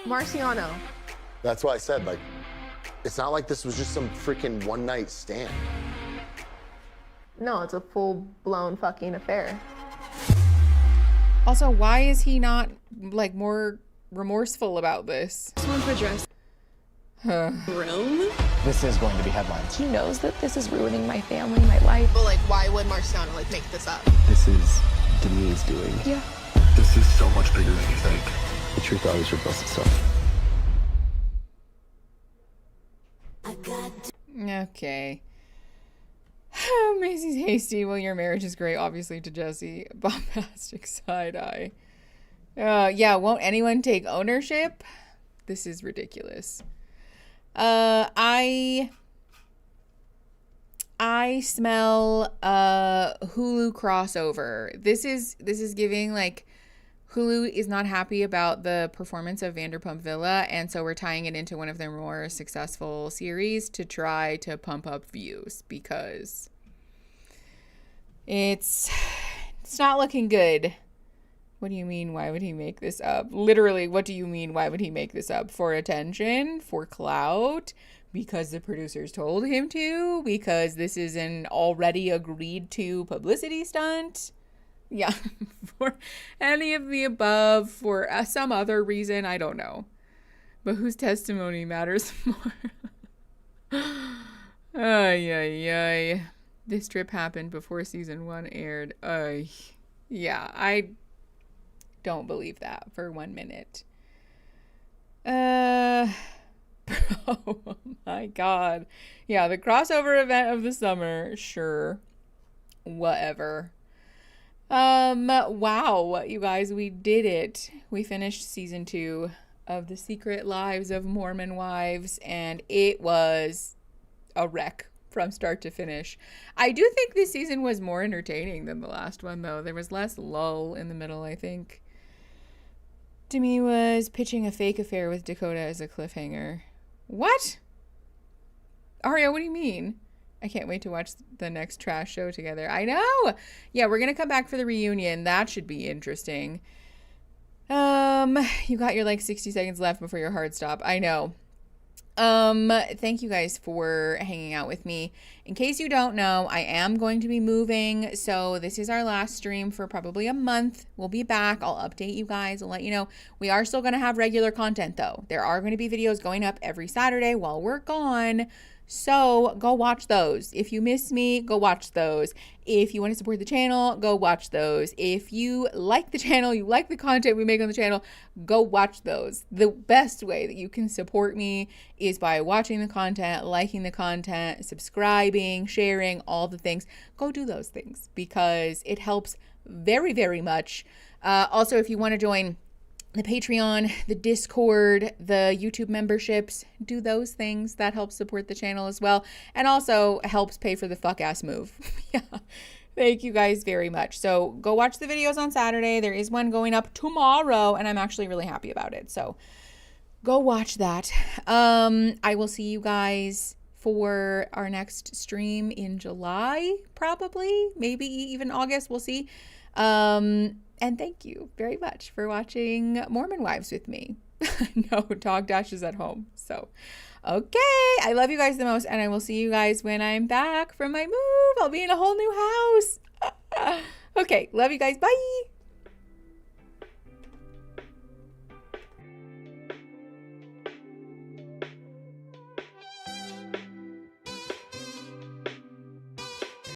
Marciano. That's why I said, like, it's not like this was just some freaking one-night stand. No, it's a full-blown fucking affair. Also, why is he not, like, more remorseful about this? This one's addressed. Room? This is going to be headlines. He knows that this is ruining my family, my life. But, like, why would Marciano, like, make this up? This is Demi's doing. Yeah. This is so much bigger than you think. The truth always reveals itself. Okay. Macy's hasty. Well, your marriage is great, obviously, to Jesse. Bombastic side eye. Yeah, won't anyone take ownership? This is ridiculous. I smell Hulu crossover. This is giving, like, Hulu is not happy about the performance of Vanderpump Villa, and so we're tying it into one of their more successful series to try to pump up views, because it's not looking good. What do you mean, why would he make this up? Literally, what do you mean, why would he make this up? For attention? For clout? Because the producers told him to? Because this is an already agreed to publicity stunt? Yeah, for any of the above, for some other reason, I don't know. But whose testimony matters more? Ay, ay, ay. This trip happened before season 1 aired. Yeah, I don't believe that for 1 minute. Oh my God. Yeah, the crossover event of the summer. Sure. Whatever. Wow, you guys, we did it. We finished season 2 of The Secret Lives of Mormon Wives, and it was a wreck from start to finish. I do think this season was more entertaining than the last one, though. There was less lull in the middle, I think. Demi was pitching a fake affair with Dakota as a cliffhanger. What? Aria, what do you mean? I can't wait to watch the next trash show together. I know. Yeah, we're going to come back for the reunion. That should be interesting. You got your like 60 seconds left before your hard stop. I know. Thank you guys for hanging out with me In case you don't know, I am going to be moving. So this is our last stream for probably a month. We'll be back. I'll update you guys. I'll let you know. We are still going to have regular content though. There are going to be videos going up every Saturday while we're gone. So go watch those. If you miss me, go watch those. If you want to support the channel, go watch those. If you like the channel, you like the content we make on the channel, go watch those. The best way that you can support me is by watching the content, liking the content, subscribing, sharing, all the things. Go do those things because it helps very, very much. Also, if you want to join the Patreon, the Discord, the YouTube memberships, do those things. That helps support the channel as well. And also helps pay for the fuck ass move. Yeah. Thank you guys very much. So go watch the videos on Saturday. There is one going up tomorrow and I'm actually really happy about it. So go watch that. I will see you guys for our next stream in July, probably, maybe even August. We'll see. And thank you very much for watching Mormon Wives with me. No, Dog Dash is at home. So, okay. I love you guys the most. And I will see you guys when I'm back from my move. I'll be in a whole new house. Okay. Love you guys. Bye.